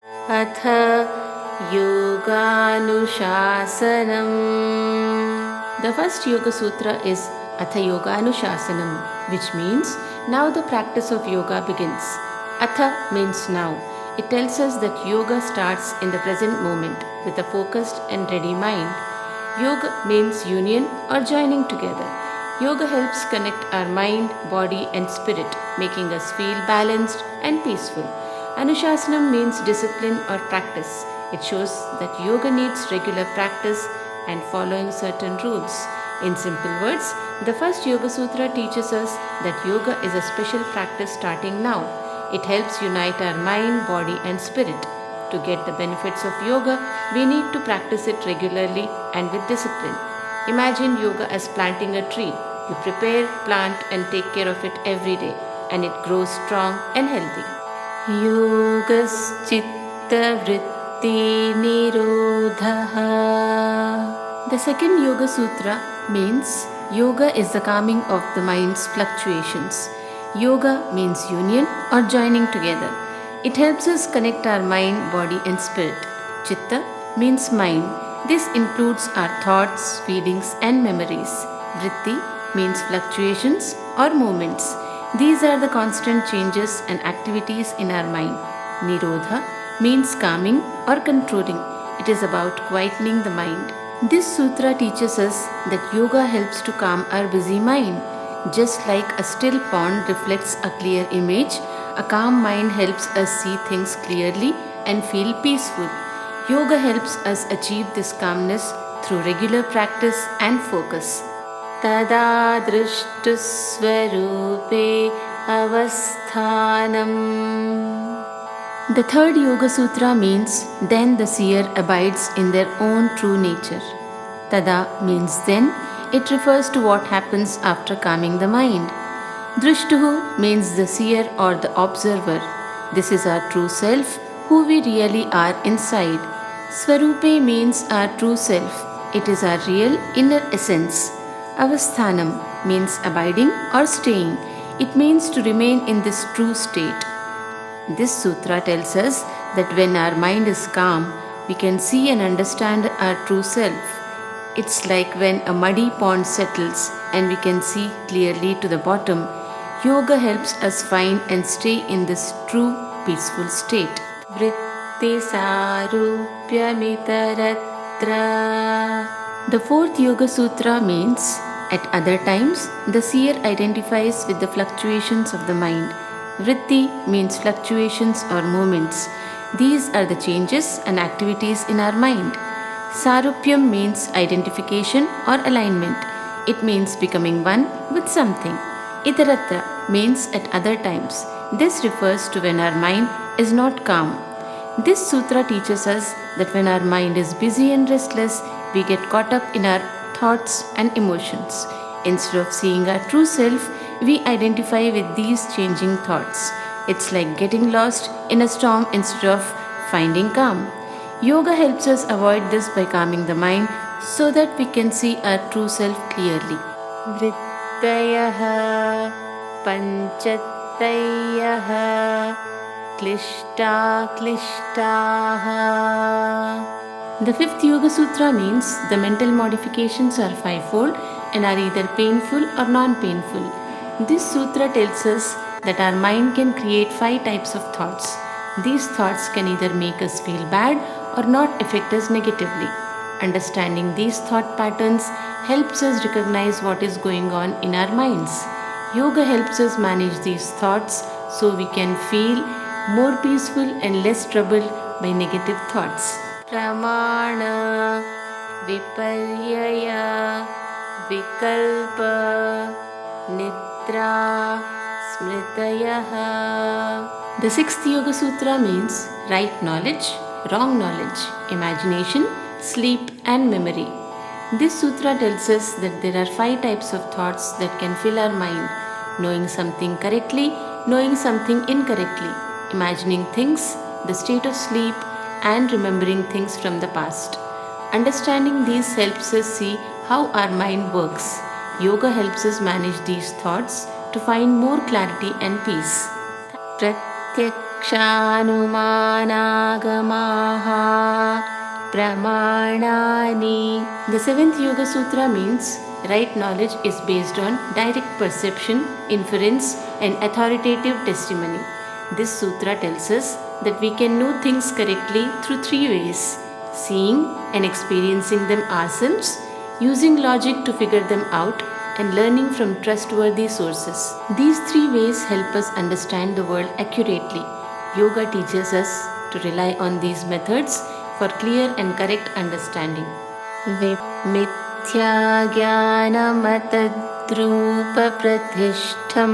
अथ योगानुशासनम्. The first Yoga Sutra is Atha Yogaanushasanam, which means now the practice of yoga begins. Atha means now. It tells us that yoga starts in the present moment with a focused and ready mind. Yoga means union or joining together. Yoga helps connect our mind, body and spirit, making us feel balanced and peaceful. Anushasanam means discipline or practice. It shows that yoga needs regular practice and following certain rules. In simple words, the first Yoga Sutra teaches us that yoga is a special practice starting now. It helps unite our mind, body and spirit. To get the benefits of yoga, we need to practice it regularly and with discipline. Imagine yoga as planting a tree. You prepare, plant and take care of it every day, and it grows strong and healthy. Yogaschitta vritti nirodhaha. The second Yoga Sutra means yoga is the calming of the mind's fluctuations. Yoga means union or joining together. It helps us connect our mind, body and spirit. Chitta means mind. This includes our thoughts, feelings and memories. Vritti means fluctuations or movements. These are the constant changes and activities in our mind. Nirodha means calming or controlling. It is about quietening the mind. This sutra teaches us that yoga helps to calm our busy mind. Just like a still pond reflects a clear image, a calm mind helps us see things clearly and feel peaceful. Yoga helps us achieve this calmness through regular practice and focus. Tada drishtu swarupe avasthanam. The third Yoga Sutra means then the seer abides in their own true nature. Tada means then. It refers to what happens after calming the mind. Drishtuhu means the seer or the observer. This is our true self, who we really are inside. Swarupe means our true self. It is our real inner essence. Avasthanam means abiding or staying. It means to remain in this true state. This sutra tells us that when our mind is calm, we can see and understand our true self. It's like when a muddy pond settles and we can see clearly to the bottom. Yoga helps us find and stay in this true peaceful state. Vritti sarupyamitaratra. The fourth Yoga Sutra means at other times the seer identifies with the fluctuations of the mind. Vritti means fluctuations or movements. These are the changes and activities in our mind. Sarupyam means identification or alignment. It means becoming one with something. Itaratra means at other times. This refers to when our mind is not calm. This sutra teaches us that when our mind is busy and restless, we get caught up in our thoughts and emotions. Instead of seeing our true self, we identify with these changing thoughts. It's like getting lost in a storm instead of finding calm. Yoga helps us avoid this by calming the mind so that we can see our true self clearly. Vrittayaha panchattayaha klishta klishtaha. The fifth Yoga Sutra means the mental modifications are fivefold and are either painful or non-painful. This sutra tells us that our mind can create 5 types of thoughts. These thoughts can either make us feel bad or not affect us negatively. Understanding these thought patterns helps us recognize what is going on in our minds. Yoga helps us manage these thoughts so we can feel more peaceful and less troubled by negative thoughts. Pramana viparyaya vikalpa nitra smritayaha. The sixth Yoga Sutra means right knowledge, wrong knowledge, imagination, sleep and memory. This sutra tells us that there are 5 types of thoughts that can fill our mind: knowing something correctly, knowing something incorrectly, imagining things, the state of sleep, and remembering things from the past. Understanding these helps us see how our mind works. Yoga helps us manage these thoughts to find more clarity and peace. pratyakshānumanāgamāha pramanāni. The seventh Yoga Sutra means right knowledge is based on direct perception, inference, and authoritative testimony. This sutra tells us that we can know things correctly through three ways: seeing and experiencing them ourselves, using logic to figure them out, and learning from trustworthy sources. These three ways help us understand the world accurately. Yoga teaches us to rely on these methods for clear and correct understanding. Mithya Jnanamatadrupa Pratishtham.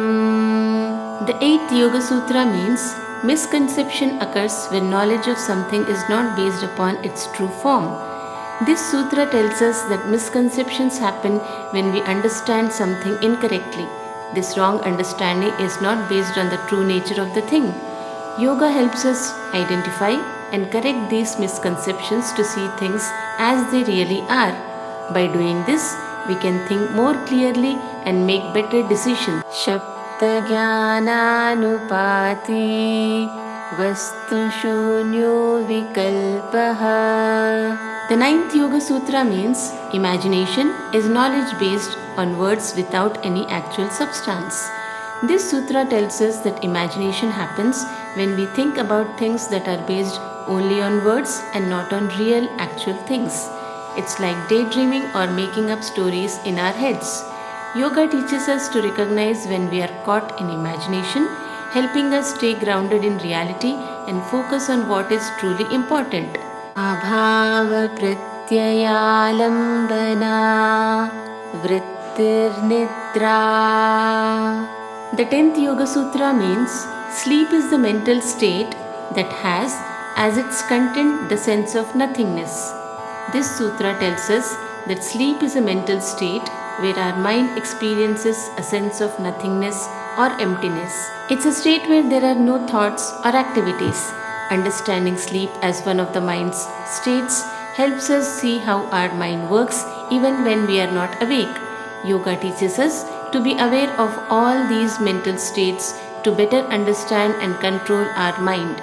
The eighth Yoga Sutra means misconception occurs when knowledge of something is not based upon its true form. This sutra tells us that misconceptions happen when we understand something incorrectly. This wrong understanding is not based on the true nature of the thing. Yoga helps us identify and correct these misconceptions to see things as they really are. By doing this, we can think more clearly and make better decisions. Shabda Jnananupati Vastu Shunyo Vikalpaha. The ninth Yoga Sutra means imagination is knowledge based on words without any actual substance. This sutra tells us that imagination happens when we think about things that are based only on words and not on real actual things. It's like daydreaming or making up stories in our heads. Yoga teaches us to recognize when we are caught in imagination, helping us stay grounded in reality and focus on what is truly important. Abhava pratyayalambana vrittir nidra. The 10th Yoga Sutra means sleep is the mental state that has as its content the sense of nothingness. This sutra tells us that sleep is a mental state where our mind experiences a sense of nothingness or emptiness. It's a state where there are no thoughts or activities. Understanding sleep as one of the mind's states helps us see how our mind works even when we are not awake. Yoga teaches us to be aware of all these mental states to better understand and control our mind.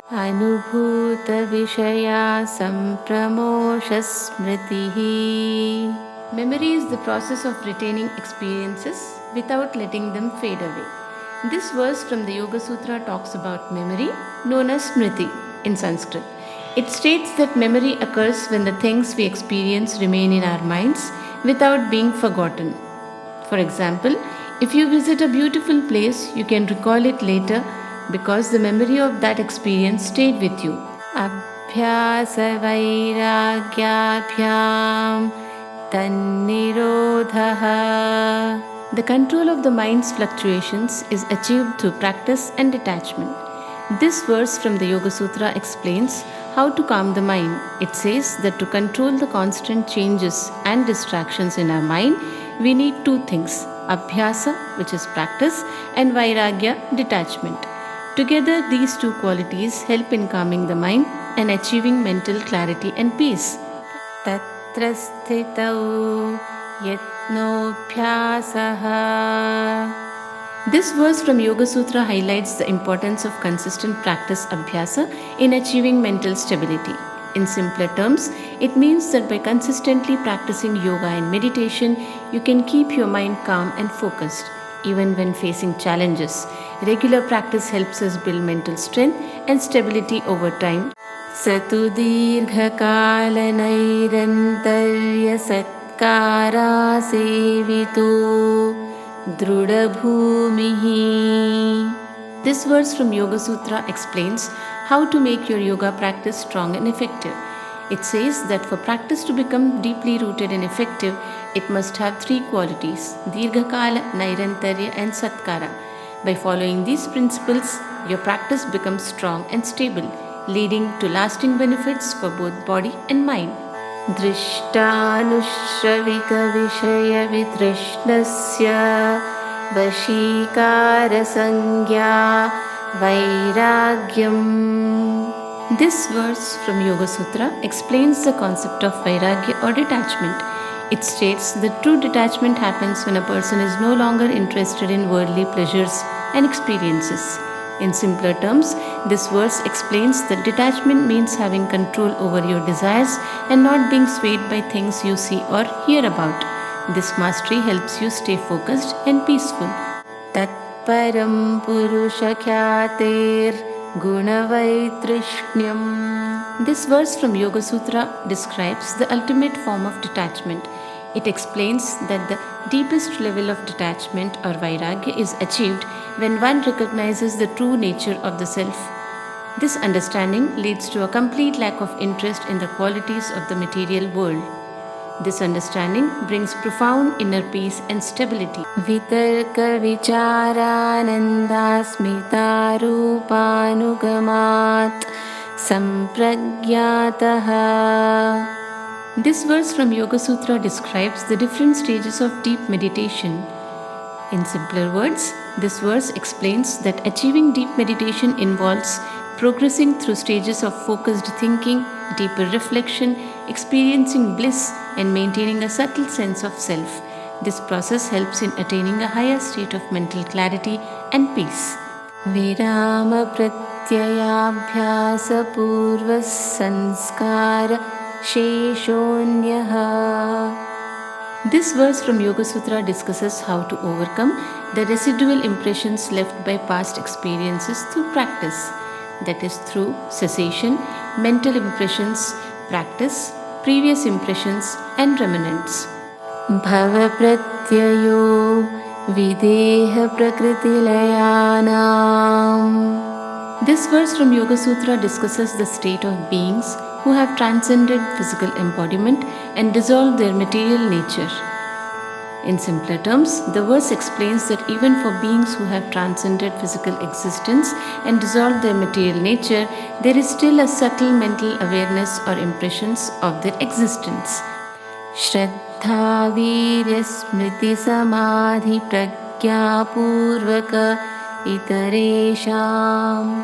Anubhuta Vishaya Sampramosha Smritihi. Memory is the process of retaining experiences without letting them fade away. This verse from the Yoga Sutra talks about memory, known as Smriti in Sanskrit. It states that memory occurs when the things we experience remain in our minds without being forgotten. For example, if you visit a beautiful place, you can recall it later because the memory of that experience stayed with you. Abhyasa vairagyabhyam tannirodhaha. The control of the mind's fluctuations is achieved through practice and detachment. This verse from the Yoga Sutra explains how to calm the mind. It says that to control the constant changes and distractions in our mind, we need two things: abhyasa, which is practice, and vairagya, detachment. Together, these two qualities help in calming the mind and achieving mental clarity and peace. Tatra sthitau yatnobhyasaha. This verse from Yoga Sutra highlights the importance of consistent practice abhyasa in achieving mental stability. In simpler terms, it means that by consistently practicing yoga and meditation, you can keep your mind calm and focused, even when facing challenges. Regular practice helps us build mental strength and stability over time. Satu dirghakala nairantarya satkara sevito drudabhumihi. This verse from Yoga Sutra explains how to make your yoga practice strong and effective. It says that for practice to become deeply rooted and effective, it must have three qualities: Dirghakala, Nairantarya, and Satkara. By following these principles, your practice becomes strong and stable, leading to lasting benefits for both body and mind. Drishtanushravika Vishaya Vitrishnasya Vashikara Sangya Vairagyam. This verse from Yoga Sutra explains the concept of vairagya or detachment. It states that true detachment happens when a person is no longer interested in worldly pleasures and experiences. In simpler terms, this verse explains that detachment means having control over your desires and not being swayed by things you see or hear about. This mastery helps you stay focused and peaceful. Tatparam Purusha Khyatibharedwaj Gunavaitrishyam. This verse from Yoga Sutra describes the ultimate form of detachment. It explains that the deepest level of detachment or vairagya is achieved when one recognizes the true nature of the self. This understanding leads to a complete lack of interest in the qualities of the material world. This understanding brings profound inner peace and stability. Vitarka vicharananda smitarupanugamat sampragyataha. This verse from Yoga Sutra describes the different stages of deep meditation. In simpler words, this verse explains that achieving deep meditation involves progressing through stages of focused thinking, deeper reflection, experiencing bliss, and maintaining a subtle sense of self. This process helps in attaining a higher state of mental clarity and peace. Virama pratyayabhyasa purva sanskara sheshonyaha. This verse from Yoga Sutra discusses how to overcome the residual impressions left by past experiences through practice, that is, through cessation, mental impressions, practice, previous impressions, and remnants. Bhava pratyayo videha prakritilayanam. This verse from Yoga Sutra discusses the state of beings who have transcended physical embodiment and dissolved their material nature. In simpler terms, the verse explains that even for beings who have transcended physical existence and dissolved their material nature, there is still a subtle mental awareness or impressions of their existence. Shraddha Virya Smriti Samadhi Pragya Purvaka Itaresham.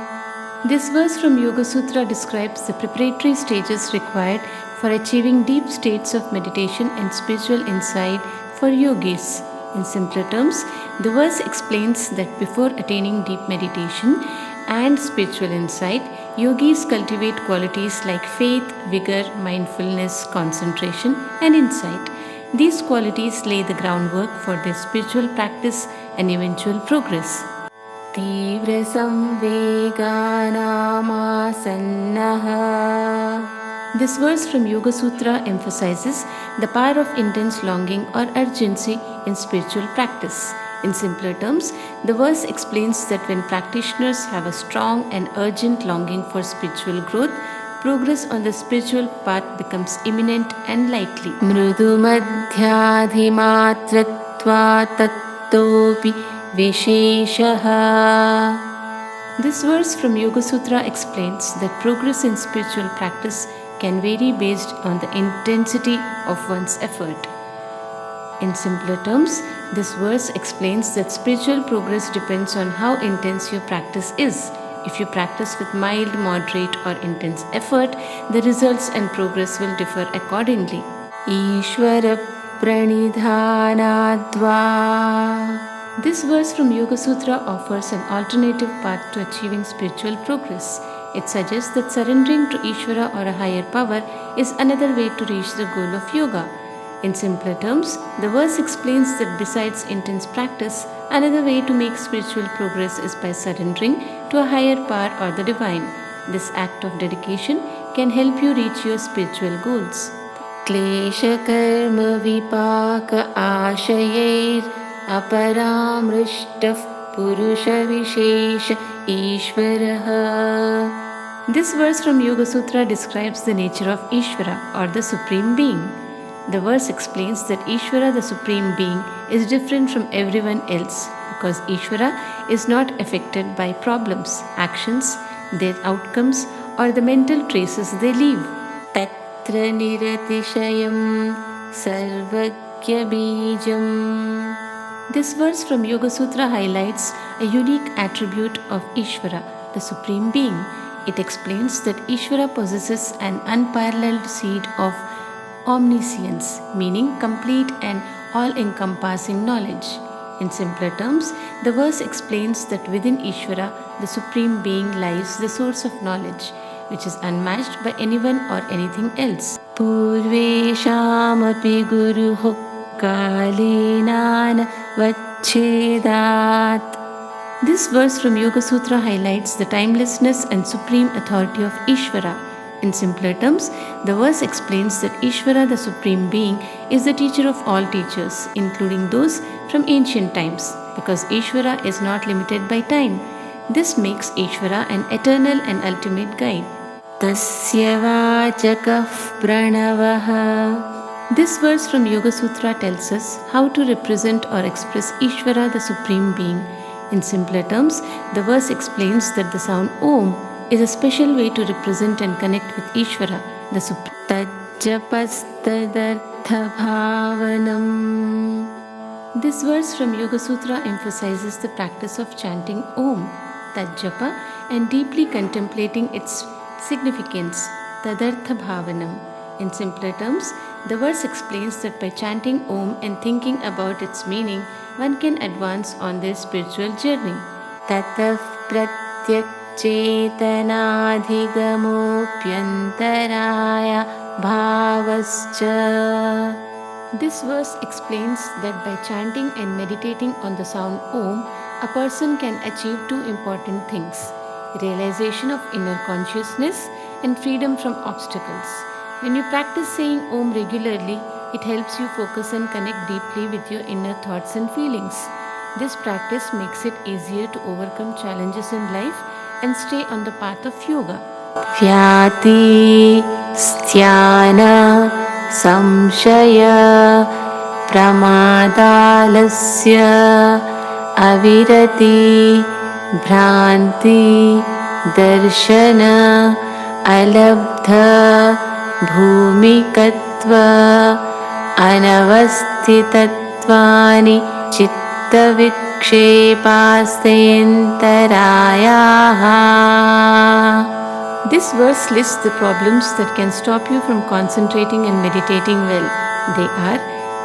This verse from Yoga Sutra describes the preparatory stages required for achieving deep states of meditation and spiritual insight for yogis. In simpler terms, the verse explains that before attaining deep meditation and spiritual insight, yogis cultivate qualities like faith, vigor, mindfulness, concentration, and insight. These qualities lay the groundwork for their spiritual practice and eventual progress. Tivra samveganamasannaha. This verse from Yoga Sutra emphasizes the power of intense longing or urgency in spiritual practice. In simpler terms, the verse explains that when practitioners have a strong and urgent longing for spiritual growth, progress on the spiritual path becomes imminent and likely. Mrudu madhyadhimatratva tattopi visheshaha. This verse from Yoga Sutra explains that progress in spiritual practice can vary based on the intensity of one's effort. In simpler terms, this verse explains that spiritual progress depends on how intense your practice is. If you practice with mild, moderate, or intense effort, the results and progress will differ accordingly. Ishvarapranidhana. This verse from Yoga Sutra offers an alternative path to achieving spiritual progress. It suggests that surrendering to Ishvara or a higher power is another way to reach the goal of yoga. In simpler terms, the verse explains that besides intense practice, another way to make spiritual progress is by surrendering to a higher power or the divine. This act of dedication can help you reach your spiritual goals. Klesha karma vipaka ashayair aparamrishtaf purusha vishesha Ishvaraha. This verse from Yoga Sutra describes the nature of Ishvara or the Supreme Being. The verse explains that Ishvara, the Supreme Being, is different from everyone else because Ishvara is not affected by problems, actions, their outcomes, or the mental traces they leave. Tatra niratishayam sarvagya bijam. This verse from Yoga Sutra highlights a unique attribute of Ishvara, the Supreme Being. It explains that Ishvara possesses an unparalleled seed of omniscience, meaning complete and all-encompassing knowledge. In simpler terms, the verse explains that within Ishvara, the Supreme Being, lies the source of knowledge, which is unmatched by anyone or anything else. Purveshamapi guruho kalenana vachchedat. This verse from Yoga Sutra highlights the timelessness and supreme authority of Ishvara. In simpler terms, the verse explains that Ishvara, the Supreme Being, is the teacher of all teachers, including those from ancient times, because Ishvara is not limited by time. This makes Ishvara an eternal and ultimate guide. Tasya vachakah pranavaha. This verse from Yoga Sutra tells us how to represent or express Ishvara, the Supreme Being. In simpler terms, the verse explains that the sound Om is a special way to represent and connect with Ishvara, the Supreme. Tajjapastadartha bhavanam. This verse from Yoga Sutra emphasizes the practice of chanting Om, Tajjapa, and deeply contemplating its significance, Tadartha bhavanam. In simpler terms, the verse explains that by chanting Om and thinking about its meaning, one can advance on their spiritual journey. Tatah pratyak chetanadhigamopyantaraya bhavascha. This verse explains that by chanting and meditating on the sound Om, a person can achieve two important things: realization of inner consciousness and freedom from obstacles. When you practice saying Om regularly, it helps you focus and connect deeply with your inner thoughts and feelings. This practice makes it easier to overcome challenges in life and stay on the path of yoga. Vyati sthyana samshaya pramadalasya avirati bhranti darshana alabdha bhumikatva anavastitatvani chittavikshepastayantarayaha. This verse lists the problems that can stop you from concentrating and meditating well. They are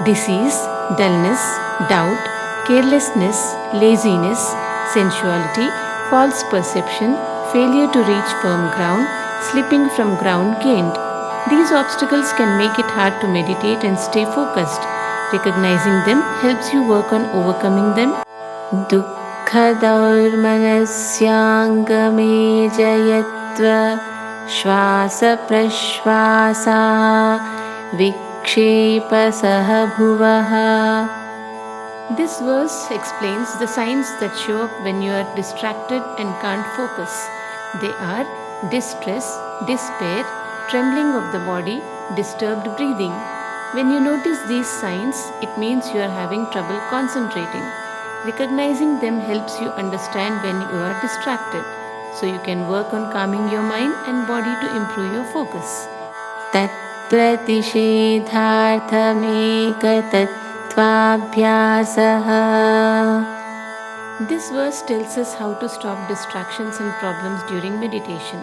disease, dullness, doubt, carelessness, laziness, sensuality, false perception, failure to reach firm ground, slipping from ground gained. These obstacles can make it hard to meditate and stay focused. Recognizing them helps you work on overcoming them. Dukkha daurmanasyangame jayatva shvasa prashvasa vikshepa sahabhuvaha. This verse explains the signs that show up when you are distracted and can't focus. They are distress, despair, trembling of the body, disturbed breathing. When you notice these signs, it means you are having trouble concentrating. Recognizing them helps you understand when you are distracted, so you can work on calming your mind and body to improve your focus. Tat pratishedharthamekatatvabhyasaha. This verse tells us how to stop distractions and problems during meditation.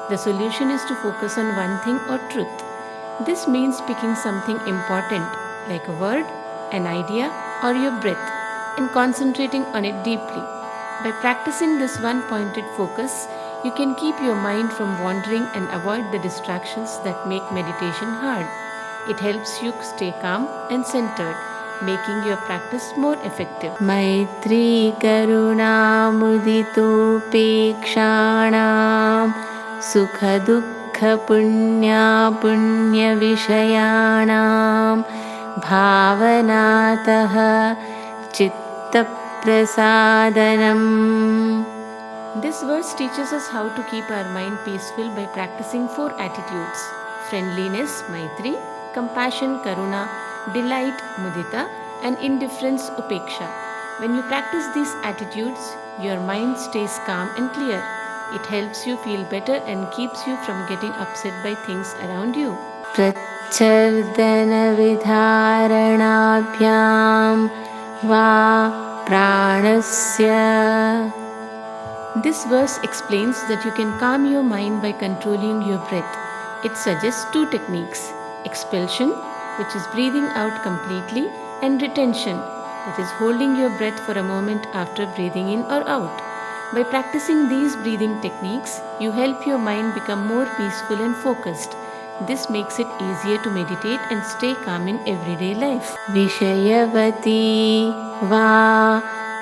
The solution is to focus on one thing or truth. This means picking something important, like a word, an idea, or your breath, and concentrating on it deeply. By practicing this one-pointed focus, you can keep your mind from wandering and avoid the distractions that make meditation hard. It helps you stay calm and centered, making your practice more effective. Maitri karuna muditopekshanam sukha dukkha punya punya vishayanam bhavanataha chitta prasadanam. This verse teaches us how to keep our mind peaceful by practicing 4 attitudes: friendliness, maitri, compassion, karuna, delight, mudita, and indifference, upeksha. When you practice these attitudes, your mind stays calm and clear. It helps you feel better and keeps you from getting upset by things around you. Prachardana vidharanabhyam va pranasya. This verse explains that you can calm your mind by controlling your breath. It suggests 2 techniques: expulsion, which is breathing out completely, and retention, that is, holding your breath for a moment after breathing in or out. By practicing these breathing techniques, you help your mind become more peaceful and focused. This makes it easier to meditate and stay calm in everyday life. Vishayavati va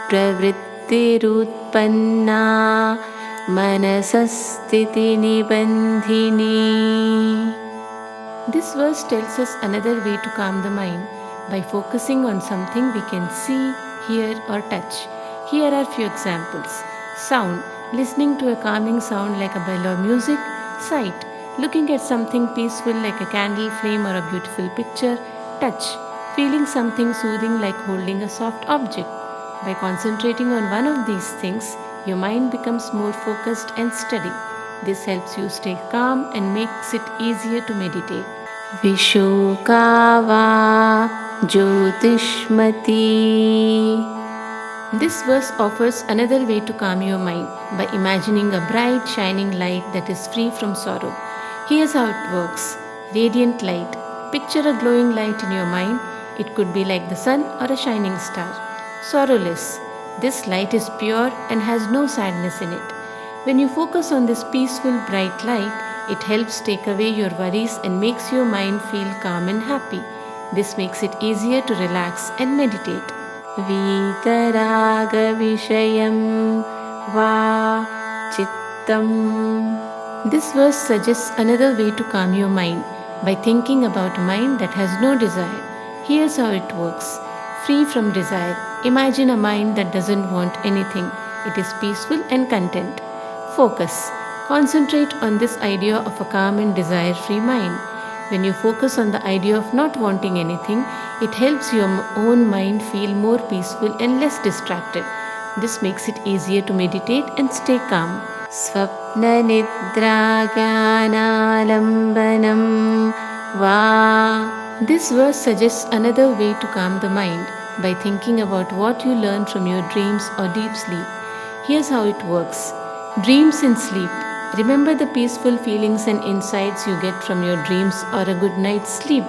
pravrittirutpanna manasasthiti nibandhini. This verse tells us another way to calm the mind by focusing on something we can see, hear, or touch. Here are few examples. Sound, listening to a calming sound like a bell or music. Sight, looking at something peaceful like a candle flame or a beautiful picture. Touch, feeling something soothing like holding a soft object. By concentrating on one of these things, your mind becomes more focused and steady. This helps you stay calm and makes it easier to meditate. Vishokava Jyotishmati. This verse offers another way to calm your mind by imagining a bright, shining light that is free from sorrow. Here's how it works. Radiant light. Picture a glowing light in your mind. It could be like the sun or a shining star. Sorrowless. This light is pure and has no sadness in it. When you focus on this peaceful, bright light, it helps take away your worries and makes your mind feel calm and happy. This makes it easier to relax and meditate. Vitaraga Vishayam Va Chittam. This verse suggests another way to calm your mind by thinking about a mind that has no desire. Here's how it works. Free from desire. Imagine a mind that doesn't want anything. It is peaceful and content. Focus. Concentrate on this idea of a calm and desire-free mind. When you focus on the idea of not wanting anything, it helps your own mind feel more peaceful and less distracted. This makes it easier to meditate and stay calm. Swapna Nidra Jnanalambanam Va. This verse suggests another way to calm the mind by thinking about what you learn from your dreams or deep sleep. Here's how it works. Dreams in sleep. Remember the peaceful feelings and insights you get from your dreams or a good night's sleep.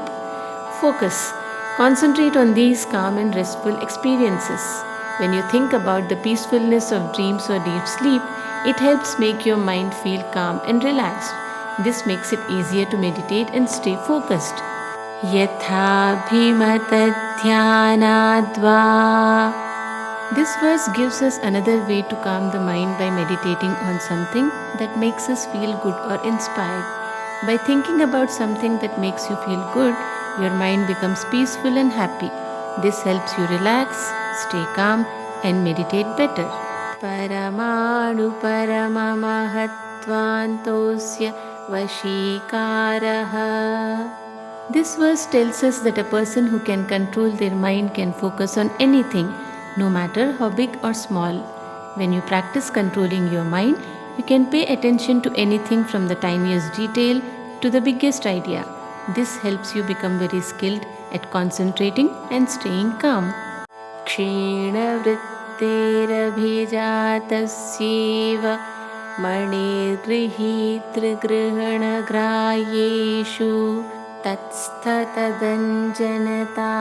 Focus. Concentrate on these calm and restful experiences. When you think about the peacefulness of dreams or deep sleep, it helps make your mind feel calm and relaxed. This makes it easier to meditate and stay focused. Yatha bhimata dhyanadva. This verse gives us another way to calm the mind by meditating on something that makes us feel good or inspired. By thinking about something that makes you feel good, your mind becomes peaceful and happy. This helps you relax, stay calm, and meditate better. Paramanu paramamahatvantosya vashikaraha. This verse tells us that a person who can control their mind can focus on anything, no matter how big or small. When you practice controlling your mind, you can pay attention to anything from the tiniest detail to the biggest idea. This helps you become very skilled at concentrating and staying calm. Kshina vritterabhijatasyiva manirgrihitra grihana grayeshu tatstatadanjanata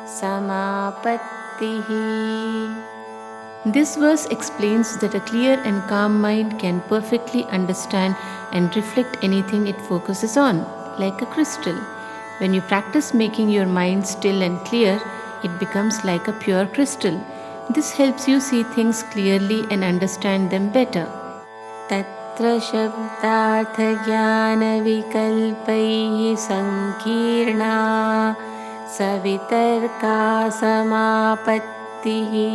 samapatti. This verse explains that a clear and calm mind can perfectly understand and reflect anything it focuses on, like a crystal. When you practice making your mind still and clear, it becomes like a pure crystal. This helps you see things clearly and understand them better. Tatra shabdartha jnana vikalpaihi sankirna savitarka samapattihi.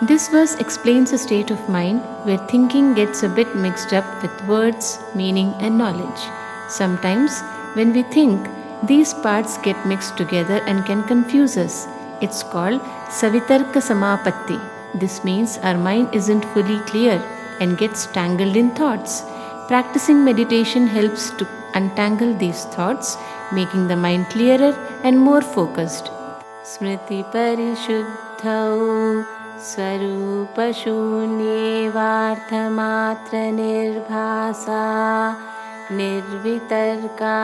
This verse explains a state of mind where thinking gets a bit mixed up with words, meaning, and knowledge. Sometimes, when we think, these parts get mixed together and can confuse us. It's called savitarka samapatti. This means our mind isn't fully clear and gets tangled in thoughts. Practicing meditation helps to untangle these thoughts, making the mind clearer and more focused. Smriti parishuddhau swarupa shunye varthamatra nirbhasa nirvitarka.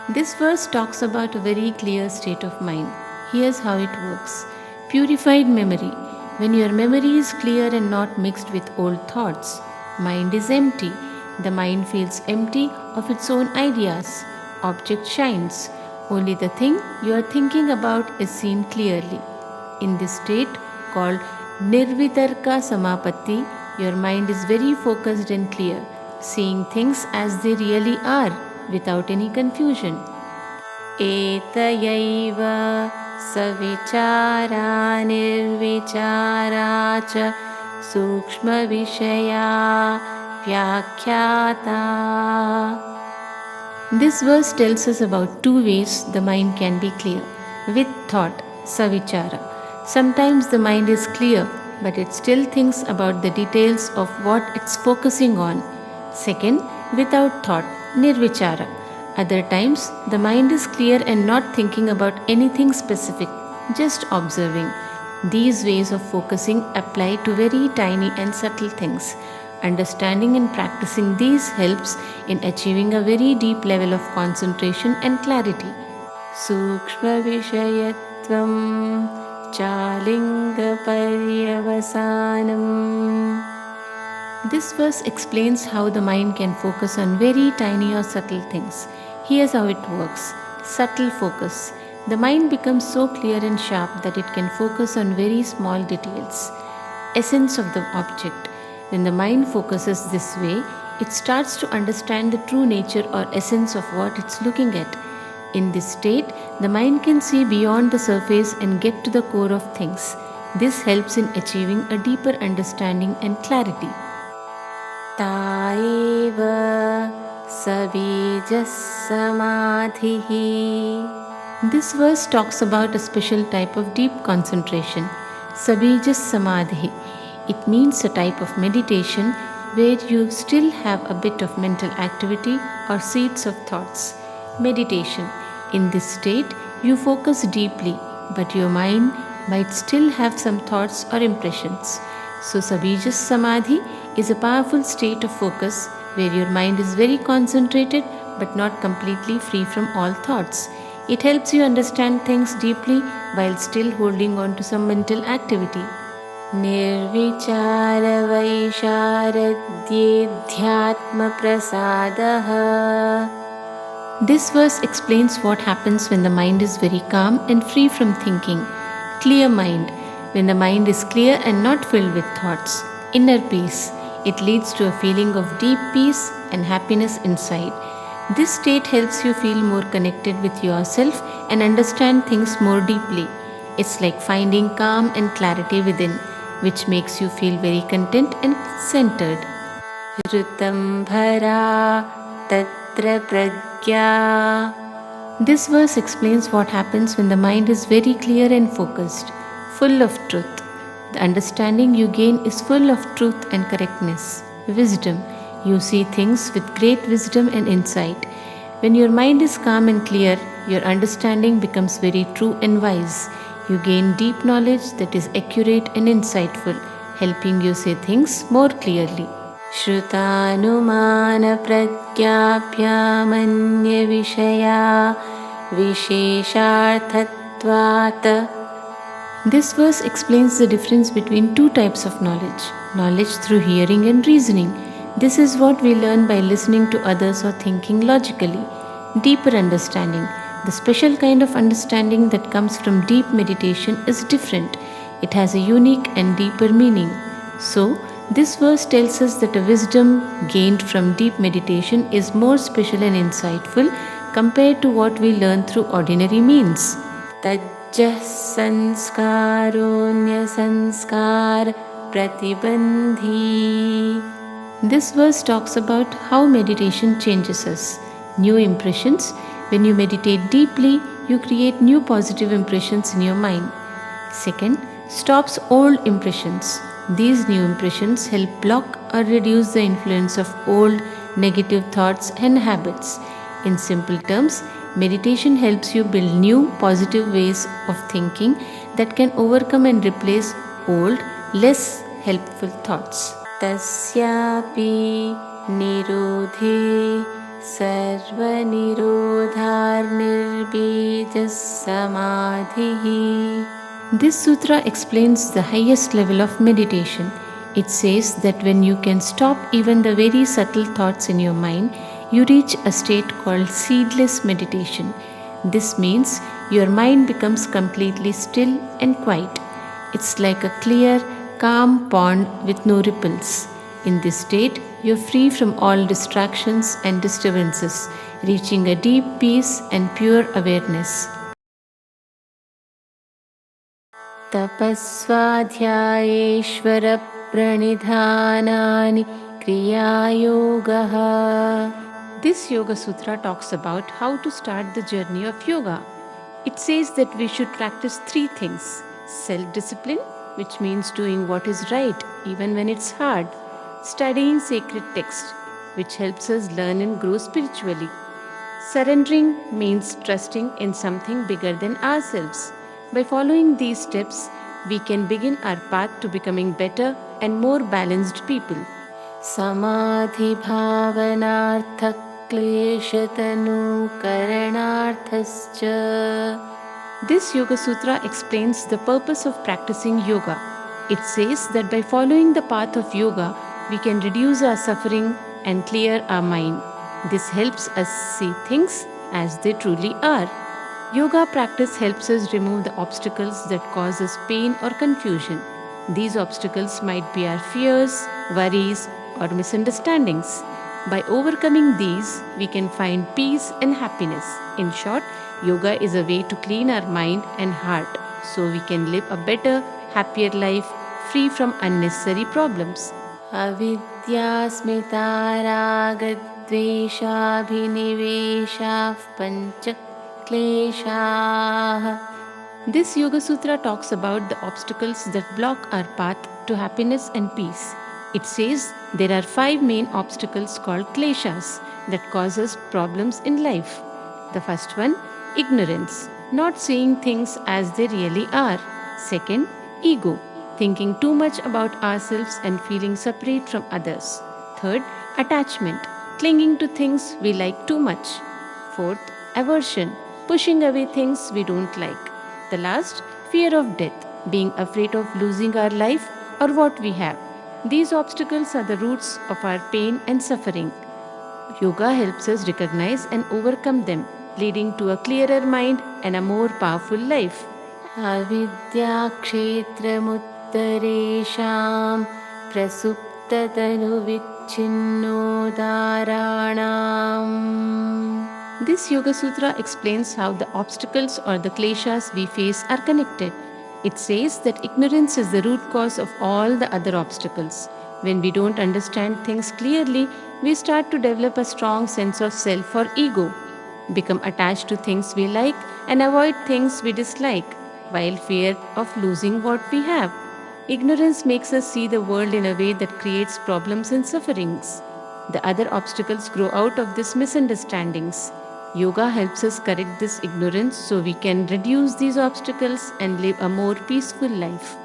This verse talks about a very clear state of mind. Here's how it works. Purified memory. When your memory is clear and not mixed with old thoughts, mind is empty. The mind feels empty of its own ideas. Object shines. Only the thing you are thinking about is seen clearly. In this state, called Nirvitarka Samapatti, your mind is very focused and clear, seeing things as they really are without any confusion. Etayaiva savichara nirvichara cha sukshma vishaya vyakhyata. This verse tells us about two ways the mind can be clear. With thought, savichara. Sometimes the mind is clear, but it still thinks about the details of what it's focusing on. Second, without thought, nirvichara. Other times, the mind is clear and not thinking about anything specific, just observing. These ways of focusing apply to very tiny and subtle things. Understanding and practicing these helps in achieving a very deep level of concentration and clarity. Sukshma Vishayatvam Chalinga Paryavasanam. This verse explains how the mind can focus on very tiny or subtle things. Here's how it works. Subtle focus. The mind becomes so clear and sharp that it can focus on very small details. Essence of the object. When the mind focuses this way, it starts to understand the true nature or essence of what it's looking at. In this state, the mind can see beyond the surface and get to the core of things. This helps in achieving a deeper understanding and clarity. Taeva sabijas samadhihi. This verse talks about a special type of deep concentration, sabijas samadhi. It means a type of meditation where you still have a bit of mental activity or seeds of thoughts. Meditation. In this state, you focus deeply, but your mind might still have some thoughts or impressions. So, Sabijas Samadhi is a powerful state of focus where your mind is very concentrated but not completely free from all thoughts. It helps you understand things deeply while still holding on to some mental activity. Nirvichara Vaisharadhyedhyatma Prasadaha. This verse explains what happens when the mind is very calm and free from thinking. Clear mind. When the mind is clear and not filled with thoughts. Inner peace. It leads to a feeling of deep peace and happiness inside. This state helps you feel more connected with yourself and understand things more deeply. It's like finding calm and clarity within, which makes you feel very content and centered. Ritambhara Tatra Pragya. This verse explains what happens when the mind is very clear and focused, full of truth. The understanding you gain is full of truth and correctness. Wisdom. You see things with great wisdom and insight. When your mind is calm and clear, your understanding becomes very true and wise. You gain deep knowledge that is accurate and insightful, helping you see things more clearly. Shrutanumana pragyabhyamanya vishaya vishesharthatvat. This verse explains the difference between two types of knowledge. Knowledge through hearing and reasoning. This is what we learn by listening to others or thinking logically. Deeper understanding. The special kind of understanding that comes from deep meditation is different. It has a unique and deeper meaning. So, this verse tells us that a wisdom gained from deep meditation is more special and insightful compared to what we learn through ordinary means. Tajjah sanskaronya sanskar pratibandhi. This verse talks about how meditation changes us. New impressions. When you meditate deeply, you create new positive impressions in your mind. Second, stops old impressions. These new impressions help block or reduce the influence of old negative thoughts and habits. In simple terms, meditation helps you build new positive ways of thinking that can overcome and replace old, less helpful thoughts. Tasyapi nirodhe सर्वनिरोधार्निर्बीजः समाधिः. This sutra explains the highest level of meditation. It says that when you can stop even the very subtle thoughts in your mind, you reach a state called seedless meditation. This means your mind becomes completely still and quiet. It's like a clear, calm pond with no ripples. In this state, you're free from all distractions and disturbances, reaching a deep peace and pure awareness. Tapas Svadhyaya Ishvarapranidhanani Kriya Yoga. This Yoga Sutra talks about how to start the journey of yoga. It says that we should practice three things: self-discipline, which means doing what is right even when it's hard; studying sacred text, which helps us learn and grow spiritually; surrendering means trusting in something bigger than ourselves. By following these steps, we can begin our path to becoming better and more balanced people. Samadhi bhavanartha kleshatanu karanarthascha. This Yoga Sutra explains the purpose of practicing yoga. It says that by following the path of yoga, we can reduce our suffering and clear our mind. This helps us see things as they truly are. Yoga practice helps us remove the obstacles that cause us pain or confusion. These obstacles might be our fears, worries, or misunderstandings. By overcoming these, we can find peace and happiness. In short, yoga is a way to clean our mind and heart so we can live a better, happier life free from unnecessary problems. Avidyasmitaragadveshabhiniveshav pancha kleshaah. This Yoga Sutra talks about the obstacles that block our path to happiness and peace. It says there are 5 main obstacles called kleshas that cause us problems in life. The first one, ignorance, not seeing things as they really are. Second, ego, thinking too much about ourselves and feeling separate from others. Third, attachment, clinging to things we like too much. Fourth, aversion, pushing away things we don't like. The last, fear of death, being afraid of losing our life or what we have. These obstacles are the roots of our pain and suffering. Yoga helps us recognize and overcome them, leading to a clearer mind and a more powerful life. Avidya kshetramuttaresham prasuptatanu vicchinno dharanam. This Yoga Sutra explains how the obstacles or the kleshas we face are connected. It says that ignorance is the root cause of all the other obstacles. When we don't understand things clearly, we start to develop a strong sense of self or ego, become attached to things we like and avoid things we dislike, while fear of losing what we have. Ignorance makes us see the world in a way that creates problems and sufferings. The other obstacles grow out of these misunderstandings. Yoga helps us correct this ignorance so we can reduce these obstacles and live a more peaceful life.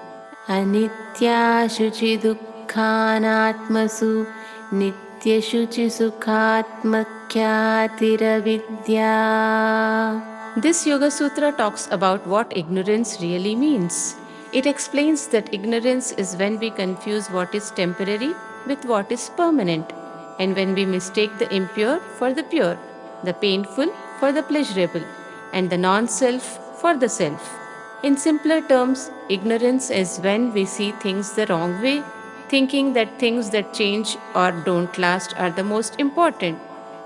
Anitya shuchi dukkhanatmasu nitya shuchi sukhatma Khyatibharedwaj. This Yoga Sutra talks about what ignorance really means. It explains that ignorance is when we confuse what is temporary with what is permanent, and when we mistake the impure for the pure, the painful for the pleasurable, and the non-self for the self. In simpler terms, ignorance is when we see things the wrong way, thinking that things that change or don't last are the most important.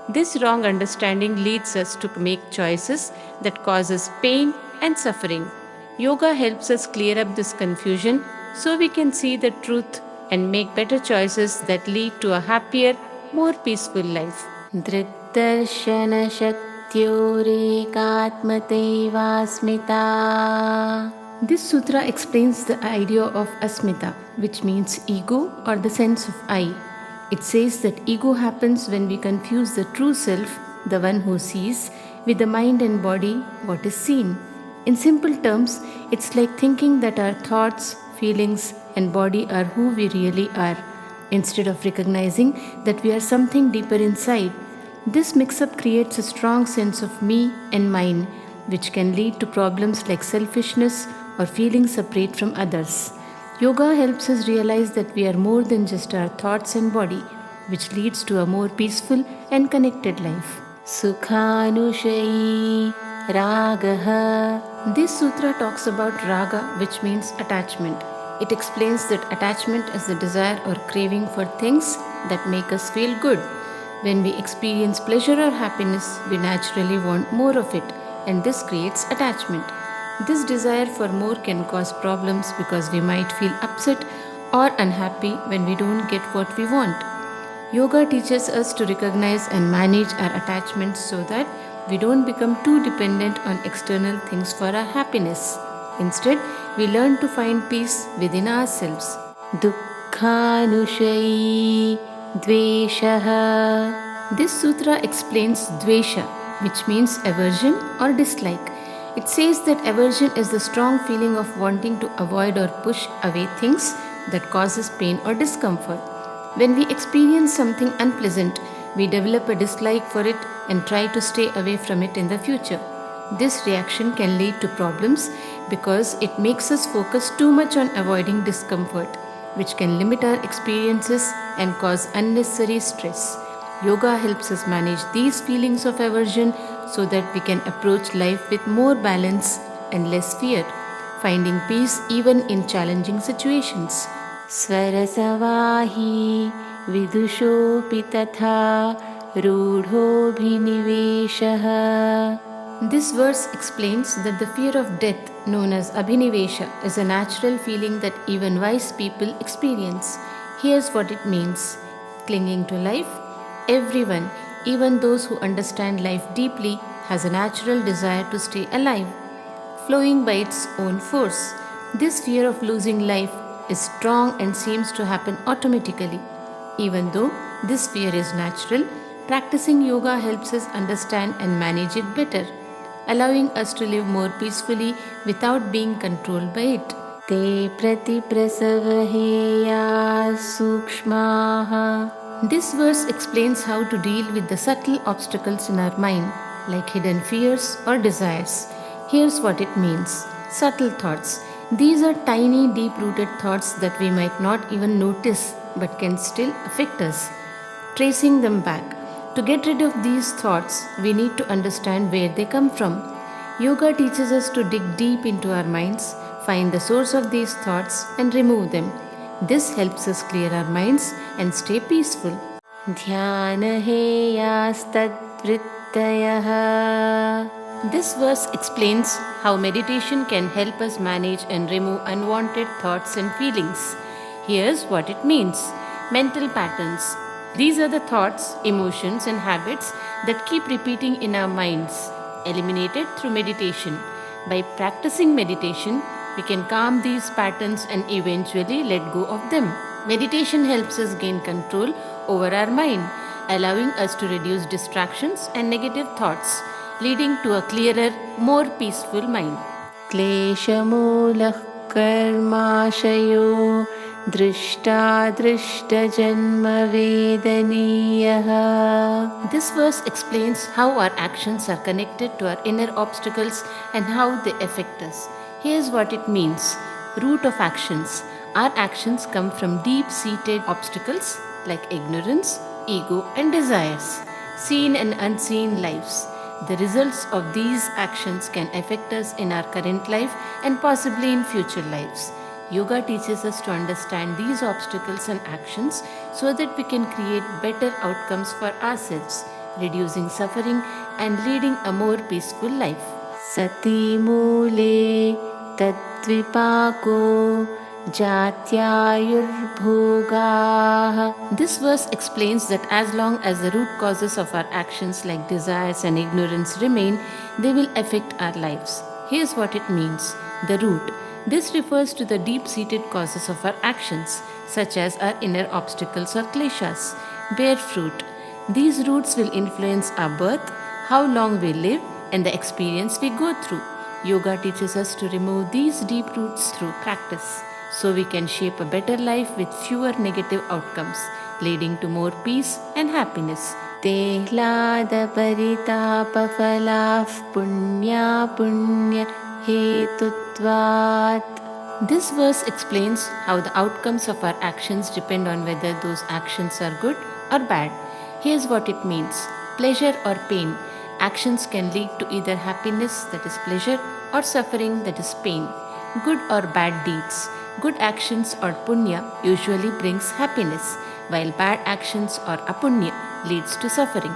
This wrong understanding leads us to make choices that cause us pain and suffering. Yoga helps us clear up this confusion so we can see the truth and make better choices that lead to a happier, more peaceful life. Drigdarshana Shaktyurikatmatevasmita. This sutra explains the idea of asmita, which means ego or the sense of I. It says that ego happens when we confuse the true self, the one who sees, with the mind and body, what is seen. In simple terms, it's like thinking that our thoughts, feelings, and body are who we really are, instead of recognizing that we are something deeper inside. This mix-up creates a strong sense of me and mine, which can lead to problems like selfishness or feeling separate from others. Yoga helps us realize that we are more than just our thoughts and body, which leads to a more peaceful and connected life. Sukhanushayi Ragaha. This sutra talks about raga, which means attachment. It explains that attachment is the desire or craving for things that make us feel good. When we experience pleasure or happiness, we naturally want more of it, and this creates attachment. This desire for more can cause problems because we might feel upset or unhappy when we don't get what we want. Yoga teaches us to recognize and manage our attachments so that we don't become too dependent on external things for our happiness. Instead, we learn to find peace within ourselves. Dukkhanushayi Dveshaha. This sutra explains dvesha, which means aversion or dislike. It says that aversion is the strong feeling of wanting to avoid or push away things that causes pain or discomfort. When we experience something unpleasant, we develop a dislike for it and try to stay away from it in the future. This reaction can lead to problems because it makes us focus too much on avoiding discomfort, which can limit our experiences and cause unnecessary stress. Yoga helps us manage these feelings of aversion so that we can approach life with more balance and less fear, finding peace even in challenging situations. Swarasavahi vidushopi tatha rudhobhiniveshaha. This verse explains that the fear of death, known as abhinivesha, is a natural feeling that even wise people experience. Here's what it means: clinging to life. Everyone, even those who understand life deeply, has a natural desire to stay alive, flowing by its own force. This fear of losing life is strong and seems to happen automatically. Even though this fear is natural, practicing yoga helps us understand and manage it better, allowing us to live more peacefully without being controlled by it. Te prati prasavaheya sukshmaha. This verse explains how to deal with the subtle obstacles in our mind, like hidden fears or desires. Here's what it means: subtle thoughts. These are tiny, deep-rooted thoughts that we might not even notice but can still affect us. Tracing them back. To get rid of these thoughts, we need to understand where they come from. Yoga teaches us to dig deep into our minds, find the source of these thoughts, and remove them. This helps us clear our minds and stay peaceful. Dhyana heyastadvrittayaha. This verse explains how meditation can help us manage and remove unwanted thoughts and feelings. Here's what it means: mental patterns. These are the thoughts, emotions, and habits that keep repeating in our minds, eliminated through meditation. By practicing meditation, we can calm these patterns and eventually let go of them. Meditation helps us gain control over our mind, allowing us to reduce distractions and negative thoughts, leading to a clearer, more peaceful mind. Kleshamulah karmashayo drishta drishta janma vedaniyaha. This verse explains how our actions are connected to our inner obstacles and how they affect us. Here's what it means: root of actions. Our actions come from deep-seated obstacles like ignorance, ego, and desires, seen and unseen lives. The results of these actions can affect us in our current life and possibly in future lives. Yoga teaches us to understand these obstacles and actions so that we can create better outcomes for ourselves, reducing suffering and leading a more peaceful life. Sati mule tadvipako jatyayurbhogaha. This verse explains that as long as the root causes of our actions like desires and ignorance remain, they will affect our lives. Here's what it means: the root. This refers to the deep-seated causes of our actions, such as our inner obstacles or kleshas. Bear fruit. These roots will influence our birth, how long we live, and the experience we go through. Yoga teaches us to remove these deep roots through practice, so we can shape a better life with fewer negative outcomes, leading to more peace and happiness. tehladaparitapafalaः punya punya hetutvat. This verse explains how the outcomes of our actions depend on whether those actions are good or bad. Here's what it means: pleasure or pain. Actions can lead to either happiness, that is pleasure, or suffering, that is pain. Good or bad deeds. Good actions or punya usually brings happiness, while bad actions or apunya leads to suffering.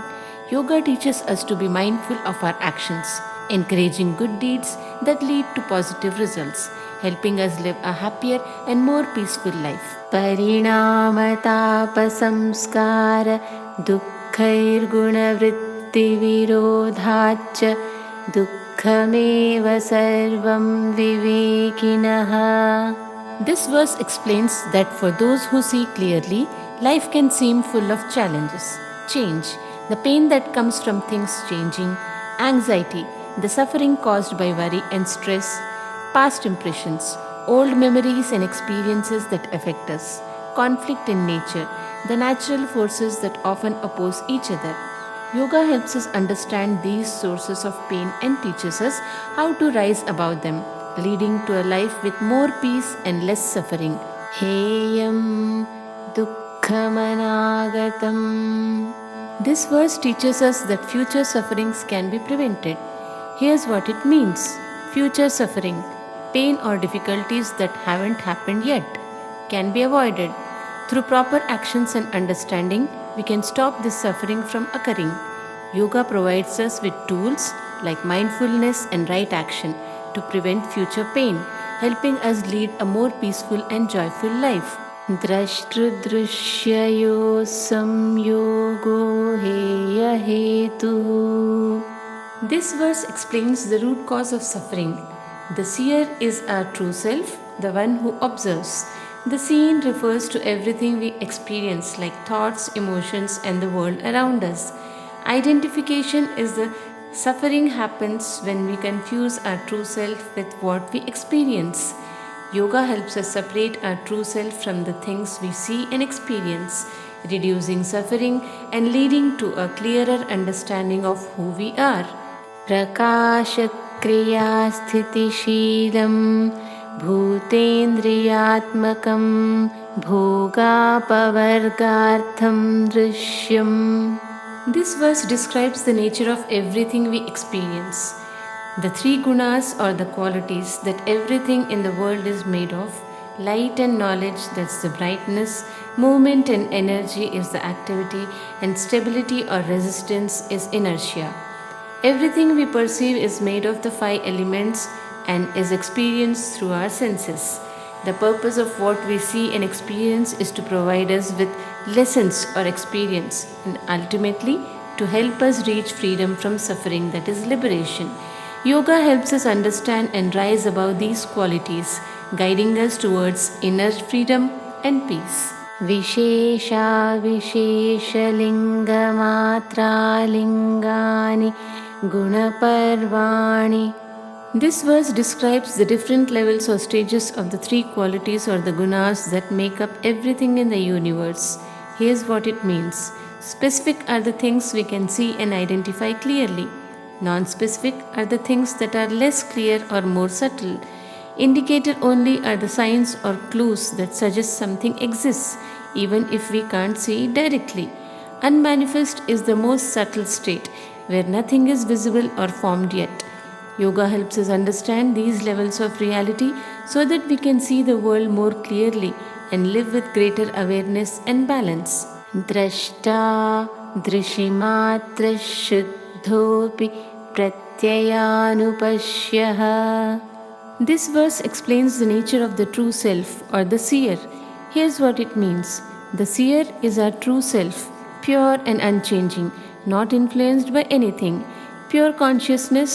Yoga teaches us to be mindful of our actions, encouraging good deeds that lead to positive results, helping us live a happier and more peaceful life. Parinamatapa-samskara dukkhair-gunavritti-virodhāccha dukkhameva sarvam vivekinaha. This verse explains that for those who see clearly, life can seem full of challenges. Change, the pain that comes from things changing; anxiety, the suffering caused by worry and stress; past impressions, old memories and experiences that affect us; conflict in nature, the natural forces that often oppose each other. Yoga helps us understand these sources of pain and teaches us how to rise above them, leading to a life with more peace and less suffering. Heyam dukkhamanagatam. This verse teaches us that future sufferings can be prevented. Here's what it means: future suffering, pain or difficulties that haven't happened yet, can be avoided. Through proper actions and understanding, we can stop this suffering from occurring. Yoga provides us with tools like mindfulness and right action to prevent future pain, helping us lead a more peaceful and joyful life. Drashtru-drishyayo samyogo heya hetu. This verse explains the root cause of suffering. The seer is our true self, the one who observes. The seen refers to everything we experience, like thoughts, emotions, and the world around us. Identification is the suffering happens when we confuse our true self with what we experience. Yoga helps us separate our true self from the things we see and experience, reducing suffering and leading to a clearer understanding of who we are. Prakasha kriya sthiti-sheelam bhutendriyatmakam bhogapavargartham drishyam. This verse describes the nature of everything we experience. The three gunas, or the qualities that everything in the world is made of: light and knowledge, that's the brightness; movement and energy is the activity; and stability or resistance is inertia. Everything we perceive is made of the five elements and is experienced through our senses. The purpose of what we see and experience is to provide us with lessons or experience, and ultimately to help us reach freedom from suffering, that is liberation. Yoga helps us understand and rise above these qualities, guiding us towards inner freedom and peace. Vishesha Vishesha Linga Matra Lingani Gunaparvani. This verse describes the different levels or stages of the three qualities or the gunas that make up everything in the universe. Here's what it means: specific are the things we can see and identify clearly. Non-specific are the things that are less clear or more subtle. Indicated only are the signs or clues that suggest something exists, even if we can't see it directly. Unmanifest is the most subtle state, where nothing is visible or formed yet. Yoga helps us understand these levels of reality so that we can see the world more clearly and live with greater awareness and balance. Drashta Drishimattra Shuddhopi Pratyayanupashyaha. This verse explains the nature of the true self or the seer. Here's what it means: the seer is our true self, pure and unchanging, not influenced by anything. Pure consciousness.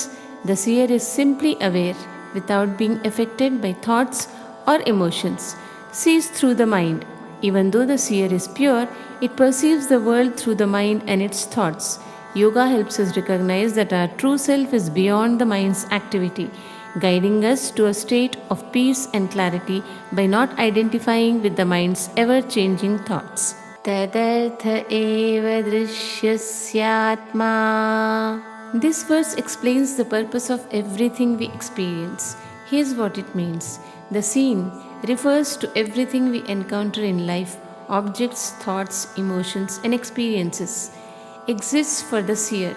The seer is simply aware, without being affected by thoughts or emotions, sees through the mind. Even though the seer is pure, it perceives the world through the mind and its thoughts. Yoga helps us recognize that our true self is beyond the mind's activity, guiding us to a state of peace and clarity by not identifying with the mind's ever-changing thoughts. tadartha eva drishyasya. This verse explains the purpose of everything we experience. Here's what it means. The seen refers to everything we encounter in life, objects, thoughts, emotions, and experiences. Exists for the seer.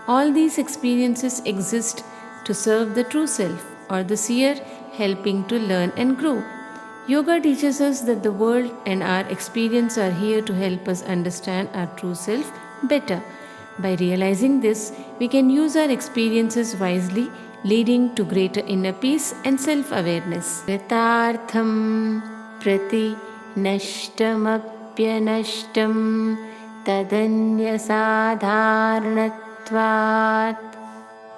All these experiences exist to serve the true self, or the seer, helping to learn and grow. Yoga teaches us that the world and our experience are here to help us understand our true self better. By realizing this, we can use our experiences wisely, leading to greater inner peace and self-awareness. Ritartham prati nashtamapyanashtam tadanya sadharanatvat.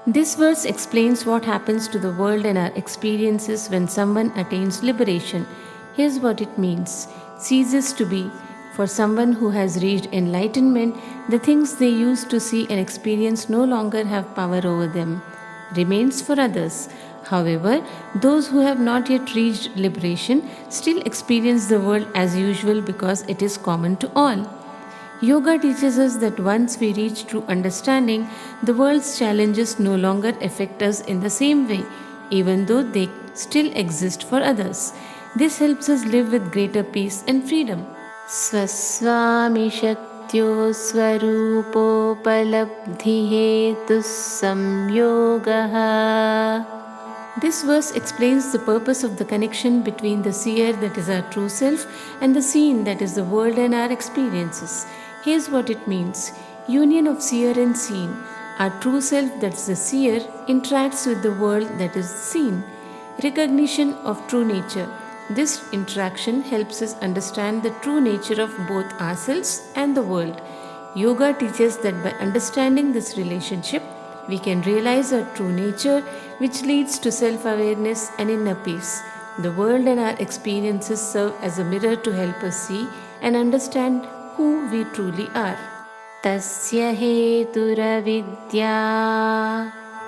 This verse explains what happens to the world and our experiences when someone attains liberation. Here's what it means. Ceases to be. For someone who has reached enlightenment, the things they used to see and experience no longer have power over them. Remains for others. However, those who have not yet reached liberation still experience the world as usual because it is common to all. Yoga teaches us that once we reach true understanding, the world's challenges no longer affect us in the same way, even though they still exist for others. This helps us live with greater peace and freedom. Swaswami shaktyo swarupopalabdhihetu samyogaha. This verse explains the purpose of the connection between the seer, that is our true self, and the seen, that is the world and our experiences. Here's what it means. Union of seer and seen. Our true self, that's the seer, interacts with the world, that is seen. Recognition of true nature. This interaction helps us understand the true nature of both ourselves and the world. Yoga teaches that by understanding this relationship, we can realize our true nature, which leads to self-awareness and inner peace. The world and our experiences serve as a mirror to help us see and understand who we truly are. Tasya heturavidya.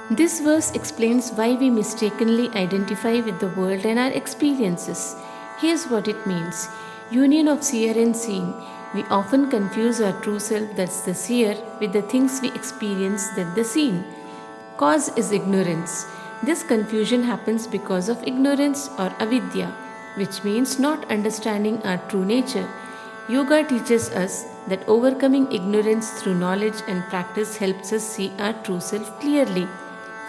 This verse explains why we mistakenly identify with the world and our experiences. Here's what it means. Union of seer and seen. We often confuse our true self, that's the seer, with the things we experience, that's the seen. Cause is ignorance. This confusion happens because of ignorance or avidya, which means not understanding our true nature. Yoga teaches us that overcoming ignorance through knowledge and practice helps us see our true self clearly,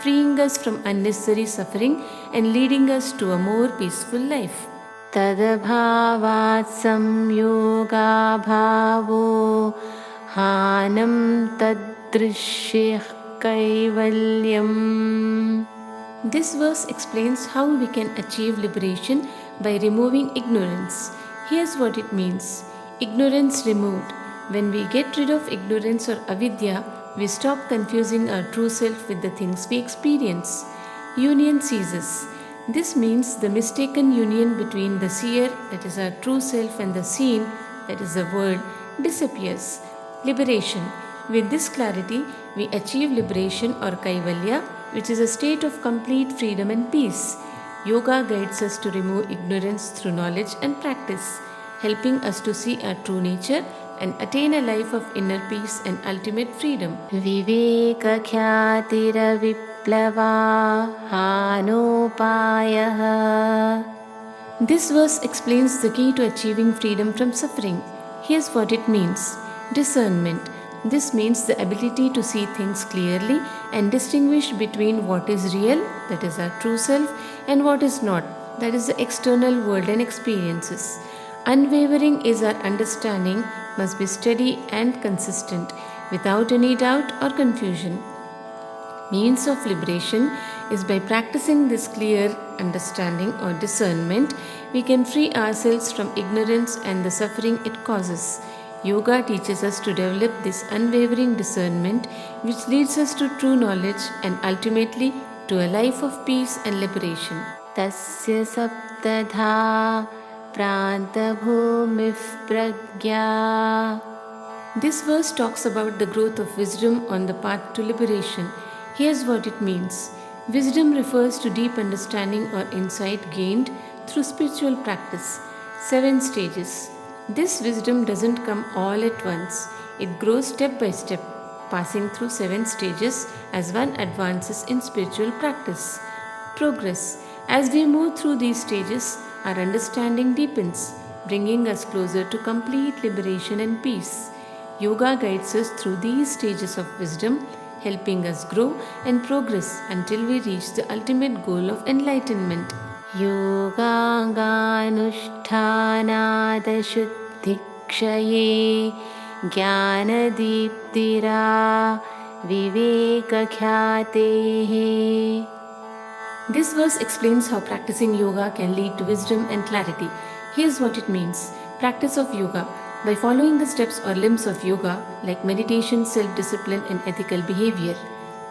freeing us from unnecessary suffering and leading us to a more peaceful life. Tadabhavat samyoga bhavo hanam tadrishyah Kaivalyam. This verse explains how we can achieve liberation by removing ignorance. Here's what it means. Ignorance removed. When we get rid of ignorance or avidya, we stop confusing our true self with the things we experience. Union ceases. This means the mistaken union between the seer, that is our true self, and the seen, that is the world, disappears. Liberation. With this clarity, we achieve liberation or Kaivalya, which is a state of complete freedom and peace. Yoga guides us to remove ignorance through knowledge and practice, helping us to see our true nature and attain a life of inner peace and ultimate freedom. Viveka Khyatibharedwaj hanopayah. This verse explains the key to achieving freedom from suffering. Here's what it means. Discernment. This means the ability to see things clearly and distinguish between what is real, that is our true self, and what is not, that is the external world and experiences. Unwavering is our understanding, must be steady and consistent, without any doubt or confusion. Means of liberation is by practicing this clear understanding or discernment, we can free ourselves from ignorance and the suffering it causes. Yoga teaches us to develop this unwavering discernment, which leads us to true knowledge and ultimately to a life of peace and liberation. Tasya saptadha prantabhumif pragya. This verse talks about the growth of wisdom on the path to liberation. Here's what it means. Wisdom refers to deep understanding or insight gained through spiritual practice. 7 stages. This wisdom doesn't come all at once, it grows step by step, passing through 7 stages as one advances in spiritual practice. Progress. As we move through these stages, our understanding deepens, bringing us closer to complete liberation and peace. Yoga guides us through these stages of wisdom, helping us grow and progress until we reach the ultimate goal of enlightenment. योगाङ्गानुष्ठानादशुद्धिक्षये ज्ञानदीप्तिरा विवेकख्यातेः. This verse explains how practicing yoga can lead to wisdom and clarity. Here's what it means. Practice of yoga. By following the steps or limbs of yoga, like meditation, self-discipline, and ethical behavior.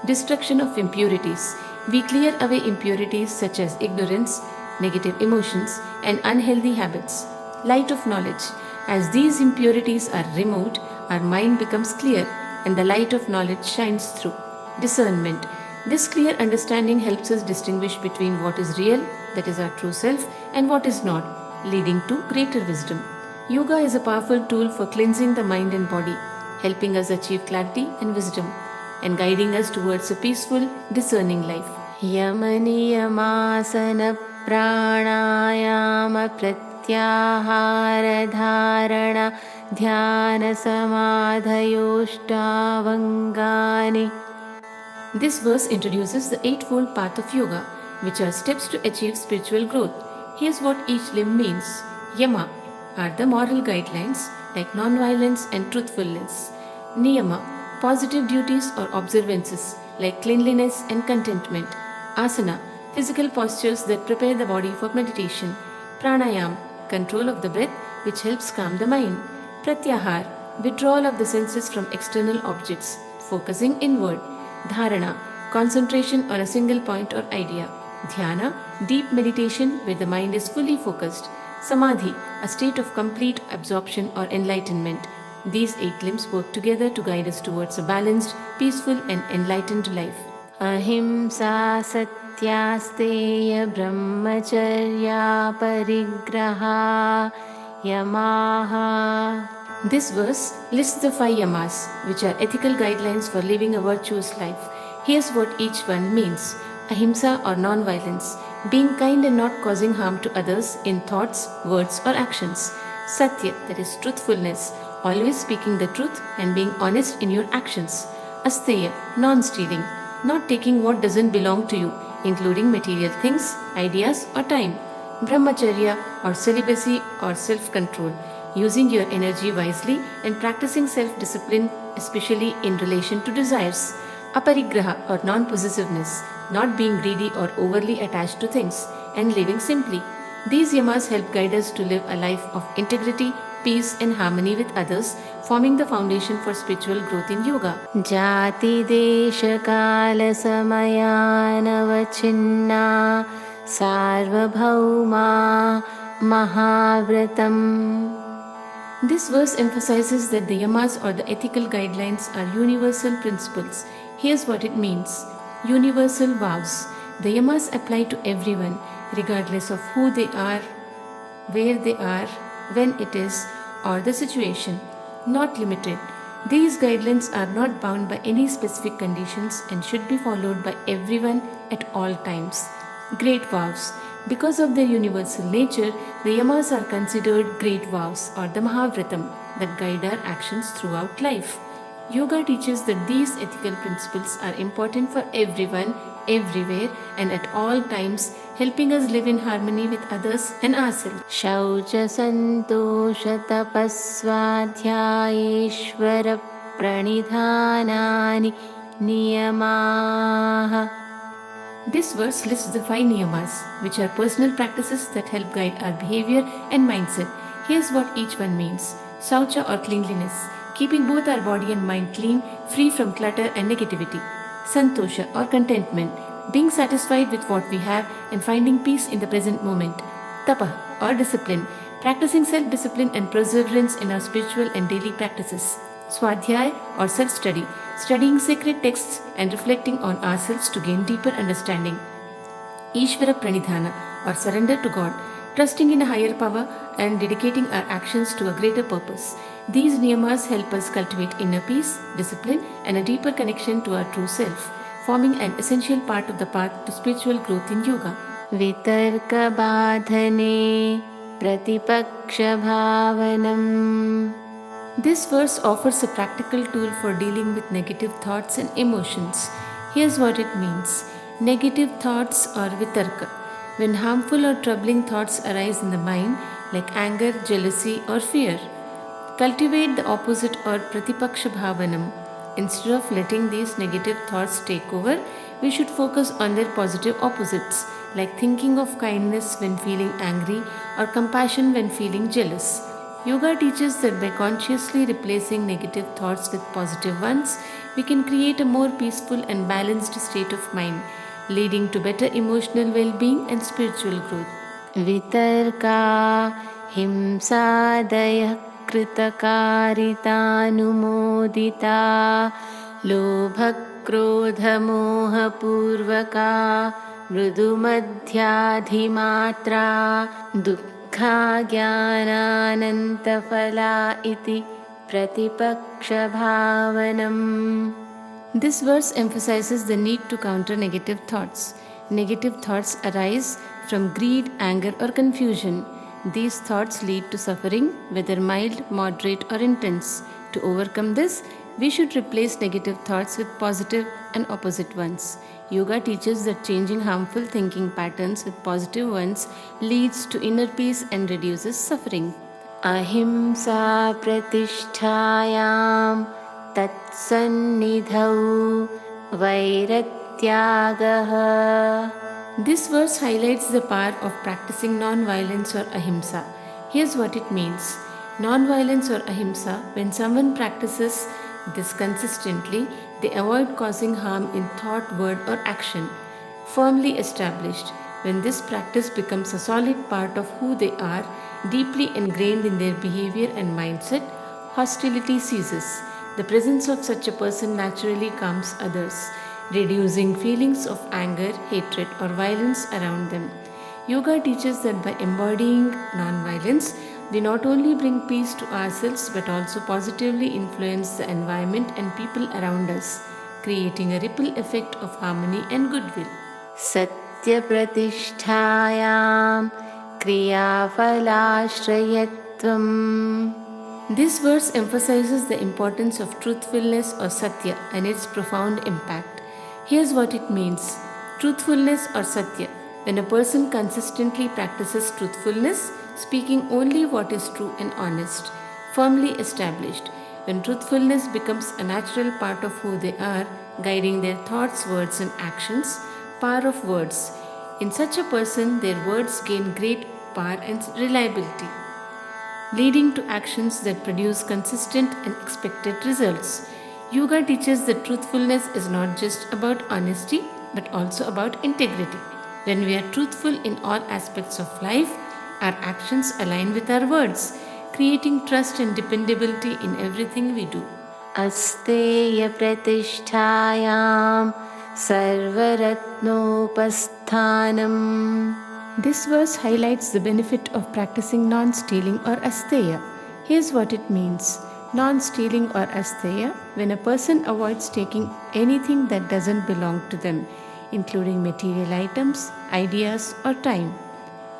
Destruction of impurities. We clear away impurities such as ignorance, negative emotions, and unhealthy habits. Light of knowledge. As these impurities are removed, our mind becomes clear and the light of knowledge shines through. Discernment. This clear understanding helps us distinguish between what is real, that is our true self, and what is not, leading to greater wisdom. Yoga is a powerful tool for cleansing the mind and body, helping us achieve clarity and wisdom, and guiding us towards a peaceful, discerning life. Yamaniyamāsana pranayama pratyahara dharana dhyana samadhayoshtavangani. This verse introduces the Eightfold Path of Yoga, which are steps to achieve spiritual growth. Here's what each limb means. Yama are the moral guidelines like non-violence and truthfulness. Niyama, positive duties or observances like cleanliness and contentment. Asana, physical postures that prepare the body for meditation. Pranayam, control of the breath which helps calm the mind. Pratyahar, withdrawal of the senses from external objects, focusing inward. Dharana, concentration on a single point or idea. Dhyana, deep meditation where the mind is fully focused. Samadhi, a state of complete absorption or enlightenment. These 8 limbs work together to guide us towards a balanced, peaceful and enlightened life. Ahimsa satyasteya brahmacharya parigraha yamaha. This verse lists the 5 yamas, which are ethical guidelines for living a virtuous life. Here's what each one means. Ahimsa or non-violence, being kind and not causing harm to others in thoughts, words or actions. Satya, that is truthfulness, always speaking the truth and being honest in your actions. Asteya, non-stealing, not taking what doesn't belong to you, including material things, ideas or time. Brahmacharya or celibacy or self-control, using your energy wisely and practicing self-discipline, especially in relation to desires. Aparigraha or non-possessiveness, not being greedy or overly attached to things, and living simply. These yamas help guide us to live a life of integrity, peace and harmony with others, forming the foundation for spiritual growth in yoga. Jati desha kala samayanavachinna sarvabhauma mahavratam. This verse emphasizes that the yamas or the ethical guidelines are universal principles. Here's what it means. Universal vows. The yamas apply to everyone, regardless of who they are, where they are, when it is, or the situation. Not limited. These guidelines are not bound by any specific conditions and should be followed by everyone at all times. Great vows. Because of their universal nature, the yamas are considered great vows or the Mahavratam that guide our actions throughout life. Yoga teaches that these ethical principles are important for everyone, everywhere and at all times, helping us live in harmony with others and ourselves. Shaucha santosha tapas svadhyaya Ishvarapranidhanani niyamaha. This verse lists the 5 niyamas, which are personal practices that help guide our behavior and mindset. Here's what each one means. Saucha or cleanliness, keeping both our body and mind clean, free from clutter and negativity. Santosha or contentment, being satisfied with what we have and finding peace in the present moment. Tapa or discipline, practicing self-discipline and perseverance in our spiritual and daily practices. Svadhyaya or self-study, studying sacred texts and reflecting on ourselves to gain deeper understanding. Ishvarapranidhana or surrender to God, trusting in a higher power, and dedicating our actions to a greater purpose. These niyamas help us cultivate inner peace, discipline, and a deeper connection to our true self, forming an essential part of the path to spiritual growth in yoga. Vitarkabadhane Pratipakshabhavanam. This verse offers a practical tool for dealing with negative thoughts and emotions. Here's what it means. Negative thoughts or vitarka. When harmful or troubling thoughts arise in the mind, like anger, jealousy, or fear, cultivate the opposite or pratipaksha bhavanam. Instead of letting these negative thoughts take over, we should focus on their positive opposites, like thinking of kindness when feeling angry or compassion when feeling jealous. Yoga teaches that by consciously replacing negative thoughts with positive ones, we can create a more peaceful and balanced state of mind, leading to better emotional well-being and spiritual growth. Vitarka himsadaya कृतकारितानुमोदिता लोभक्रोधमोहपूर्वका मृदुमध्याधिमात्रा दुःखाज्ञानानन्तफला इति प्रतिपक्षभावनम्. This verse emphasizes the need to counter negative thoughts. Negative thoughts arise from greed, anger, or confusion. These thoughts lead to suffering, whether mild, moderate, or intense. To overcome this, we should replace negative thoughts with positive and opposite ones. Yoga teaches that changing harmful thinking patterns with positive ones leads to inner peace and reduces suffering. Ahimsa pratisthayam tatsannidhau vairattyagaha. This verse highlights the power of practicing non-violence or ahimsa. Here's what it means. Non-violence or ahimsa, when someone practices this consistently, they avoid causing harm in thought, word, or action. Firmly established, when this practice becomes a solid part of who they are, deeply ingrained in their behavior and mindset, hostility ceases. The presence of such a person naturally calms others, reducing feelings of anger, hatred, or violence around them. Yoga teaches that by embodying non-violence, we not only bring peace to ourselves but also positively influence the environment and people around us, creating a ripple effect of harmony and goodwill. Satya pratisthayam kriya phalashrayatvam. This verse emphasizes the importance of truthfulness or satya and its profound impact. Here's what it means. Truthfulness or satya. When a person consistently practices truthfulness, speaking only what is true and honest, firmly established, when truthfulness becomes a natural part of who they are, guiding their thoughts, words, and actions, power of words. In such a person, their words gain great power and reliability, leading to actions that produce consistent and expected results. Yoga teaches that truthfulness is not just about honesty but also about integrity. When we are truthful in all aspects of life, our actions align with our words, creating trust and dependability in everything we do. Asteya pratisthayam sarvaratnopasthanam. This verse highlights the benefit of practicing non-stealing or asteya. Here's what it means. Non-stealing or asteya, when a person avoids taking anything that doesn't belong to them, including material items, ideas, or time.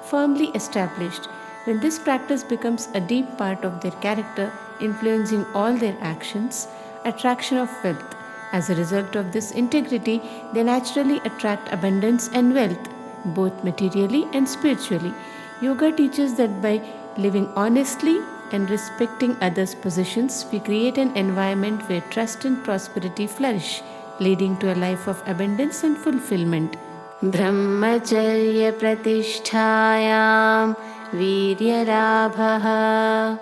Firmly established, when this practice becomes a deep part of their character, influencing all their actions, attraction of wealth. As a result of this integrity, they naturally attract abundance and wealth, both materially and spiritually. Yoga teaches that by living honestly and respecting others' positions, we create an environment where trust and prosperity flourish, leading to a life of abundance and fulfillment. Brahmacharya pratisthayam viryarabhaha.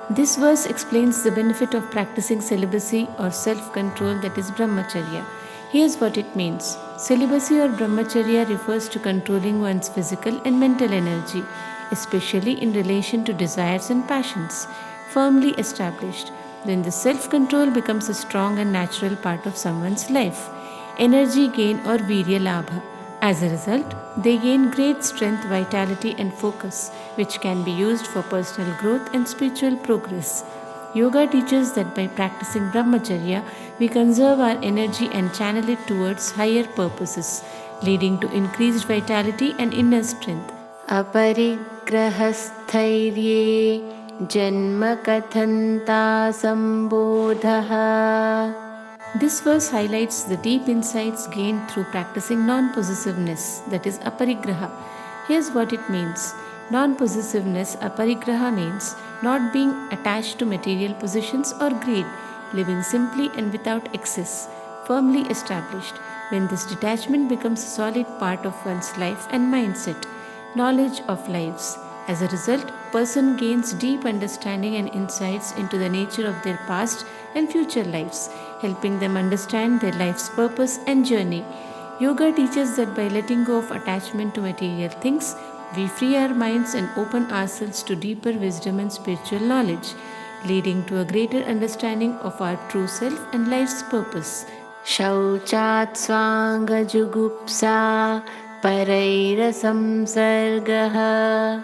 This verse explains the benefit of practicing celibacy or self-control, that is brahmacharya. Here's what it means. Celibacy or brahmacharya refers to controlling one's physical and mental energy, especially in relation to desires and passions. Firmly established, then the self-control becomes a strong and natural part of someone's life. Energy gain or virya labha. As a result, they gain great strength, vitality, and focus, which can be used for personal growth and spiritual progress. Yoga teaches that by practicing brahmacharya, we conserve our energy and channel it towards higher purposes, leading to increased vitality and inner strength. Aparigrahasthairye janma kathanta sambodhaha. This verse highlights the deep insights gained through practicing non-possessiveness, that is aparigraha. Here's what it means. Non-possessiveness, aparigraha, means not being attached to material possessions or greed, living simply and without excess, firmly established. When this detachment becomes a solid part of one's life and mindset, knowledge of lives. As a result, person gains deep understanding and insights into the nature of their past and future lives, helping them understand their life's purpose and journey. Yoga teaches that by letting go of attachment to material things, we free our minds and open ourselves to deeper wisdom and spiritual knowledge, leading to a greater understanding of our true self and life's purpose. Shauchat swanga jugupsa paraira samsargaha.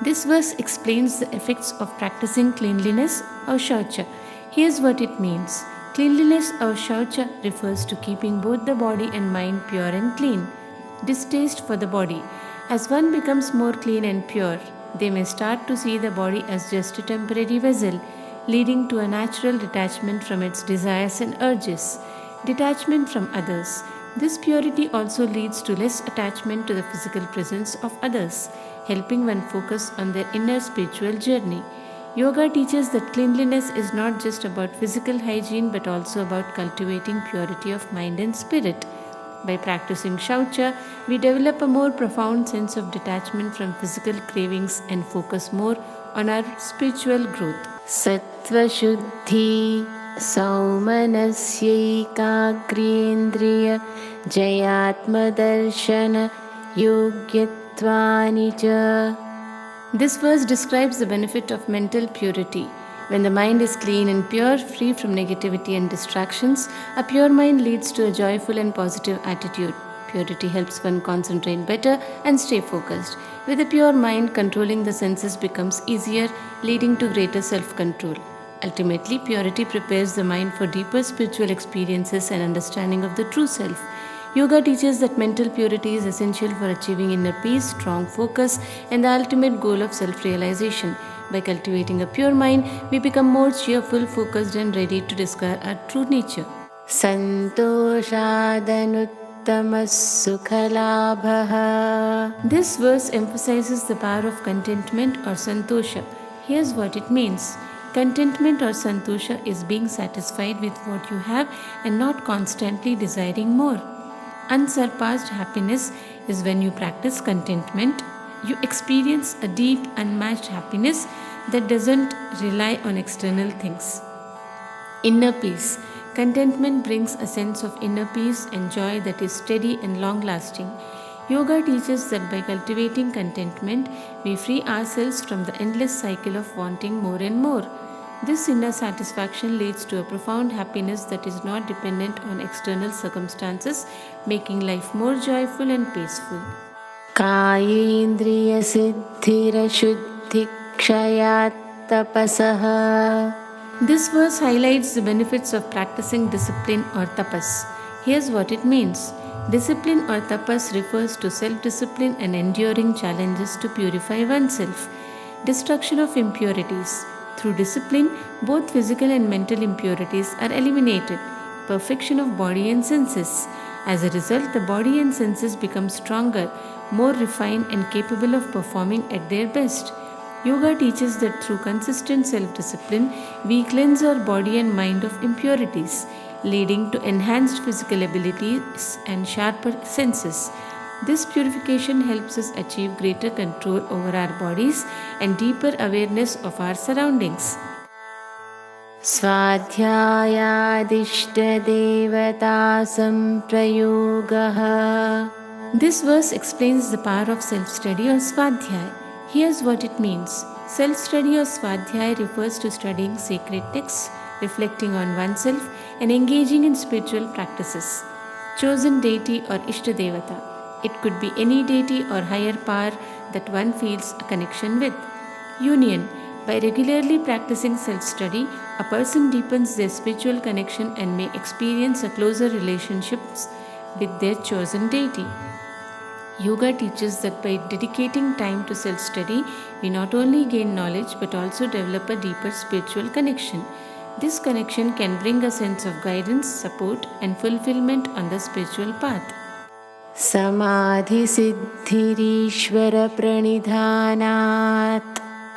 This verse explains the effects of practicing cleanliness or shaucha. Here's what it means. Cleanliness or shaucha refers to keeping both the body and mind pure and clean. Distaste for the body. As one becomes more clean and pure, they may start to see the body as just a temporary vessel, leading to a natural detachment from its desires and urges. Detachment from others. This purity also leads to less attachment to the physical presence of others, helping one focus on their inner spiritual journey. Yoga teaches that cleanliness is not just about physical hygiene but also about cultivating purity of mind and spirit. By practicing shaucha, we develop a more profound sense of detachment from physical cravings and focus more on our spiritual growth. Sattva Shuddhi Saumanasyaikagrindriya Jayatma Darshana Yogyattvani cha. This verse describes the benefit of mental purity. When the mind is clean and pure, free from negativity and distractions, a pure mind leads to a joyful and positive attitude. Purity helps one concentrate better and stay focused. With a pure mind, controlling the senses becomes easier, leading to greater self-control. Ultimately, purity prepares the mind for deeper spiritual experiences and understanding of the true self. Yoga teaches that mental purity is essential for achieving inner peace, strong focus, and the ultimate goal of self-realization. By cultivating a pure mind, we become more cheerful, focused, and ready to discover our true nature. Santoshadanuttamasukhalabhaha. This verse emphasizes the power of contentment or santosha. Here's what it means. Contentment or santosha is being satisfied with what you have and not constantly desiring more. Unsurpassed happiness is when you practice contentment. You experience a deep, unmatched happiness that doesn't rely on external things. Inner peace. Contentment brings a sense of inner peace and joy that is steady and long-lasting. Yoga teaches that by cultivating contentment, we free ourselves from the endless cycle of wanting more and more. This inner satisfaction leads to a profound happiness that is not dependent on external circumstances, making life more joyful and peaceful. Kayendriya siddhira shuddhi kshayat tapasaha. This verse highlights the benefits of practicing discipline or tapas. Here's what it means. Discipline or tapas refers to self-discipline and enduring challenges to purify oneself. Destruction of impurities. Through discipline, both physical and mental impurities are eliminated. Perfection of body and senses. As a result, the body and senses become stronger, more refined, and capable of performing at their best. Yoga teaches that through consistent self-discipline, we cleanse our body and mind of impurities, leading to enhanced physical abilities and sharper senses. This purification helps us achieve greater control over our bodies and deeper awareness of our surroundings. Svadhyaya devata samprayogaha. This verse explains the power of self-study or Svadhyaya. Here's what it means. Self-study or Svadhyaya refers to studying sacred texts, reflecting on oneself, and engaging in spiritual practices. Chosen deity or Ishtadevata. It could be any deity or higher power that one feels a connection with. Union. By regularly practicing self study, a person deepens their spiritual connection and may experience a closer relationships with their chosen deity. Yoga teaches that by dedicating time to self study, we not only gain knowledge but also develop a deeper spiritual connection. This connection can bring a sense of guidance, support, and fulfillment on the spiritual path. Samadhi Ishvarapranidhanat.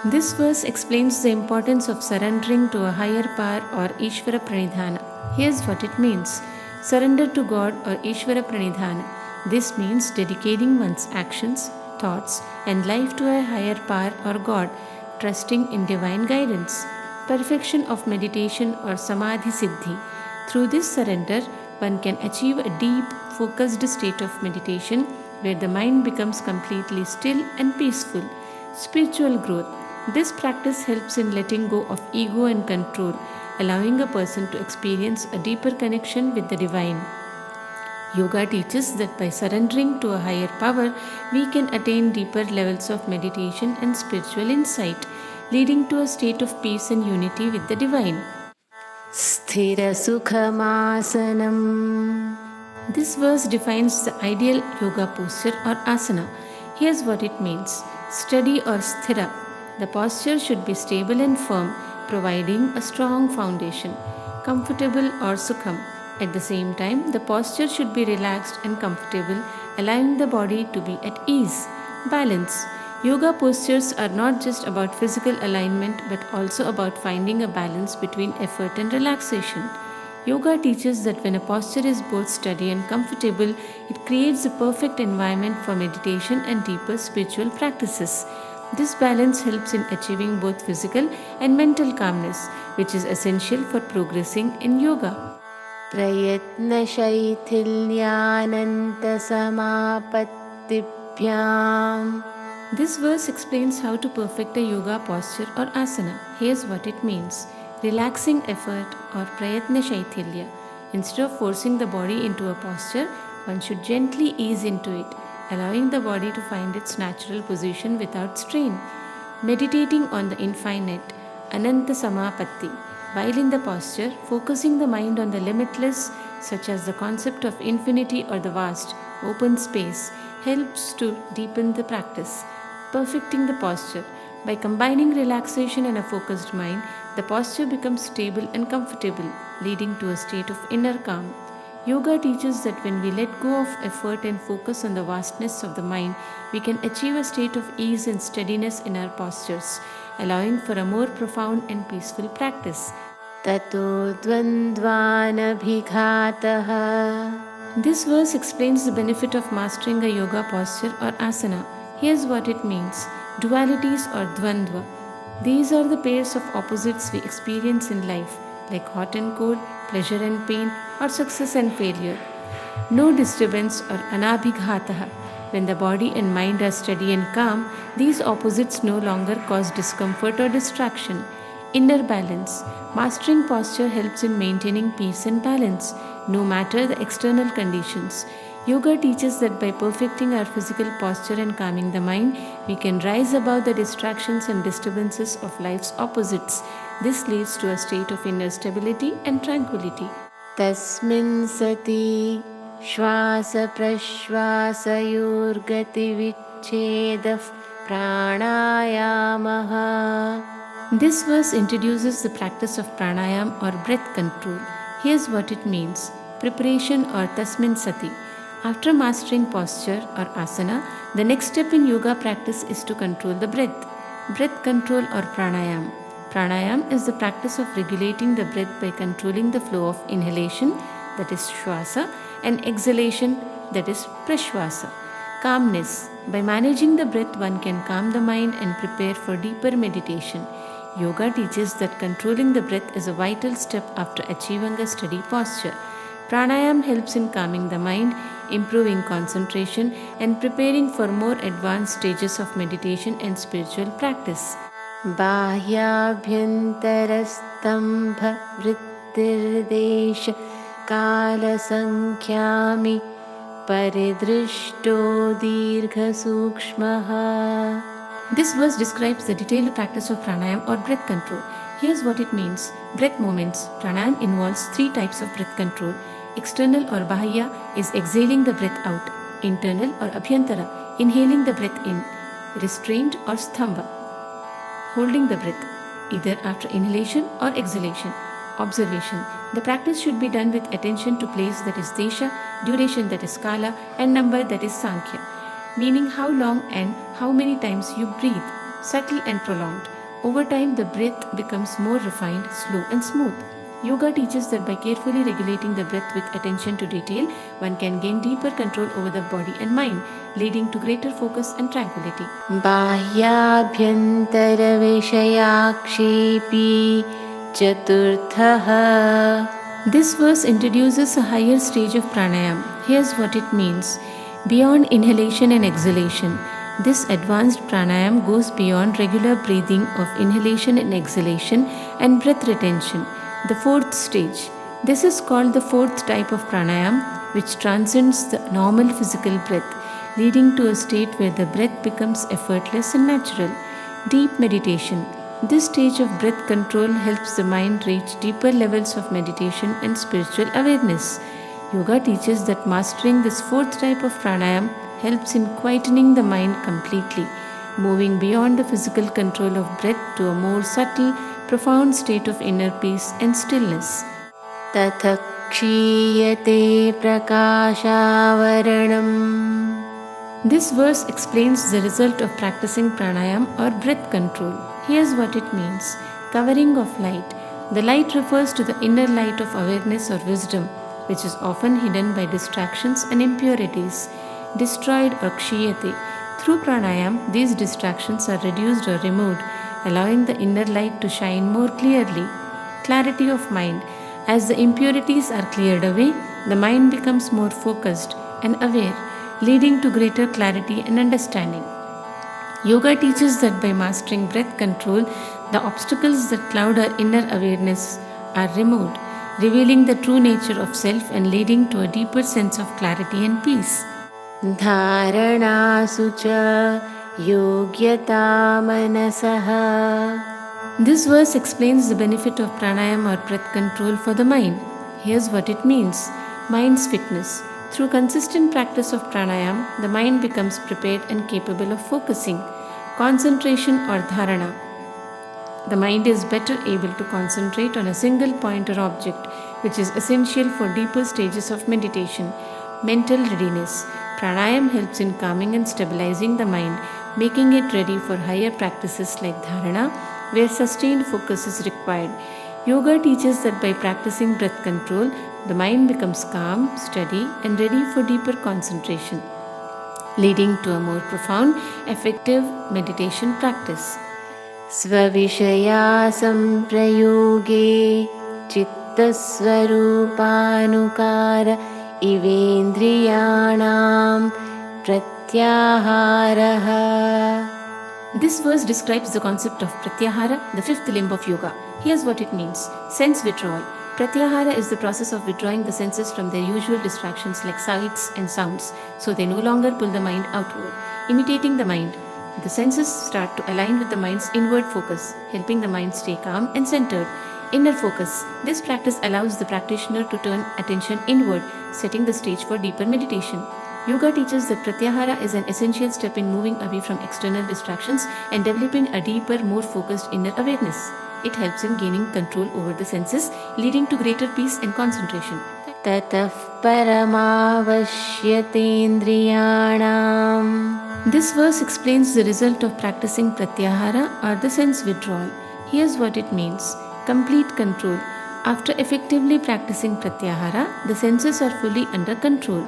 This verse explains the importance of surrendering to a higher power or Ishvarapranidhana. Here's what it means: surrender to God or Ishvarapranidhana. This means dedicating one's actions, thoughts, and life to a higher power or God, trusting in divine guidance. Perfection of meditation or Samadhi Siddhi. Through this surrender, one can achieve a deep, focused state of meditation where the mind becomes completely still and peaceful. Spiritual growth. This practice helps in letting go of ego and control, allowing a person to experience a deeper connection with the divine. Yoga teaches that by surrendering to a higher power, we can attain deeper levels of meditation and spiritual insight, leading to a state of peace and unity with the divine. Sthira Sukhamasanam. This verse defines the ideal yoga posture or asana. Here's what it means: steady or sthira. The posture should be stable and firm, providing a strong foundation. Comfortable or sukham. At the same time, the posture should be relaxed and comfortable, allowing the body to be at ease. Balance. Yoga postures are not just about physical alignment but also about finding a balance between effort and relaxation. Yoga teaches that when a posture is both steady and comfortable, it creates a perfect environment for meditation and deeper spiritual practices. This balance helps in achieving both physical and mental calmness, which is essential for progressing in yoga. Prayatna-shaithilyananta-samapatibhyam. This verse explains how to perfect a yoga posture or asana. Here's what it means: relaxing effort or prayatna shaithilya. Instead of forcing the body into a posture, one should gently ease into it, allowing the body to find its natural position without strain. Meditating on the infinite, Ananta Samapatti. While in the posture, focusing the mind on the limitless, such as the concept of infinity or the vast, open space, helps to deepen the practice. Perfecting the posture. By combining relaxation and a focused mind, the posture becomes stable and comfortable, leading to a state of inner calm. Yoga teaches that when we let go of effort and focus on the vastness of the mind, we can achieve a state of ease and steadiness in our postures, allowing for a more profound and peaceful practice. Tato dvandvanabhighatah. This verse explains the benefit of mastering a yoga posture or asana. Here's what it means: dualities or dvandva. These are the pairs of opposites we experience in life, like hot and cold, pleasure and pain, or success and failure. No disturbance or anabhighatah. When the body and mind are steady and calm, these opposites no longer cause discomfort or distraction. Inner balance. Mastering posture helps in maintaining peace and balance, no matter the external conditions. Yoga teaches that by perfecting our physical posture and calming the mind, we can rise above the distractions and disturbances of life's opposites. This leads to a state of inner stability and tranquility. Tasmin sati shvasa prashvasayorgati vichedaf pranayamah. This verse introduces the practice of pranayam or breath control. Here's what it means: preparation or tasmin sati. After mastering posture or asana, the next step in yoga practice is to control the breath. Breath control or pranayam. Pranayam is the practice of regulating the breath by controlling the flow of inhalation, that is shvasa, and exhalation, that is prashvasa. Calmness. By managing the breath, one can calm the mind and prepare for deeper meditation. Yoga teaches that controlling the breath is a vital step after achieving a steady posture. Pranayam helps in calming the mind, improving concentration, and preparing for more advanced stages of meditation and spiritual practice. Bahyabhyantarastambha vrittirdesha kala sankhyami paridrishto dirghasukshmaha. This verse describes the detailed practice of pranayam or breath control. Here's what it means. Breath movements. Pranayam involves three types of breath control. External or bahya is exhaling the breath out. Internal or abhyantara, inhaling the breath in. Restrained or stamba, holding the breath, either after inhalation or exhalation. Observation. The practice should be done with attention to place, that is desha, duration, that is kala, and number, that is sankhya, meaning how long and how many times you breathe, subtle and prolonged. Over time, the breath becomes more refined, slow and smooth. Yoga teaches that by carefully regulating the breath with attention to detail, one can gain deeper control over the body and mind, leading to greater focus and tranquility. Bahyabhyantara vishayakshepi chaturthaha. This verse introduces a higher stage of pranayam. Here's what it means. Beyond inhalation and exhalation, this advanced pranayam goes beyond regular breathing of inhalation and exhalation and breath retention. The fourth stage. This is called the fourth type of pranayam, which transcends the normal physical breath, leading to a state where the breath becomes effortless and natural. Deep meditation. This stage of breath control helps the mind reach deeper levels of meditation and spiritual awareness. Yoga teaches that mastering this fourth type of pranayam helps in quietening the mind completely, moving beyond the physical control of breath to a more subtle, profound state of inner peace and stillness. Tatha kshiyate prakashavaranam. This verse explains the result of practicing pranayam or breath control. Here's what it means. Covering of light. The light refers to the inner light of awareness or wisdom, which is often hidden by distractions and impurities. Destroyed or kshiyate. Through pranayam, these distractions are reduced or removed, allowing the inner light to shine more clearly. Clarity of mind. As the impurities are cleared away, the mind becomes more focused and aware, leading to greater clarity and understanding. Yoga teaches that by mastering breath control, the obstacles that cloud our inner awareness are removed, revealing the true nature of self and leading to a deeper sense of clarity and peace. Dharana sucha yogyata manasaha. This verse explains the benefit of pranayam or breath control for the mind. Here's what it means. Mind's fitness. Through consistent practice of pranayam, the mind becomes prepared and capable of focusing. Concentration or dharana. The mind is better able to concentrate on a single point or object, which is essential for deeper stages of meditation. Mental readiness. Pranayam helps in calming and stabilizing the mind, making it ready for higher practices like dharana, where sustained focus is required. Yoga teaches that by practicing breath control, the mind becomes calm, steady, and ready for deeper concentration, leading to a more profound, effective meditation practice. Svavishaya samprayoge chittasvarupanukara ivendriyanam pratyaharaha. This verse describes the concept of pratyahara, the fifth limb of yoga. Here's what it means. Sense withdrawal. Pratyahara is the process of withdrawing the senses from their usual distractions like sights and sounds, so they no longer pull the mind outward. Imitating the mind. The senses start to align with the mind's inward focus, helping the mind stay calm and centered. Inner focus. This practice allows the practitioner to turn attention inward, setting the stage for deeper meditation. Yoga teaches that pratyahara is an essential step in moving away from external distractions and developing a deeper, more focused inner awareness. It helps in gaining control over the senses, leading to greater peace and concentration. Tatah paramavashyatendriyanam. This verse explains the result of practicing pratyahara or the sense withdrawal. Here's what it means. Complete control. After effectively practicing pratyahara, the senses are fully under control.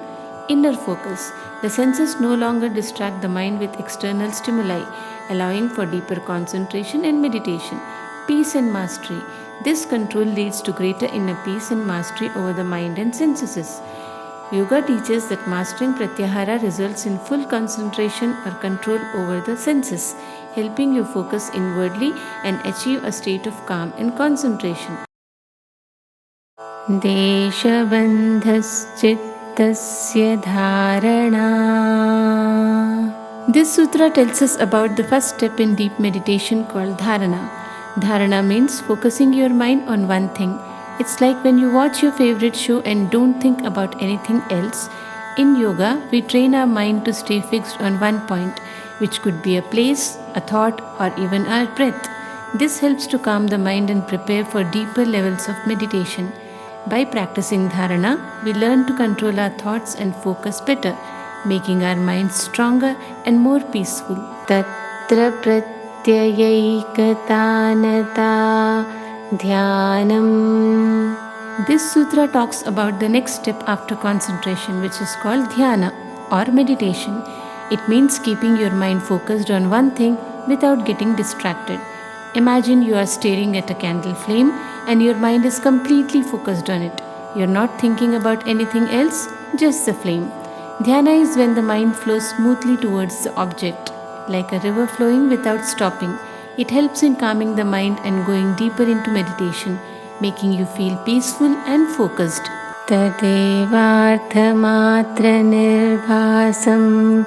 Inner focus. The senses no longer distract the mind with external stimuli, allowing for deeper concentration and meditation. Peace and mastery. This control leads to greater inner peace and mastery over the mind and senses. Yoga teaches that mastering pratyahara results in full concentration or control over the senses, helping you focus inwardly and achieve a state of calm and concentration. Deshabandhaschitta tasya dharana. This sutra tells us about the first step in deep meditation called dharana. Dharana means focusing your mind on one thing. It's like when you watch your favorite show and don't think about anything else. In yoga, we train our mind to stay fixed on one point, which could be a place, a thought, or even our breath. This helps to calm the mind and prepare for deeper levels of meditation. By practicing dharana, we learn to control our thoughts and focus better, making our minds stronger and more peaceful. Tatra pratyayikatanata dhyanam. This sutra talks about the next step after concentration, which is called dhyana or meditation. It means keeping your mind focused on one thing without getting distracted. Imagine you are staring at a candle flame and your mind is completely focused on it. You're not thinking about anything else, just the flame. Dhyana is when the mind flows smoothly towards the object, like a river flowing without stopping. It helps in calming the mind and going deeper into meditation, making you feel peaceful and focused. Tadevarthamatra nirbhasam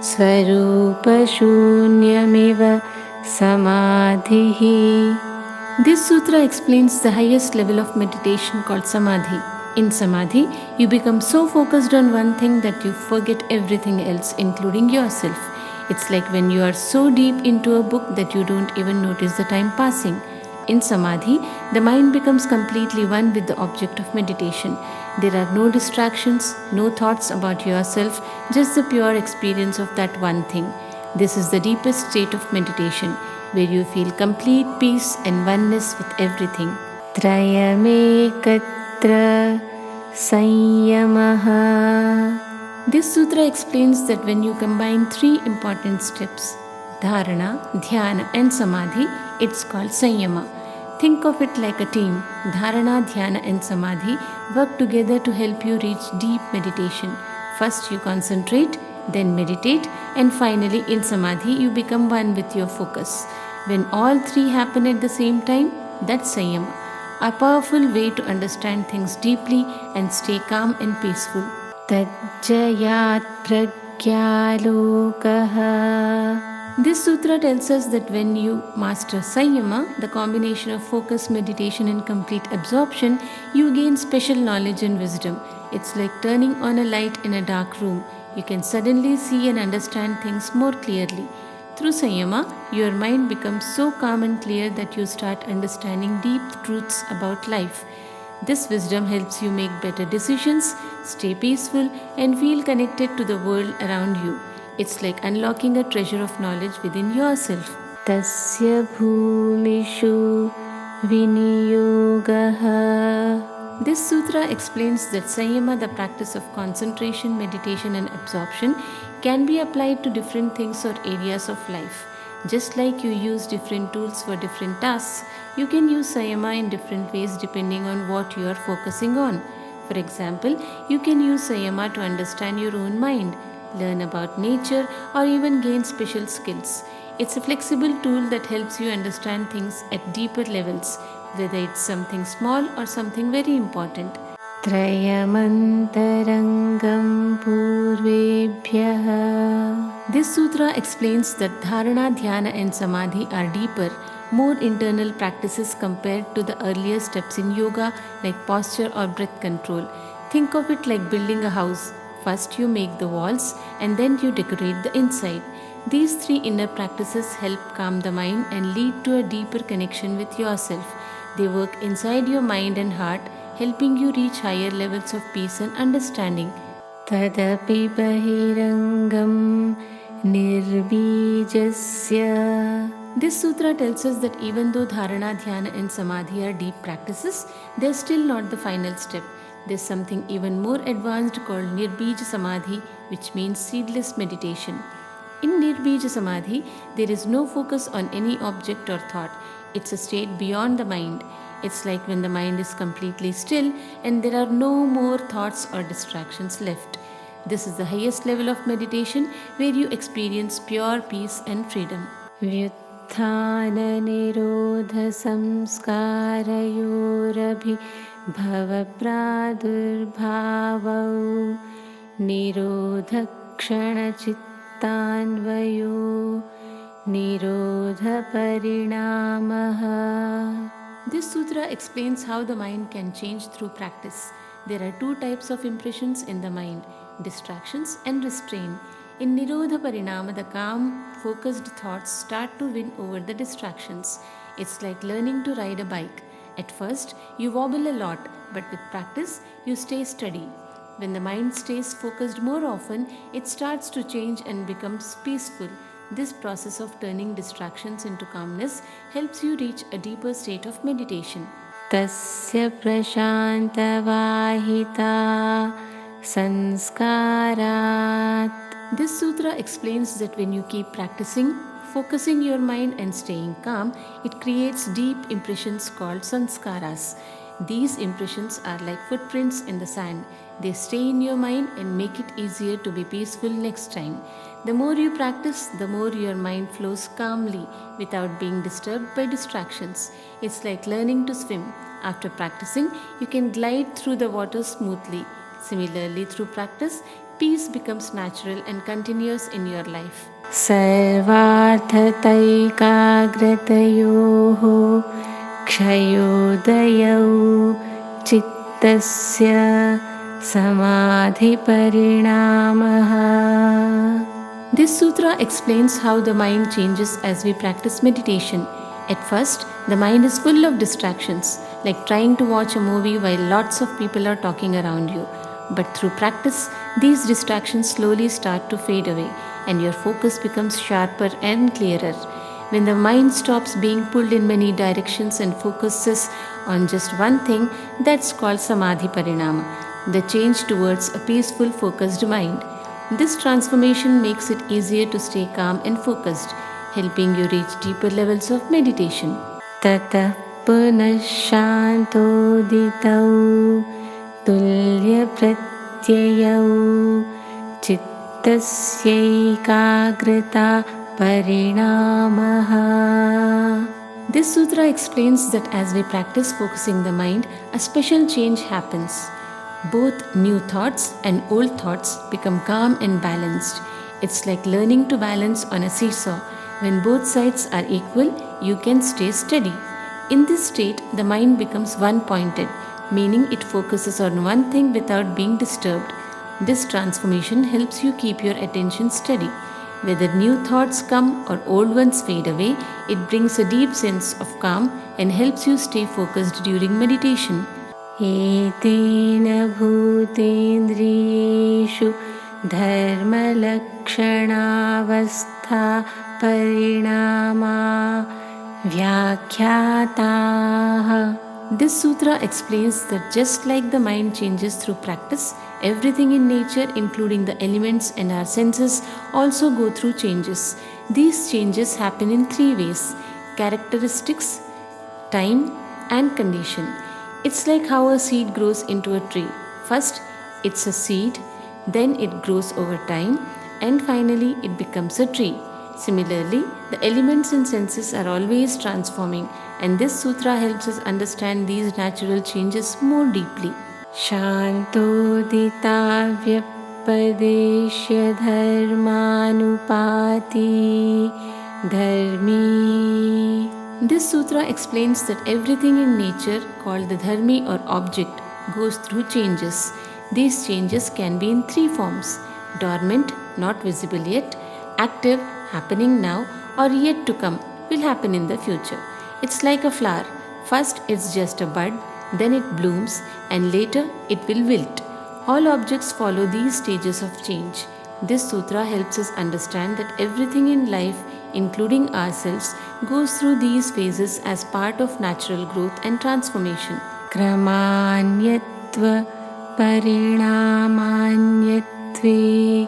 swarupashunyamiva samadhi. This sutra explains the highest level of meditation called Samadhi. In Samadhi, you become so focused on one thing that you forget everything else, including yourself. It's like when you are so deep into a book that you don't even notice the time passing. In Samadhi, the mind becomes completely one with the object of meditation. There are no distractions, no thoughts about yourself, just the pure experience of that one thing. This is the deepest state of meditation, where you feel complete peace and oneness with everything. Trayamekatra Sanyamaha. This sutra explains that when you combine three important steps, dharana, dhyana and samadhi, it's called sanyama. Think of it like a team. Dharana, dhyana and samadhi work together to help you reach deep meditation. First you concentrate, then meditate, and finally in samadhi you become one with your focus. When all three happen at the same time, that's sanyama, a powerful way to understand things deeply and stay calm and peaceful. Tajjayat pragyalokaha. This sutra tells us that when you master sanyama, the combination of focus, meditation and complete absorption, you gain special knowledge and wisdom. It's like turning on a light in a dark room. You can suddenly see and understand things more clearly. Through sanyama, your mind becomes so calm and clear that you start understanding deep truths about life. This wisdom helps you make better decisions, stay peaceful, and feel connected to the world around you. It's like unlocking a treasure of knowledge within yourself. Tasya bhumishu viniyogaha. This sutra explains that sanyama, the practice of concentration, meditation and absorption, can be applied to different things or areas of life. Just like you use different tools for different tasks, you can use sanyama in different ways depending on what you are focusing on. For example, you can use sanyama to understand your own mind, learn about nature, or even gain special skills. It's a flexible tool that helps you understand things at deeper levels, whether it's something small or something very important. Trayamantarangam purvebhyaha. This sutra explains that dharana, dhyana and samadhi are deeper, more internal practices compared to the earlier steps in yoga like posture or breath control. Think of it like building a house. First you make the walls and then you decorate the inside. These three inner practices help calm the mind and lead to a deeper connection with yourself. They work inside your mind and heart, helping you reach higher levels of peace and understanding. Tadapi bahirangam nirbijasya. This sutra tells us that even though dharana, dhyana and samadhi are deep practices, they're still not the final step. There's something even more advanced called nirbija samadhi, which means seedless meditation. In nirbija samadhi, there is no focus on any object or thought. It's a state beyond the mind. It's like when the mind is completely still and there are no more thoughts or distractions left. This is the highest level of meditation where you experience pure peace and freedom. Vyuthana nirodha samskarayorabhi bhava pradurbhavau निरोधक्षणचित्तान्वयो निरोधपरिणामः. This sutra explains how the mind can change through practice. There are two types of impressions in the mind: distractions and restraint. In Nirodha Parinama, the calm, focused thoughts start to win over the distractions. It's like learning to ride a bike. At first, you wobble a lot, but with practice, you stay steady. When the mind stays focused more often, it starts to change and becomes peaceful. This process of turning distractions into calmness helps you reach a deeper state of meditation. Tasya prashantavahita sanskarat. This sutra explains that when you keep practicing, focusing your mind and staying calm, it creates deep impressions called sanskaras. These impressions are like footprints in the sand. They stay in your mind and make it easier to be peaceful next time. The more you practice, the more your mind flows calmly without being disturbed by distractions. It's like learning to swim. After practicing, you can glide through the water smoothly. Similarly, through practice, peace becomes natural and continuous in your life. Sarvarthataikagratayoho Khyatibharedwaj Chittasya Samadhi Parinamaha. This sutra explains how the mind changes as we practice meditation. At first, the mind is full of distractions, like trying to watch a movie while lots of people are talking around you. But through practice, these distractions slowly start to fade away, and your focus becomes sharper and clearer. When the mind stops being pulled in many directions and focuses on just one thing, that's called Samadhi Parinama, the change towards a peaceful, focused mind. This transformation makes it easier to stay calm and focused, helping you reach deeper levels of meditation. Tatah punah shantoditau tulya pratyayau chittasyaikagrata parinamaha. This sutra explains that as we practice focusing the mind, a special change happens. Both new thoughts and old thoughts become calm and balanced. It's like learning to balance on a seesaw. When both sides are equal, you can stay steady. In this state, the mind becomes one-pointed, meaning it focuses on one thing without being disturbed. This transformation helps you keep your attention steady. Whether new thoughts come or old ones fade away, it brings a deep sense of calm and helps you stay focused during meditation. Etena bhutendriyeshu dharmalakshana parinama vyakhyatāh. This sutra explains that just like the mind changes through practice, everything in nature, including the elements and our senses, also go through changes. These changes happen in three ways: characteristics, time, and condition. It's like how a seed grows into a tree. First, it's a seed, then it grows over time, and finally it becomes a tree. Similarly, the elements and senses are always transforming, and this sutra helps us understand these natural changes more deeply. Shantodita vyapadeshya dharmanupati dharmi. This sutra explains that everything in nature called the dharmi or object goes through changes. These changes can be in three forms: dormant, not visible yet; active, happening now, or yet to come, will happen in the future. It's like a flower. First it's just a bud, then it blooms, and later it will wilt. All objects follow these stages of change. This sutra helps us understand that everything in life, including ourselves, goes through these phases as part of natural growth and transformation. Kramanyatva parinamanyatve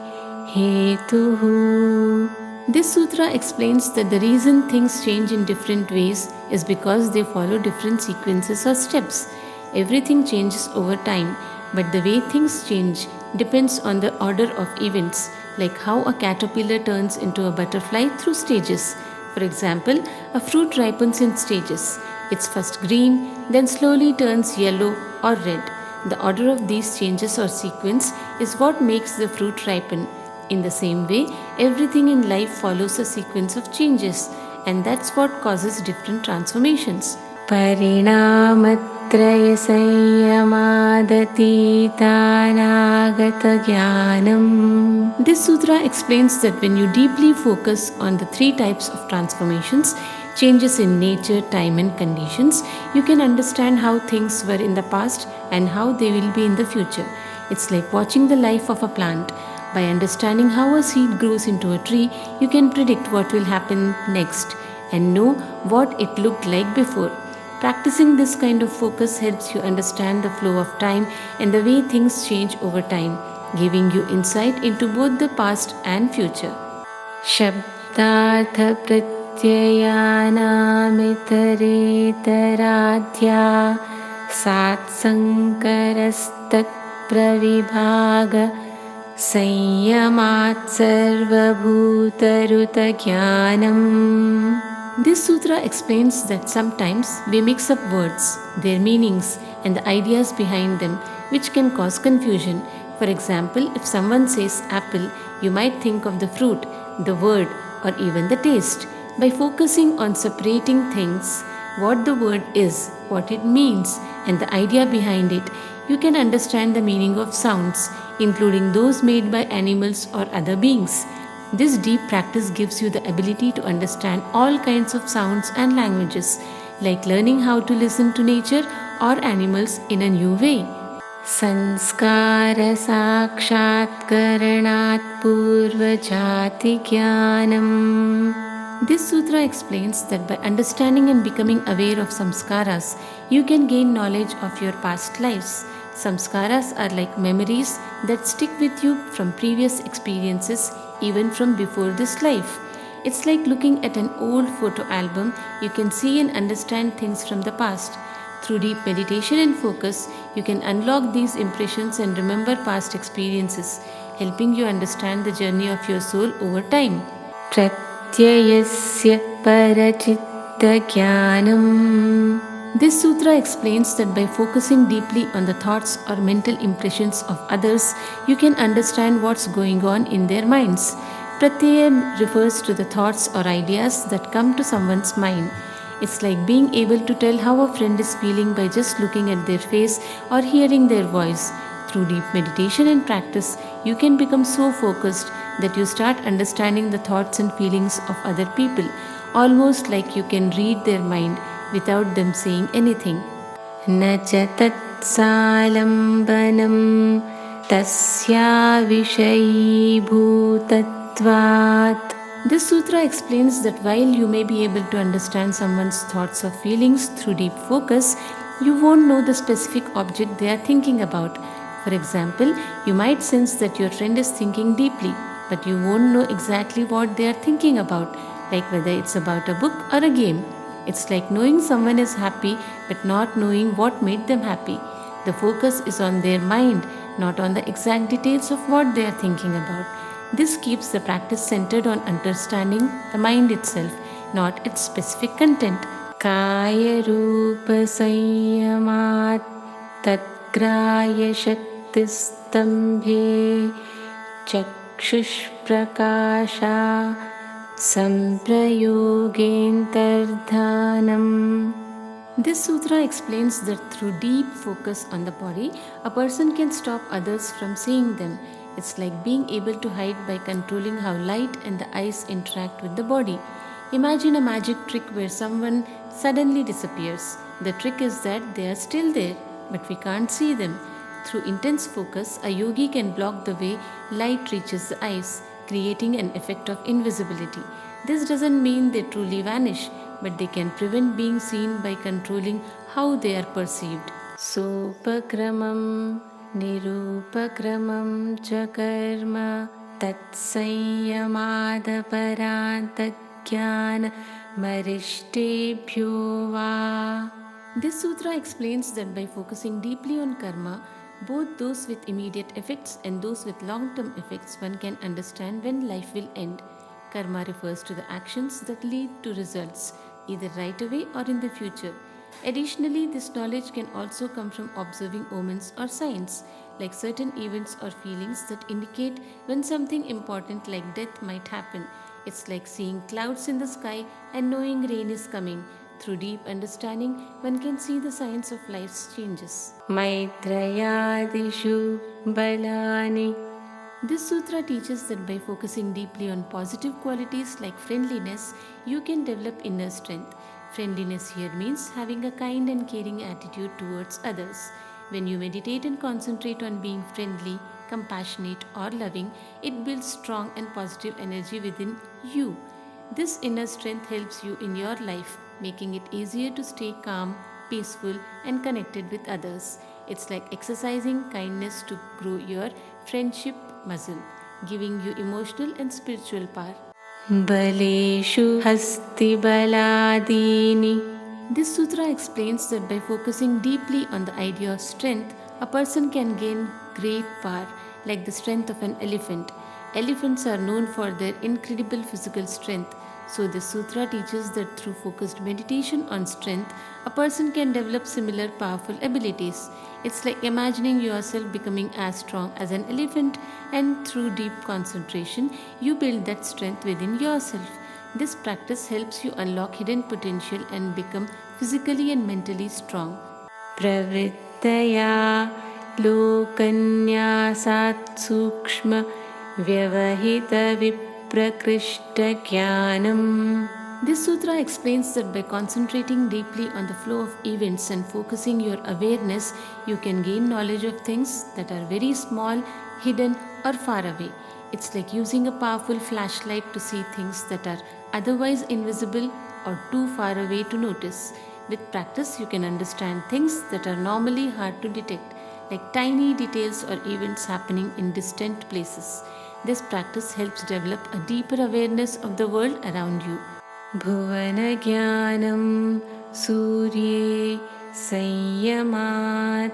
hetuhu. This sutra explains that the reason things change in different ways is because they follow different sequences or steps. Everything changes over time, but the way things change depends on the order of events, like how a caterpillar turns into a butterfly through stages. For example, a fruit ripens in stages. It's first green, then slowly turns yellow or red. The order of these changes or sequence is what makes the fruit ripen. In the same way, everything in life follows a sequence of changes, and that's what causes different transformations. परिणामत्रयसंयमादतीतानागतज्ञानम्. This sutra explains that when you deeply focus on the three types of transformations, changes in nature, time, and conditions, you can understand how things were in the past and how they will be in the future. It's like watching the life of a plant. By understanding how a seed grows into a tree, you can predict what will happen next and know what it looked like before. Practicing this kind of focus helps you understand the flow of time and the way things change over time, giving you insight into both the past and future. Shabdartha pratyayanamitarathya satsankarastat pravibhaga संयमात् सर्वभूतरुतज्ञानम्. This sutra explains that sometimes we mix up words, their meanings, and the ideas behind them, which can cause confusion. For example, if someone says apple, you might think of the fruit, the word, or even the taste. By focusing on separating things, what the word is, what it means, and the idea behind it, you can understand the meaning of sounds, including those made by animals or other beings. This deep practice gives you the ability to understand all kinds of sounds and languages, like learning how to listen to nature or animals in a new way. Sanskara sakshatkaranat purvajati jnanam. This sutra explains that by understanding and becoming aware of samskaras, you can gain knowledge of your past lives. Samskaras are like memories that stick with you from previous experiences, even from before this life. It's like looking at an old photo album. You can see and understand things from the past. Through deep meditation and focus, you can unlock these impressions and remember past experiences, helping you understand the journey of your soul over time. Pratyayasya parachitta jnanam. This sutra explains that by focusing deeply on the thoughts or mental impressions of others, you can understand what's going on in their minds. Pratyaya refers to the thoughts or ideas that come to someone's mind. It's like being able to tell how a friend is feeling by just looking at their face or hearing their voice. Through deep meditation and practice, you can become so focused that you start understanding the thoughts and feelings of other people, almost like you can read their mind without them saying anything. Na cha tat salambanam tasya vishayi bhutatvat. This sutra explains that while you may be able to understand someone's thoughts or feelings through deep focus, you won't know the specific object they are thinking about. For example, you might sense that your friend is thinking deeply, but you won't know exactly what they are thinking about, like whether it's about a book or a game. It's like knowing someone is happy but not knowing what made them happy. The focus is on their mind, not on the exact details of what they are thinking about. This keeps the practice centered on understanding the mind itself, not its specific content. Kaya rupa sanyamat tatgraya shaktisthambhe chakshush prakasha samprayogentardhanam. This sutra explains that through deep focus on the body, a person can stop others from seeing them. It's like being able to hide by controlling how light and the eyes interact with the body. Imagine a magic trick where someone suddenly disappears. The trick is that they are still there, but we can't see them. Through intense focus, a yogi can block the way light reaches the eyes, creating an effect of invisibility. This doesn't mean they truly vanish, but they can prevent being seen by controlling how they are perceived. Sopakramam nirupakramam cha karma tatsayamadaparantajnana marishtebhyo va. This sutra explains that by focusing deeply on karma, both those with immediate effects and those with long-term effects, one can understand when life will end. Karma refers to the actions that lead to results, either right away or in the future. Additionally, this knowledge can also come from observing omens or signs, like certain events or feelings that indicate when something important like death might happen. It's like seeing clouds in the sky and knowing rain is coming. Through deep understanding, one can see the signs of life's changes. Maitrayadishu balani. This sutra teaches that by focusing deeply on positive qualities like friendliness, you can develop inner strength. Friendliness here means having a kind and caring attitude towards others. When you meditate and concentrate on being friendly, compassionate, or loving, it builds strong and positive energy within you. This inner strength helps you in your life, making it easier to stay calm, peaceful, and connected with others. It's like exercising kindness to grow your friendship muscle, giving you emotional and spiritual power. Baleshu hasti baladini. This sutra explains that by focusing deeply on the idea of strength, a person can gain great power, like the strength of an elephant. Elephants are known for their incredible physical strength. So, this sutra teaches that through focused meditation on strength, a person can develop similar powerful abilities. It's like imagining yourself becoming as strong as an elephant, and through deep concentration, you build that strength within yourself. This practice helps you unlock hidden potential and become physically and mentally strong. Pravrittaya lokanyasat sukshma vyavahita viprakrishta jnanam. This sutra explains that by concentrating deeply on the flow of events and focusing your awareness, you can gain knowledge of things that are very small, hidden, or far away. It's like using a powerful flashlight to see things that are otherwise invisible or too far away to notice. With practice, you can understand things that are normally hard to detect, like tiny details or events happening in distant places. This practice helps develop a deeper awareness of the world around you. Bhuvanagyanam Surye Sanyamat.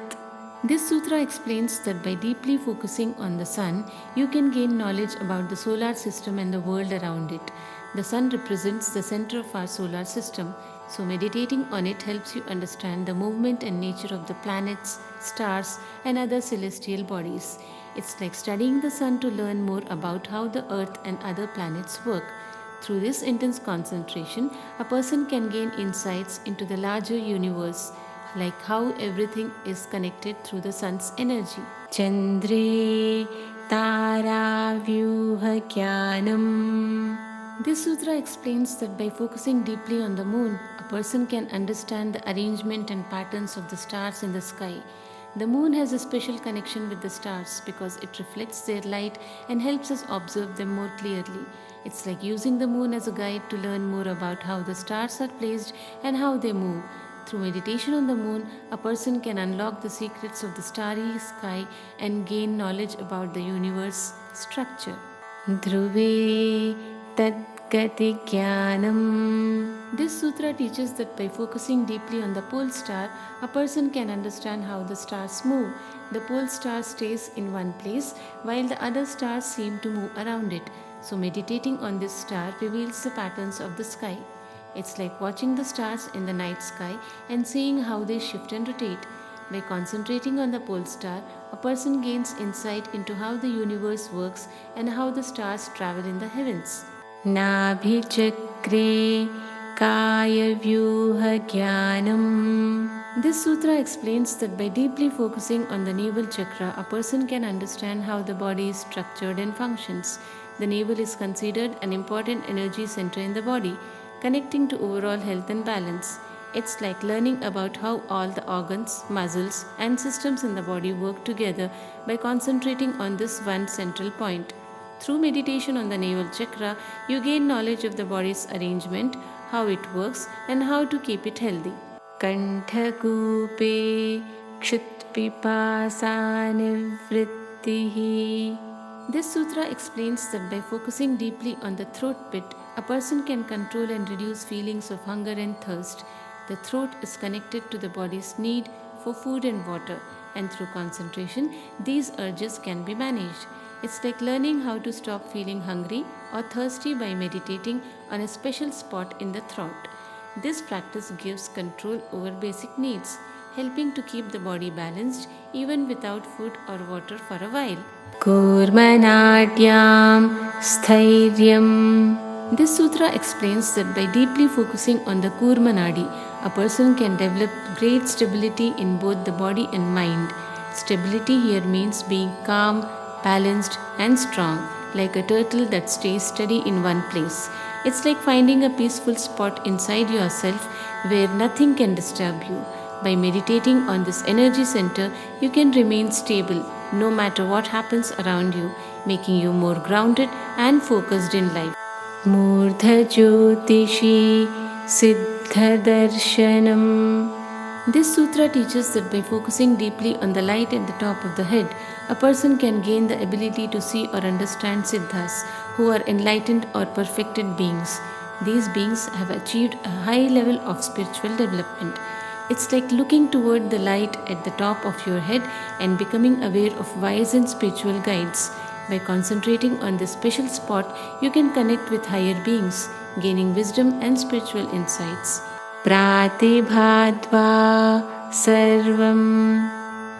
This sutra explains that by deeply focusing on the sun, you can gain knowledge about the solar system and the world around it. The sun represents the center of our solar system, so meditating on it helps you understand the movement and nature of the planets, stars, and other celestial bodies. It's like studying the sun to learn more about how the earth and other planets work. Through this intense concentration, a person can gain insights into the larger universe, like how everything is connected through the sun's energy. Chandre Tara Vyuha Jnanam. This sutra explains that by focusing deeply on the moon, a person can understand the arrangement and patterns of the stars in the sky. The moon has a special connection with the stars because it reflects their light and helps us observe them more clearly. It's like using the moon as a guide to learn more about how the stars are placed and how they move. Through meditation on the moon, a person can unlock the secrets of the starry sky and gain knowledge about the universe structure. Dhruve Tadgati Jnanam. This sutra teaches that by focusing deeply on the pole star, a person can understand how the stars move. The pole star stays in one place while the other stars seem to move around it. So, meditating on this star reveals the patterns of the sky. It's like watching the stars in the night sky and seeing how they shift and rotate. By concentrating on the pole star, a person gains insight into how the universe works and how the stars travel in the heavens. Nabhichakre Kaya Vyuha Jnanam. This sutra explains that by deeply focusing on the navel chakra, a person can understand how the body is structured and functions. The navel is considered an important energy center in the body, connecting to overall health and balance. It's like learning about how all the organs, muscles, and systems in the body work together by concentrating on this one central point. Through meditation on the navel chakra, you gain knowledge of the body's arrangement, how it works, and how to keep it healthy. Kanthakupe Kshitpipasanivrittihi. This sutra explains that by focusing deeply on the throat pit, a person can control and reduce feelings of hunger and thirst. The throat is connected to the body's need for food and water, and through concentration, these urges can be managed. It's like learning how to stop feeling hungry or thirsty by meditating on a special spot in the throat. This practice gives control over basic needs, helping to keep the body balanced even without food or water for a while. Kurmanadyam Sthairyam. This sutra explains that by deeply focusing on the Kurmanadi, a person can develop great stability in both the body and mind. Stability here means being calm, balanced, and strong, like a turtle that stays steady in one place. It's like finding a peaceful spot inside yourself where nothing can disturb you. By meditating on this energy center, you can remain stable no matter what happens around you, making you more grounded and focused in life. Murdha Jyotishi Siddhadarshanam. This sutra teaches that by focusing deeply on the light at the top of the head, a person can gain the ability to see or understand siddhas, who are enlightened or perfected beings. These beings have achieved a high level of spiritual development. It's like looking toward the light at the top of your head and becoming aware of wise and spiritual guides. By concentrating on this special spot, you can connect with higher beings, gaining wisdom and spiritual insights. Pratibhadva Sarvam.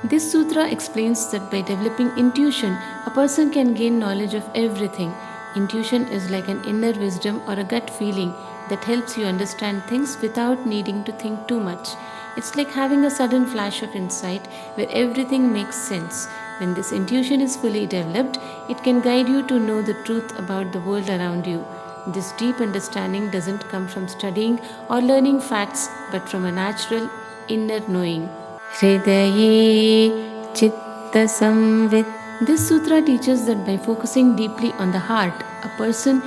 This sutra explains that by developing intuition, a person can gain knowledge of everything. Intuition is like an inner wisdom or a gut feeling that helps you understand things without needing to think too much. It's like having a sudden flash of insight where everything makes sense. When this intuition is fully developed, it can guide you to know the truth about the world around you. This deep understanding doesn't come from studying or learning facts, but from a natural inner knowing. Hridaye Chitta Samvit. This sutra teaches that by focusing deeply on the heart, a person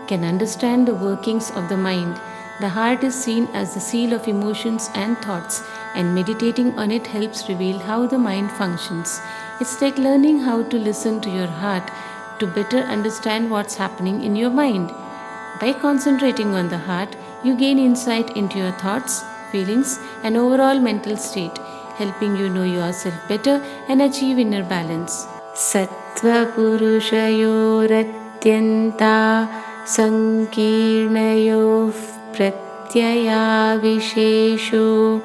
can understand the workings of the mind. The heart is seen as the seal of emotions and thoughts, and meditating on it helps reveal how the mind functions. It's like learning how to listen to your heart to better understand what's happening in your mind. By concentrating on the heart, you gain insight into your thoughts, feelings, and overall mental state, helping you know yourself better and achieve inner balance. Sattva Purushayoratyanta Sankirnayoh Pratyaya Vishesho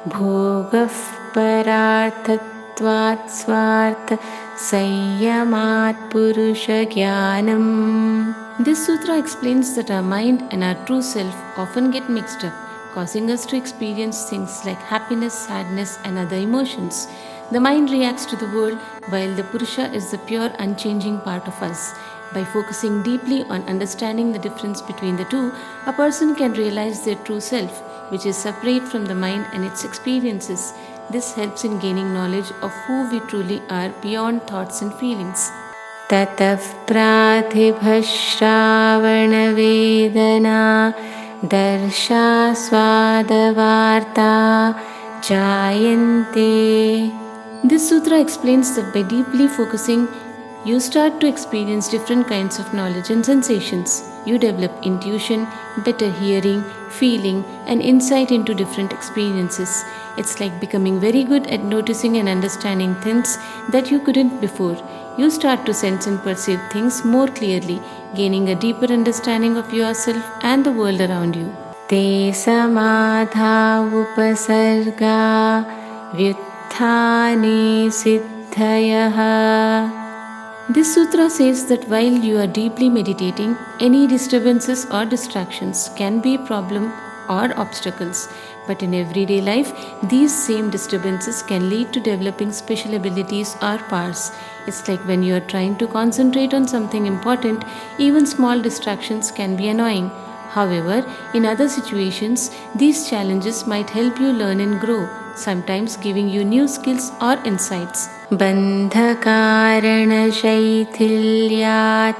Bhogah Pararthatvat Swartha Sanyamat Purusha Gyanam. This sutra explains that our mind and our true self often get mixed up, causing us to experience things like happiness, sadness, and other emotions. The mind reacts to the world, while the Purusha is the pure, unchanging part of us. By focusing deeply on understanding the difference between the two, a person can realize their true self, which is separate from the mind and its experiences. This helps in gaining knowledge of who we truly are beyond thoughts and feelings. Tatav Pratibhashravanvedana Darsha Swadavarta Jayante. This sutra explains that by deeply focusing, you start to experience different kinds of knowledge and sensations. You develop intuition, better hearing, feeling, and insight into different experiences. It's like becoming very good at noticing and understanding things that you couldn't before. You start to sense and perceive things more clearly, gaining a deeper understanding of yourself and the world around you. Te samadha upasarga vyuthane siddhayaha. This sutra says that while you are deeply meditating, any disturbances or distractions can be a problem or obstacles. But in everyday life, these same disturbances can lead to developing special abilities or powers. It's like when you are trying to concentrate on something important, even small distractions can be annoying. However, in other situations, these challenges might help you learn and grow, sometimes giving you new skills or insights. Bandhakarana Shaithilyat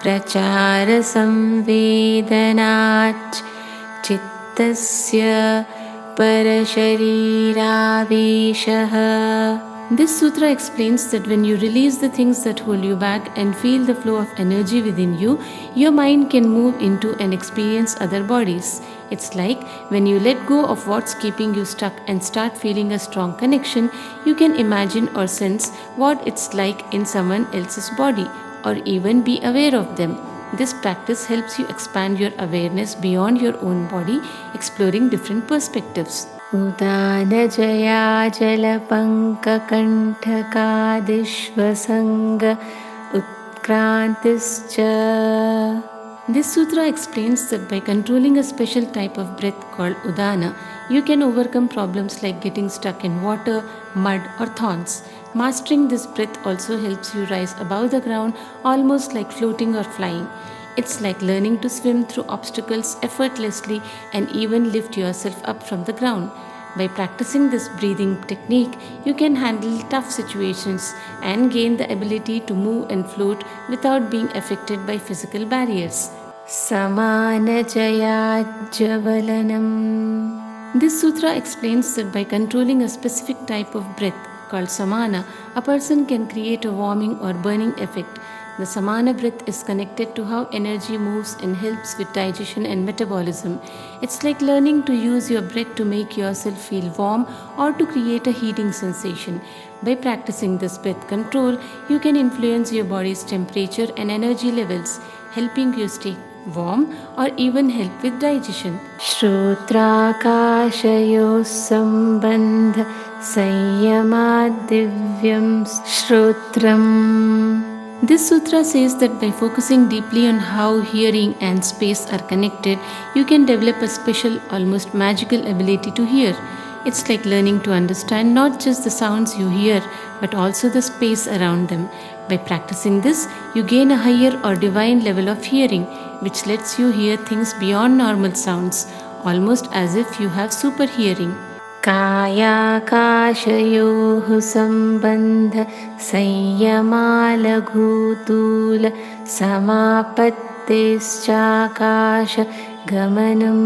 Prachara Samvedanach Chittasya Parasharirāveshah. This sutra explains that when you release the things that hold you back and feel the flow of energy within you, your mind can move into and experience other bodies. It's like when you let go of what's keeping you stuck and start feeling a strong connection, you can imagine or sense what it's like in someone else's body, or even be aware of them. This practice helps you expand your awareness beyond your own body, exploring different perspectives. Udanajaya jalapankakantakaadishvasanga utkrantischa. This sutra explains that by controlling a special type of breath called Udana, you can overcome problems like getting stuck in water, mud, or thorns. Mastering this breath also helps you rise above the ground, almost like floating or flying. It's like learning to swim through obstacles effortlessly and even lift yourself up from the ground. By practicing this breathing technique, you can handle tough situations and gain the ability to move and float without being affected by physical barriers. Samanajaya javalanam. This sutra explains that by controlling a specific type of breath called samana, a person can create a warming or burning effect. The samana breath is connected to how energy moves and helps with digestion and metabolism. It's like learning to use your breath to make yourself feel warm or to create a heating sensation. By practicing this breath control, you can influence your body's temperature and energy levels, helping you stay warm or even help with digestion. Shrotrakashayo sambandha Sanyamad divyam shrotram. This sutra says that by focusing deeply on how hearing and space are connected, you can develop a special, almost magical ability to hear. It's like learning to understand not just the sounds you hear, but also the space around them. By practicing this, you gain a higher or divine level of hearing, which lets you hear things beyond normal sounds, almost as if you have super hearing. कायाकाशयोः सम्बन्ध संयमालघूतूल समापत्तिश्चाकाश गमनम्.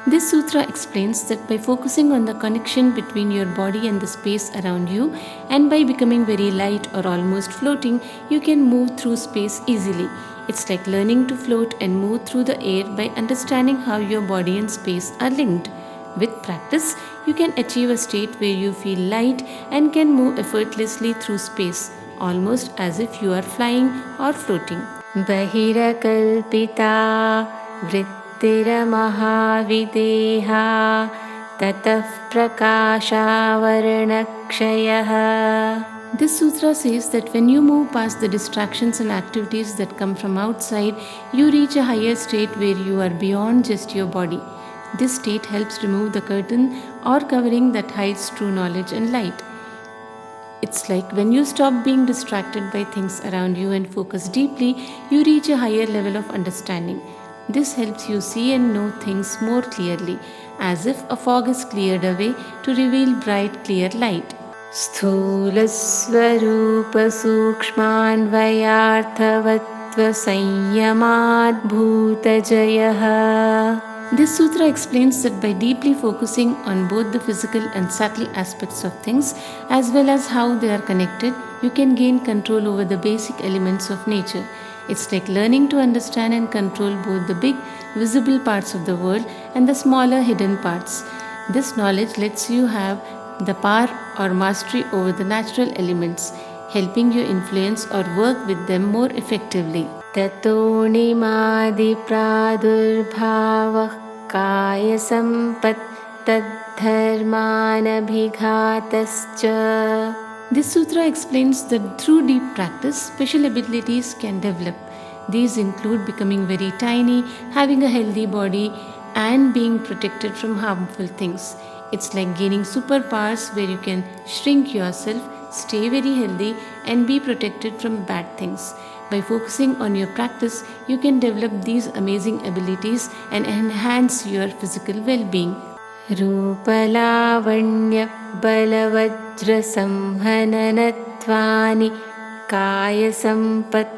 This sutra explains that by focusing on the connection between your body and the space around you, and by becoming very light or almost floating, you can move through space easily. It's like learning to float and move through the air by understanding how your body and space are linked. With practice, you can achieve a state where you feel light and can move effortlessly through space, almost as if you are flying or floating. Bahirakalpita vrittira-mahavideha tatah prakasha-varnakshayah. This sutra says that when you move past the distractions and activities that come from outside, you reach a higher state where you are beyond just your body. This state helps remove the curtain or covering that hides true knowledge and light. It's like when you stop being distracted by things around you and focus deeply, you reach a higher level of understanding. This helps you see and know things more clearly, as if a fog is cleared away to reveal bright, clear light. Sthulasvarupa sukshmanvayarthavatva sanyamad bhutajayah. This sutra explains that by deeply focusing on both the physical and subtle aspects of things, as well as how they are connected, you can gain control over the basic elements of nature. It's like learning to understand and control both the big, visible parts of the world and the smaller, hidden parts. This knowledge lets you have the power or mastery over the natural elements, helping you influence or work with them more effectively. Tato nimadi pradurbhavah kaya sampat tadharmanabhighatascha. This sutra explains that through deep practice, special abilities can develop. These include becoming very tiny, having a healthy body, and being protected from harmful things. It's like gaining superpowers where you can shrink yourself, stay very healthy, and be protected from bad things. By focusing on your practice, you can develop these amazing abilities and enhance your physical well-being. Rupalavanya balavajra samhananatvani kaya sampat.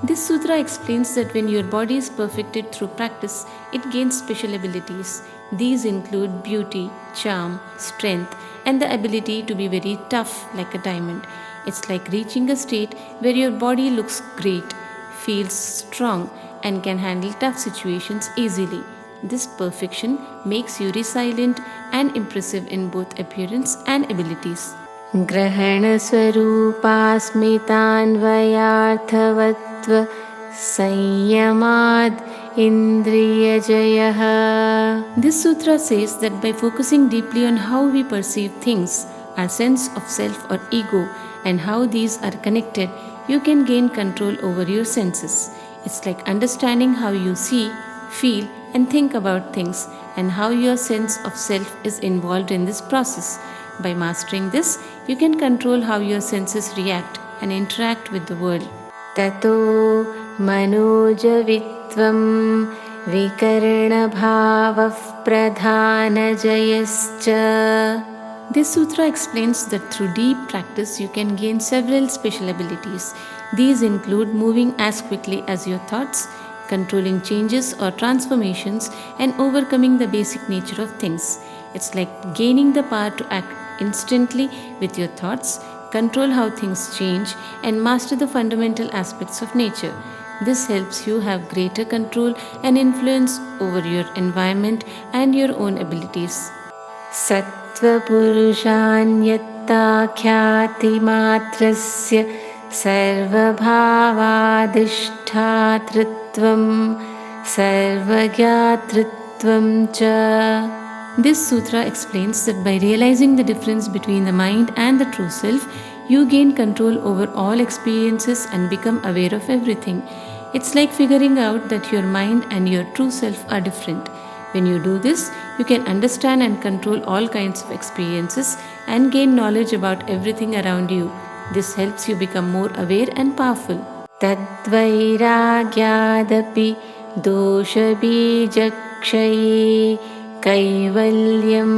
This sutra explains that when your body is perfected through practice, it gains special abilities. These include beauty, charm, strength, and the ability to be very tough like a diamond. It's like reaching a state where your body looks great, feels strong, and can handle tough situations easily. This perfection makes you resilient and impressive in both appearance and abilities. Grahana swarupasmitanvayarthavatva संयमाद् indriyajayah. This sutra says that by focusing deeply on how we perceive things, our sense of self or ego, and how these are connected, you can gain control over your senses. It's like understanding how you see, feel, and think about things, and how your sense of self is involved in this process. By mastering this, you can control how your senses react and interact with the world. Tato manojavitvam vikarnabhavah pradhanajayascha. This sutra explains that through deep practice you can gain several special abilities. These include moving as quickly as your thoughts, controlling changes or transformations, and overcoming the basic nature of things. It's like gaining the power to act instantly with your thoughts, control how things change, and master the fundamental aspects of nature. This helps you have greater control and influence over your environment and your own abilities. Sattva-purushaanyattaa khyatimatrasya sarvabhavadhishthatritvam sarvagyatritvam cha. This sutra explains that by realizing the difference between the mind and the true self, you gain control over all experiences and become aware of everything. It's like figuring out that your mind and your true self are different. When you do this, you can understand and control all kinds of experiences and gain knowledge about everything around you. This helps you become more aware and powerful. Tadvairagyadapi doshabhijakshaye Kaivalyam.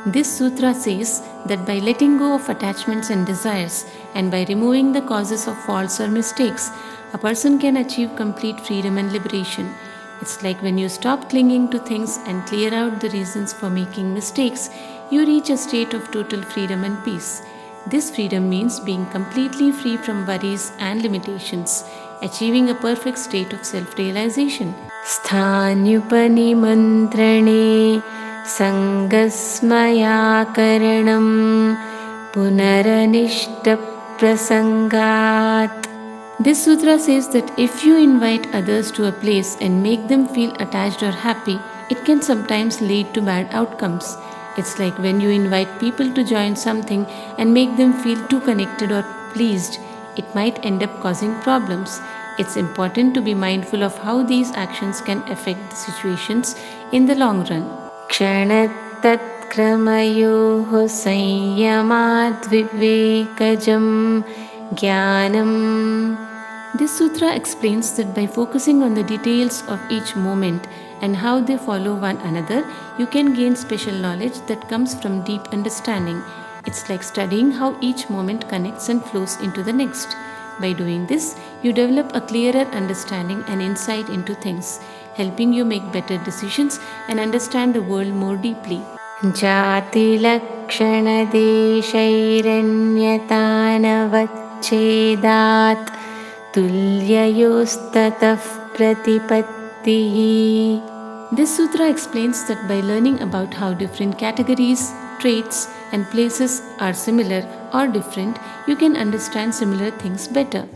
This sutra says that by letting go of attachments and desires and by removing the causes of faults or mistakes, a person can achieve complete freedom and liberation. It's like when you stop clinging to things and clear out the reasons for making mistakes, you reach a state of total freedom and peace. This freedom means being completely free from worries and limitations, achieving a perfect state of self-realization. Sthanyupanimantrane sangasmaya karanam punaranishta prasangat. This sutra says that if you invite others to a place and make them feel attached or happy, it can sometimes lead to bad outcomes. It's like when you invite people to join something and make them feel too connected or pleased, it might end up causing problems. It's important to be mindful of how these actions can affect the situations in the long run. Kshanat kramayoho sanyamat vivekajam jnanam. This sutra explains that by focusing on the details of each moment and how they follow one another, you can gain special knowledge that comes from deep understanding. It's like studying how each moment connects and flows into the next. By doing this, you develop a clearer understanding and insight into things, helping you make better decisions and understand the world more deeply. Jati lakshana deshairanyatanavatchedat tulyayostataf pratipattihi. This sutra explains that by learning about how different categories, traits, and places are similar or different, you can understand similar things better.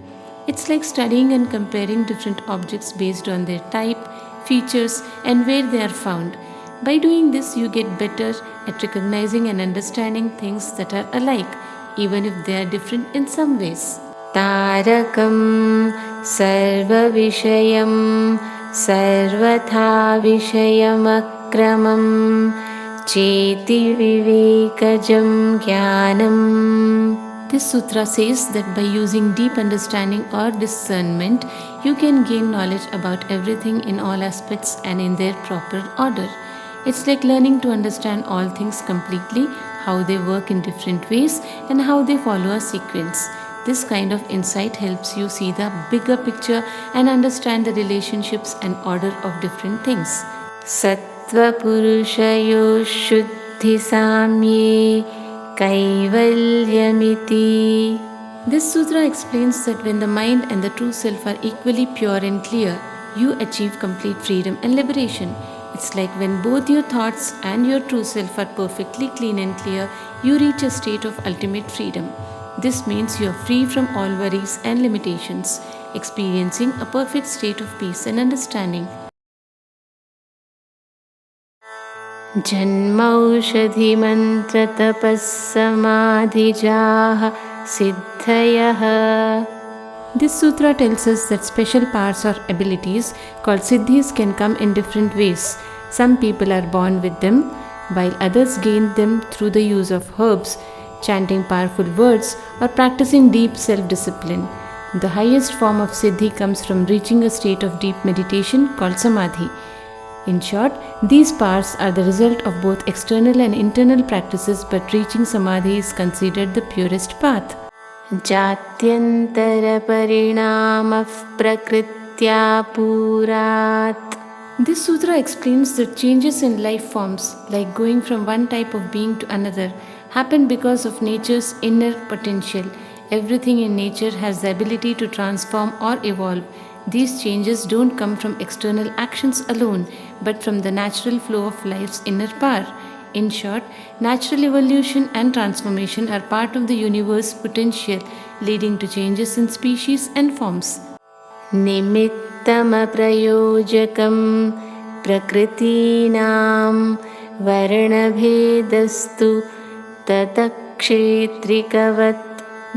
It's like studying and comparing different objects based on their type, features, and where they are found. By doing this, you get better at recognizing and understanding things that are alike, even if they are different in some ways. Tarakam sarva vishayam sarvatha vishayamakramam cheti vivekajam jnanam. This sutra says that by using deep understanding or discernment, you can gain knowledge about everything in all aspects and in their proper order. It's like learning to understand all things completely, how they work in different ways, and how they follow a sequence. This kind of insight helps you see the bigger picture and understand the relationships and order of different things. Sattva purushayo shuddhi samye Kaivalyamiti. This sutra explains that when the mind and the true self are equally pure and clear, you achieve complete freedom and liberation. It's like when both your thoughts and your true self are perfectly clean and clear, you reach a state of ultimate freedom. This means you are free from all worries and limitations. experiencing a perfect state of peace and understanding. Janmaushadhi-mantra-tapas-samadhi-jaha siddhayah. This sutra tells us that special powers or abilities called siddhis can come in different ways. Some people are born with them, while others gain them through the use of herbs, chanting powerful words, or practicing deep self-discipline. The highest form of siddhi comes from reaching a state of deep meditation called samadhi. In short, these powers are the result of both external and internal practices, but reaching samadhi is considered the purest path. Jatyantara-parinamah prakritya purat. This sutra explains that changes in life forms, like going from one type of being to another, happen because of nature's inner potential. Everything in nature has the ability to transform or evolve. These changes don't come from external actions alone, but from the natural flow of life's inner power. In short, natural evolution and transformation are part of the universe's potential, leading to changes in species and forms. Nimittam-aprayojakam prakritinam varnabhedastu tatakshetrikavat.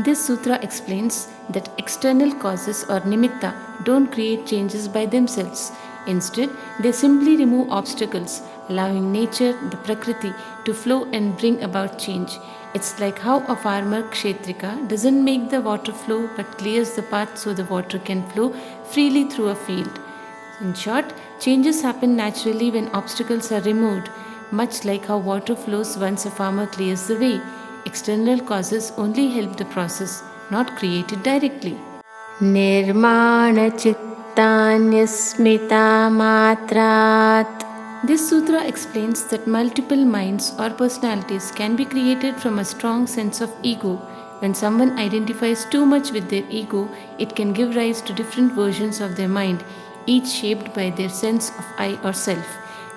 This sutra explains that external causes or nimitta don't create changes by themselves. Instead, they simply remove obstacles, allowing nature, the Prakriti, to flow and bring about change. It's like how a farmer kshetrika doesn't make the water flow but clears the path so the water can flow freely through a field. In short, changes happen naturally when obstacles are removed, much like how water flows once a farmer clears the way. External causes only help the process, not create it directly. Nirmana chittanyasmita matrat. This sutra explains that multiple minds or personalities can be created from a strong sense of ego. When someone identifies too much with their ego, it can give rise to different versions of their mind, each shaped by their sense of I or self.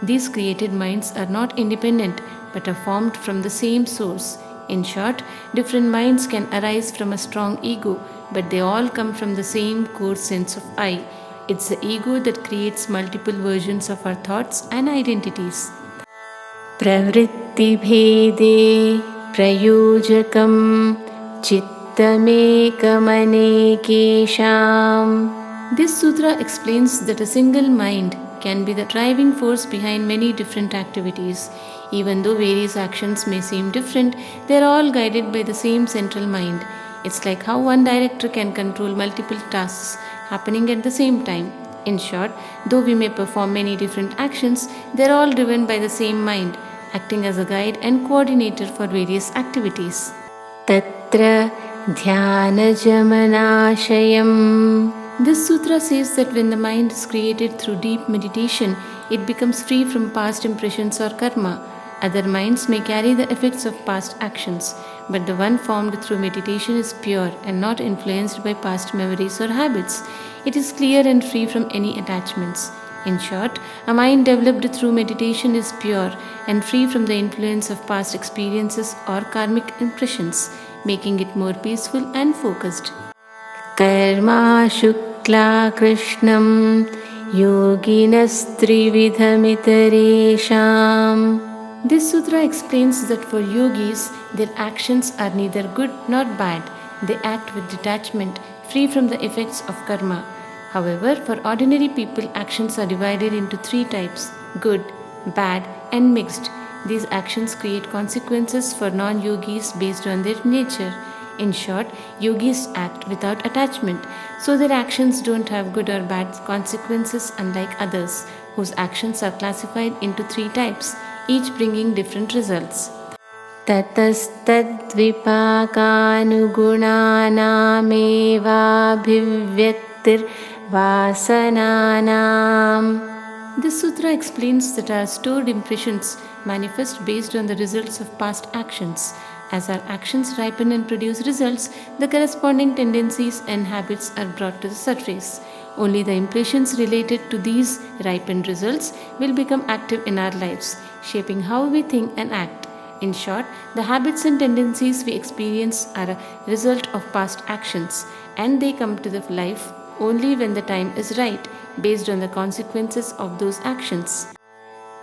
These created minds are not independent but are formed from the same source. In short, different minds can arise from a strong ego, but they all come from the same core sense of I. It's the ego that creates multiple versions of our thoughts and identities. Pravritti bhede prayojakam chittamekamane-kesham. This sutra explains that a single mind can be the driving force behind many different activities. Even though various actions may seem different, they are all guided by the same central mind. It's like how one director can control multiple tasks happening at the same time. In short, though we may perform many different actions, they are all driven by the same mind, acting as a guide and coordinator for various activities. Tatra dhyanajamanaashayam. This sutra says that when the mind is created through deep meditation, it becomes free from past impressions or karma. Other minds may carry the effects of past actions, but the one formed through meditation is pure and not influenced by past memories or habits. It is clear and free from any attachments. In short, a mind developed through meditation is pure and free from the influence of past experiences or karmic impressions, making it more peaceful and focused. Karma Shukla Krishnam Yoginastrividhamiteresham. This sutra explains that for yogis, their actions are neither good nor bad. They act with detachment, free from the effects of karma. However, for ordinary people, actions are divided into three types: good, bad, and mixed. These actions create consequences for non-yogis based on their nature. In short, yogis act without attachment, so their actions don't have good or bad consequences, unlike others, whose actions are classified into three types, each bringing different results. Tatastadvipakanugunanamevabhivyaktir vasananam. This sutra explains that our stored impressions manifest based on the results of past actions. As our actions ripen and produce results, the corresponding tendencies and habits are brought to the surface. Only the impressions related to these ripened results will become active in our lives, shaping how we think and act. In short, the habits and tendencies we experience are a result of past actions, and they come to the life only when the time is right, based on the consequences of those actions.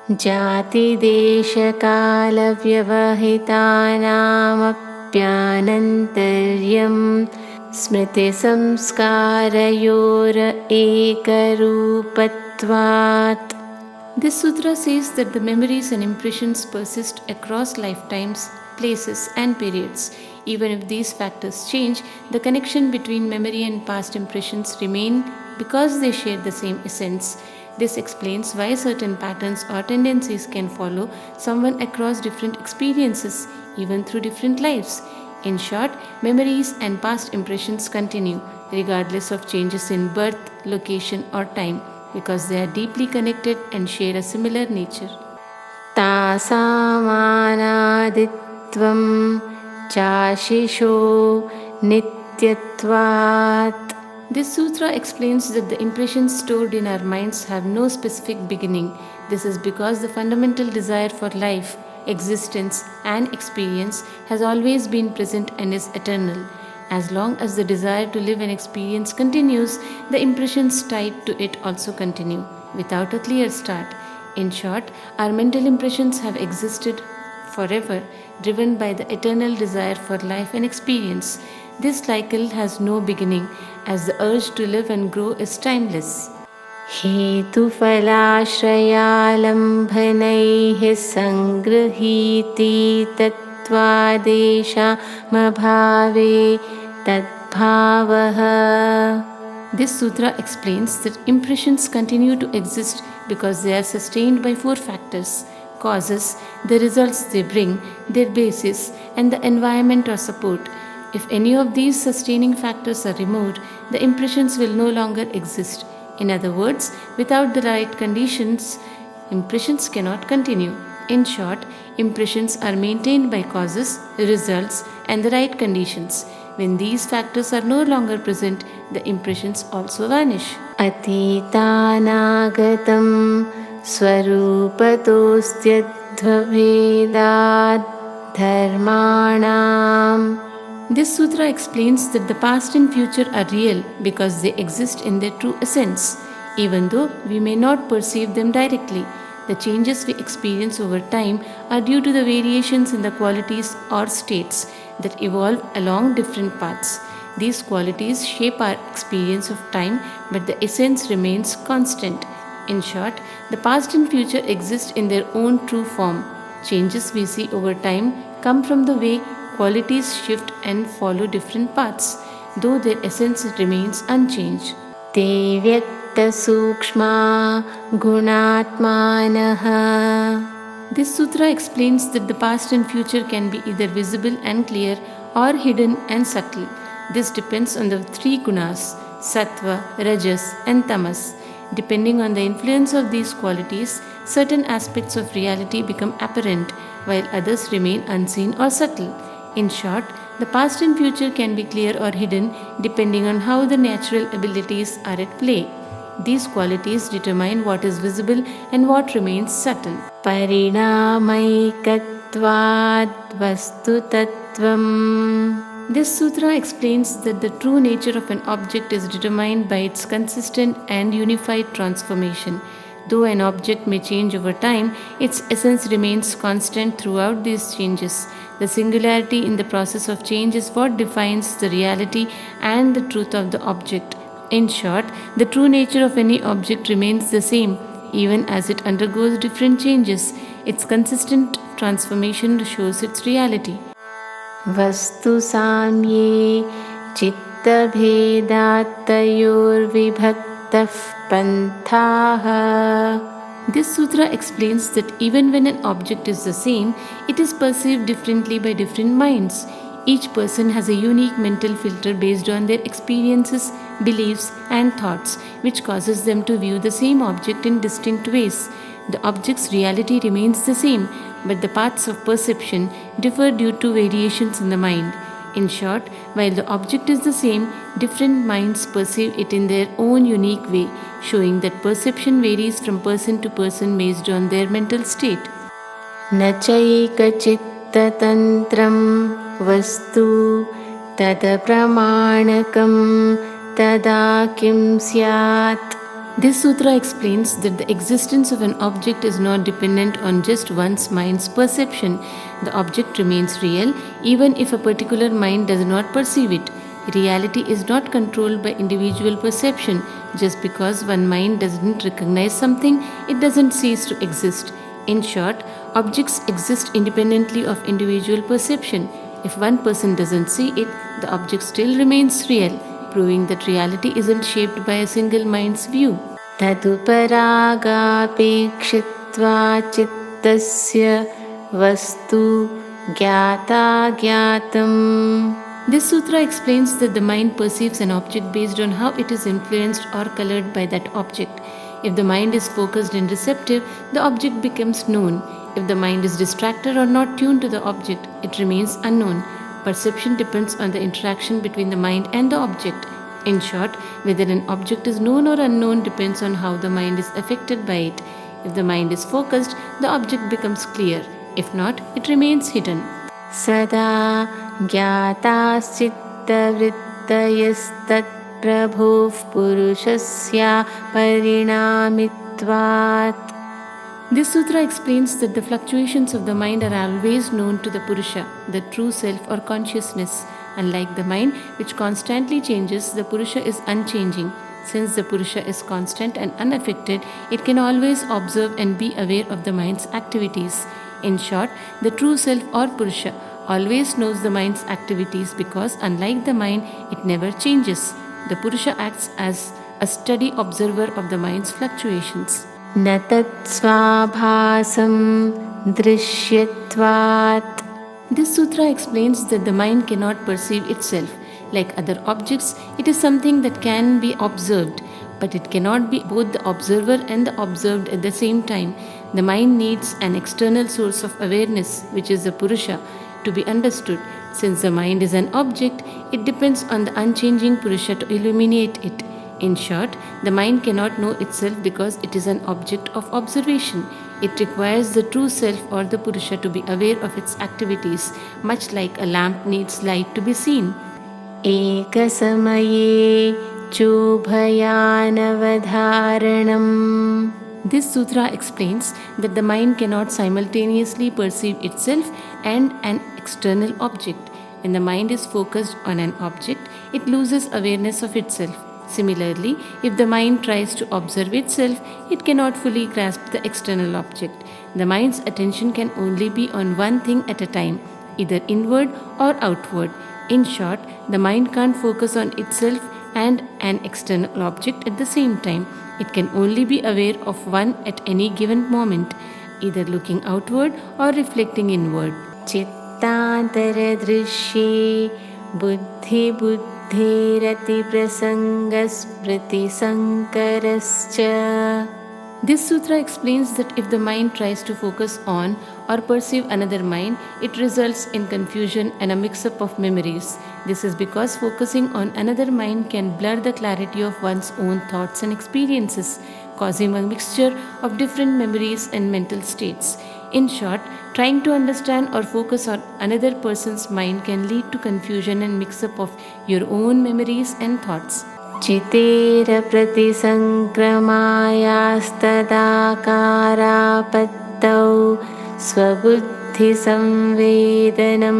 Jati desha kala vyavahitanamapyanantaryam smriti samskarayor ekarupatvat. This sutra says that the memories and impressions persist across lifetimes, places, and periods. Even if these factors change, the connection between memory and past impressions remain because they share the same essence. This explains why certain patterns or tendencies can follow someone across different experiences, even through different lives. In short, memories and past impressions continue, regardless of changes in birth, location, or time, because they are deeply connected and share a similar nature. Tasamanaditvam chashisho nityatvat. This sutra explains that the impressions stored in our minds have no specific beginning. This is because the fundamental desire for life, existence, and experience has always been present and is eternal. As long as the desire to live and experience continues, the impressions tied to it also continue, without a clear start. In short, our mental impressions have existed forever, driven by the eternal desire for life and experience. This cycle has no beginning, as the urge to live and grow is timeless. हेतुफलाश्रयालम्भनैः सङ्गृहीति तत्त्वादेशामभावे तद्भावः. This sutra explains that impressions continue to exist because they are sustained by four factors: causes, the results they bring, their basis, and the environment or support. If any of these sustaining factors are removed, the impressions will no longer exist. In other words, without the right conditions, impressions cannot continue. In short, impressions are maintained by causes, results, and the right conditions. When these factors are no longer present, the impressions also vanish. Atitanagatam swarupatostyadvavedat dharmanam. This sutra explains that the past and future are real because they exist in their true essence. Even though we may not perceive them directly, the changes we experience over time are due to the variations in the qualities or states that evolve along different paths. These qualities shape our experience of time, but the essence remains constant. In short, the past and future exist in their own true form. Changes we see over time come from the way qualities shift and follow different paths, though their essence remains unchanged. Te vyakta sukshma gunatmanaha. This sutra explains that the past and future can be either visible and clear or hidden and subtle. This depends on the three gunas, sattva, rajas, and tamas. Depending on the influence of these qualities, certain aspects of reality become apparent, while others remain unseen or subtle. In short, the past and future can be clear or hidden depending on how the natural abilities are at play. These qualities determine what is visible and what remains subtle. Parinamaikatvad vastu tattvam. This sutra explains that the true nature of an object is determined by its consistent and unified transformation. Though an object may change over time, its essence remains constant throughout these changes. The singularity in the process of change is what defines the reality and the truth of the object. In short, the true nature of any object remains the same, even as it undergoes different changes. Its consistent transformation shows its reality. Vastu samye chitta bhedattayor vibhaktah panthaha. This sutra explains that even when an object is the same, it is perceived differently by different minds. Each person has a unique mental filter based on their experiences, beliefs, and thoughts, which causes them to view the same object in distinct ways. The object's reality remains the same, but the paths of perception differ due to variations in the mind. In short, while the object is the same, different minds perceive it in their own unique way, showing that perception varies from person to person based on their mental state. Nachaika chitta tantram vastu tada pramanakam tada kim syat. This sutra explains that the existence of an object is not dependent on just one's mind's perception. The object remains real even if a particular mind does not perceive it. Reality is not controlled by individual perception. Just because one mind doesn't recognize something, it doesn't cease to exist. In short, objects exist independently of individual perception. If one person doesn't see it, the object still remains real, proving that reality isn't shaped by a single mind's view. Taduparaga-pekshitva chittasya vastu gyata gyatam. This sutra explains that the mind perceives an object based on how it is influenced or colored by that object. If the mind is focused and receptive, the object becomes known. If the mind is distracted or not tuned to the object, it remains unknown. Perception depends on the interaction between the mind and the object. In short, whether an object is known or unknown depends on how the mind is affected by it. If the mind is focused, the object becomes clear. If not, it remains hidden. Sada gyataschitta vrittayastat prabhuv purushasya parinamitvat. This sutra explains that the fluctuations of the mind are always known to the Purusha, the true self or consciousness. Unlike the mind, which constantly changes, the Purusha is unchanging. Since the Purusha is constant and unaffected, it can always observe and be aware of the mind's activities. In short, the true self or Purusha always knows the mind's activities because, unlike the mind, it never changes. The Purusha acts as a steady observer of the mind's fluctuations. Natat svabhasam drishyatvat. This sutra explains that the mind cannot perceive itself. Like other objects, it is something that can be observed, but it cannot be both the observer and the observed at the same time. The mind needs an external source of awareness, which is the Purusha, to be understood. Since the mind is an object, it depends on the unchanging Purusha to illuminate it. In short, the mind cannot know itself because it is an object of observation. It requires the true self or the Purusha to be aware of its activities, much like a lamp needs light to be seen. Ekasamaye chubhayanavadharanam. This sutra explains that the mind cannot simultaneously perceive itself and an external object. When the mind is focused on an object, it loses awareness of itself. Similarly, if the mind tries to observe itself, it cannot fully grasp the external object. The mind's attention can only be on one thing at a time, either inward or outward. In short, the mind can't focus on itself and an external object at the same time. It can only be aware of one at any given moment, either looking outward or reflecting inward. Chittantara drishye buddhi buddhirati prasangaspriti sankarascha. This sutra explains that if the mind tries to focus on or perceive another mind, it results in confusion and a mix-up of memories. This is because focusing on another mind can blur the clarity of one's own thoughts and experiences, causing a mixture of different memories and mental states. In short, trying to understand or focus on another person's mind can lead to confusion and mix-up of your own memories and thoughts. Chitera pratisankramayastadakarapatau swabuddhi samvedanam.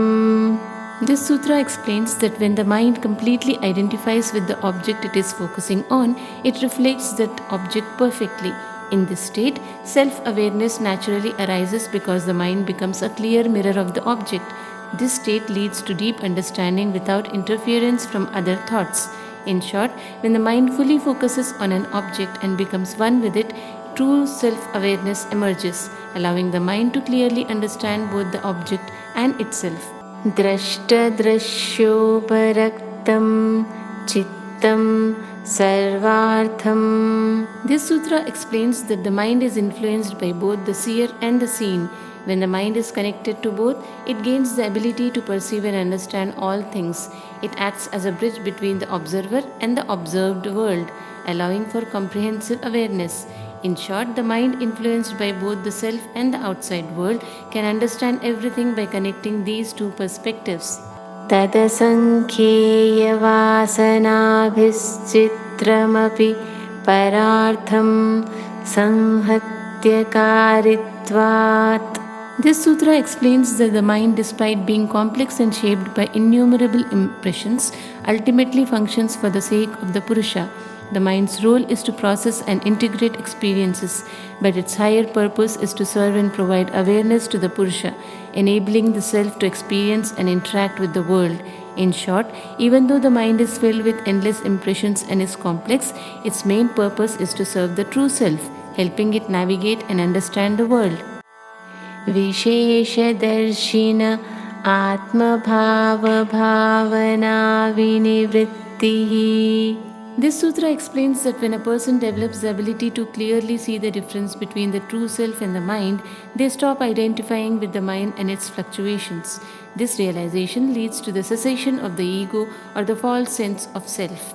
This sutra explains that when the mind completely identifies with the object it is focusing on, it reflects that object perfectly. In this state, self-awareness naturally arises because the mind becomes a clear mirror of the object. This state leads to deep understanding without interference from other thoughts. In short, when the mind fully focuses on an object and becomes one with it, true self-awareness emerges, allowing the mind to clearly understand both the object and itself. Drashta drashyo paraktam chittam sarvartham. This sutra explains that the mind is influenced by both the seer and the seen. When the mind is connected to both, it gains the ability to perceive and understand all things. It acts as a bridge between the observer and the observed world, allowing for comprehensive awareness. In short, the mind influenced by both the self and the outside world can understand everything by connecting these two perspectives. तदसङ्ख्येयवासनाभिश्चित्रमपि परार्थं संहत्यकारित्वात्. This sutra explains that the mind, despite being complex and shaped by innumerable impressions, ultimately functions for the sake of the Purusha. The mind's role is to process and integrate experiences, but its higher purpose is to serve and provide awareness to the Purusha, enabling the self to experience and interact with the world. In short, even though the mind is filled with endless impressions and is complex, its main purpose is to serve the true self, helping it navigate and understand the world. विशेषदर्शिन आत्मभावभावनाविनिवृत्तिः. This sutra explains that when a person develops the ability to clearly see the difference between the true self and the mind, they stop identifying with the mind and its fluctuations. This realization leads to the cessation of the ego or the false sense of self.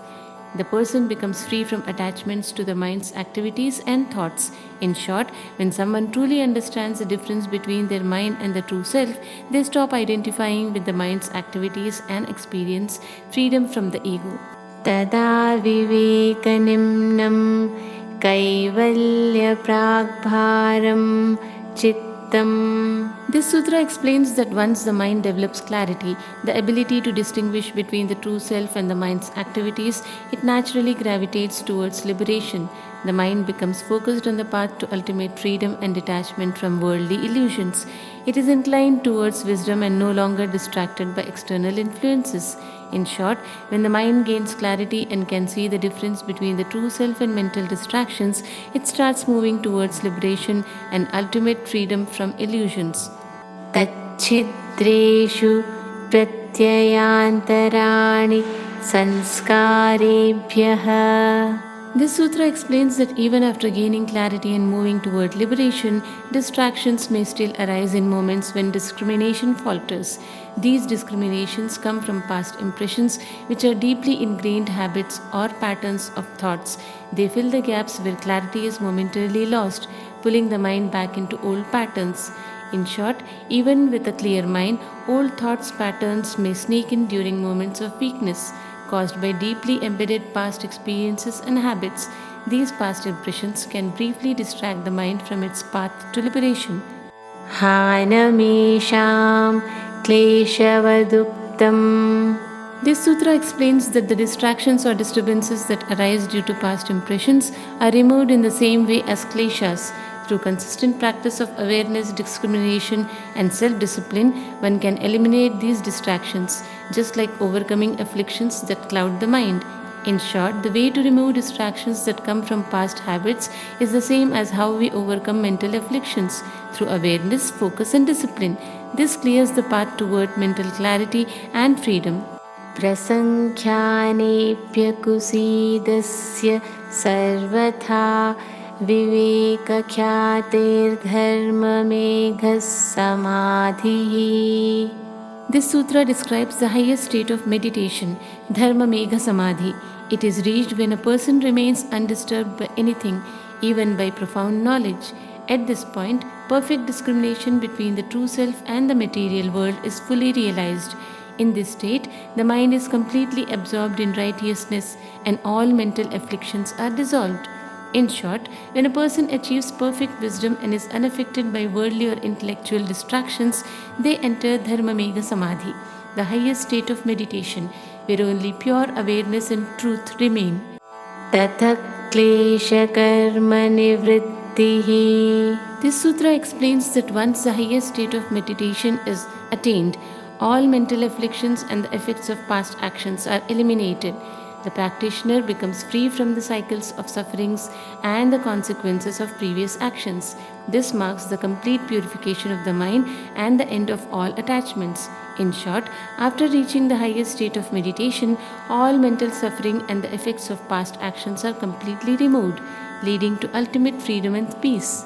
The person becomes free from attachments to the mind's activities and thoughts. In short, when someone truly understands the difference between their mind and the true self, they stop identifying with the mind's activities and experience freedom from the ego. Tada vivekanimnam Kaivalya pragbharam chittam. This sutra explains that once the mind develops clarity, the ability to distinguish between the true self and the mind's activities, it naturally gravitates towards liberation. The mind becomes focused on the path to ultimate freedom and detachment from worldly illusions. It is inclined towards wisdom and no longer distracted by external influences. In short, when the mind gains clarity and can see the difference between the true self and mental distractions, it starts moving towards liberation and ultimate freedom from illusions. Tachidreshu pratyayantarani sanskarebhyah. This sutra explains that even after gaining clarity and moving toward liberation, distractions may still arise in moments when discrimination falters. These discriminations come from past impressions, which are deeply ingrained habits or patterns of thoughts. They fill the gaps where clarity is momentarily lost, pulling the mind back into old patterns. In short, even with a clear mind, old thoughts patterns may sneak in during moments of weakness, caused by deeply embedded past experiences and habits. These past impressions can briefly distract the mind from its path to liberation. Hanamesham kleshavaduptam. This sutra explains that the distractions or disturbances that arise due to past impressions are removed in the same way as kleshas. Through consistent practice of awareness, discrimination, and self-discipline, one can eliminate these distractions, just like overcoming afflictions that cloud the mind. In short, the way to remove distractions that come from past habits is the same as how we overcome mental afflictions, through awareness, focus, and discipline. This clears the path toward mental clarity and freedom. Prasankhyanepyakusidasya sarvatha vivekakhyaterdharmameghas samadhi. This sutra describes the highest state of meditation, Dharma Megha Samadhi. It is reached when a person remains undisturbed by anything, even by profound knowledge. At this point, perfect discrimination between the true self and the material world is fully realized. In this state, the mind is completely absorbed in righteousness and all mental afflictions are dissolved. In short, when a person achieves perfect wisdom and is unaffected by worldly or intellectual distractions, they enter Dharma Megha Samadhi, the highest state of meditation, where only pure awareness and truth remain. Tatha klesha karma nivrittihi. This sutra explains that once the highest state of meditation is attained, all mental afflictions and the effects of past actions are eliminated. The practitioner becomes free from the cycles of sufferings and the consequences of previous actions. This marks the complete purification of the mind and the end of all attachments. In short, after reaching the highest state of meditation, all mental suffering and the effects of past actions are completely removed, leading to ultimate freedom and peace.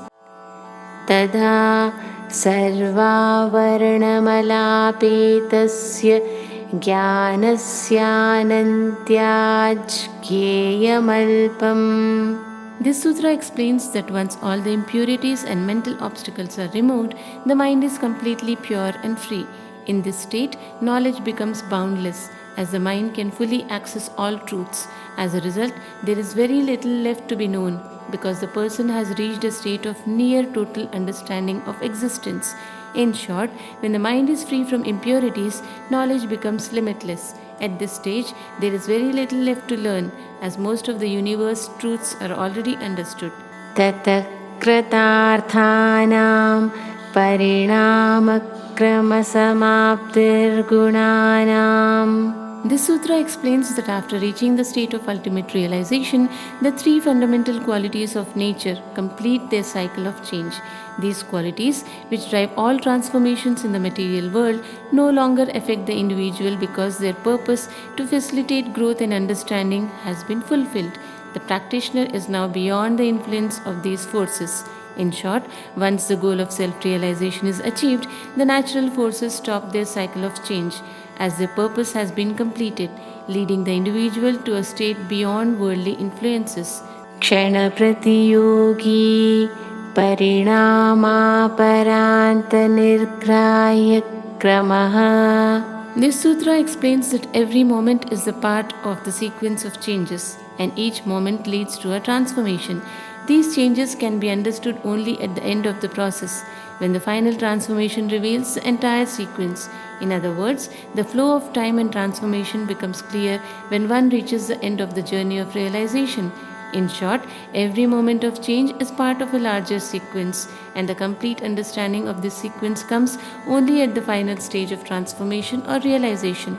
Tada sarvavarnamalapetasya Jnanasyanantyajyeyamalpam. This sutra explains that once all the impurities and mental obstacles are removed, the mind is completely pure and free. In this state, knowledge becomes boundless, as the mind can fully access all truths. As a result, there is very little left to be known, because the person has reached a state of near total understanding of existence. In short, when the mind is free from impurities, knowledge becomes limitless. At this stage, there is very little left to learn, as most of the universe truths are already understood. Tata kritarthanam parinamakkramasamaptirgunanam. This sutra explains that after reaching the state of ultimate realization, the three fundamental qualities of nature complete their cycle of change. These qualities, which drive all transformations in the material world, no longer affect the individual because their purpose to facilitate growth and understanding has been fulfilled. The practitioner is now beyond the influence of these forces. In short, once the goal of self-realization is achieved, the natural forces stop their cycle of change, as their purpose has been completed, leading the individual to a state beyond worldly influences. Kshana pratiyogi parinamaparanta nirgrahya kramaha. This sutra explains that every moment is a part of the sequence of changes, and each moment leads to a transformation. These changes can be understood only at the end of the process, when the final transformation reveals the entire sequence. In other words, the flow of time and transformation becomes clear when one reaches the end of the journey of realization. In short, every moment of change is part of a larger sequence, and the complete understanding of this sequence comes only at the final stage of transformation or realization.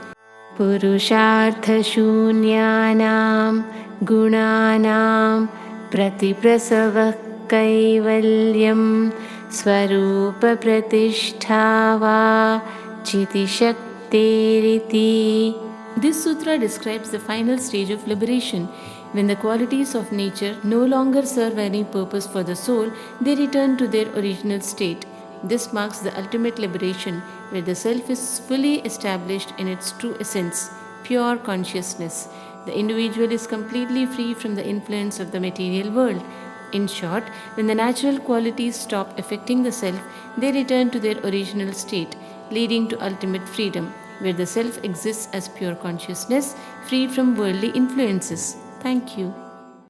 Purusharthashunyanam gunanam pratiprasavah kaivalyam swarupa pratishtha chiti shakteriti. This sutra describes the final stage of liberation. When the qualities of nature no longer serve any purpose for the soul, they return to their original state. This marks the ultimate liberation, where the self is fully established in its true essence, pure consciousness. The individual is completely free from the influence of the material world. In short, when the natural qualities stop affecting the self, they return to their original state, leading to ultimate freedom, where the self exists as pure consciousness, free from worldly influences. Thank you.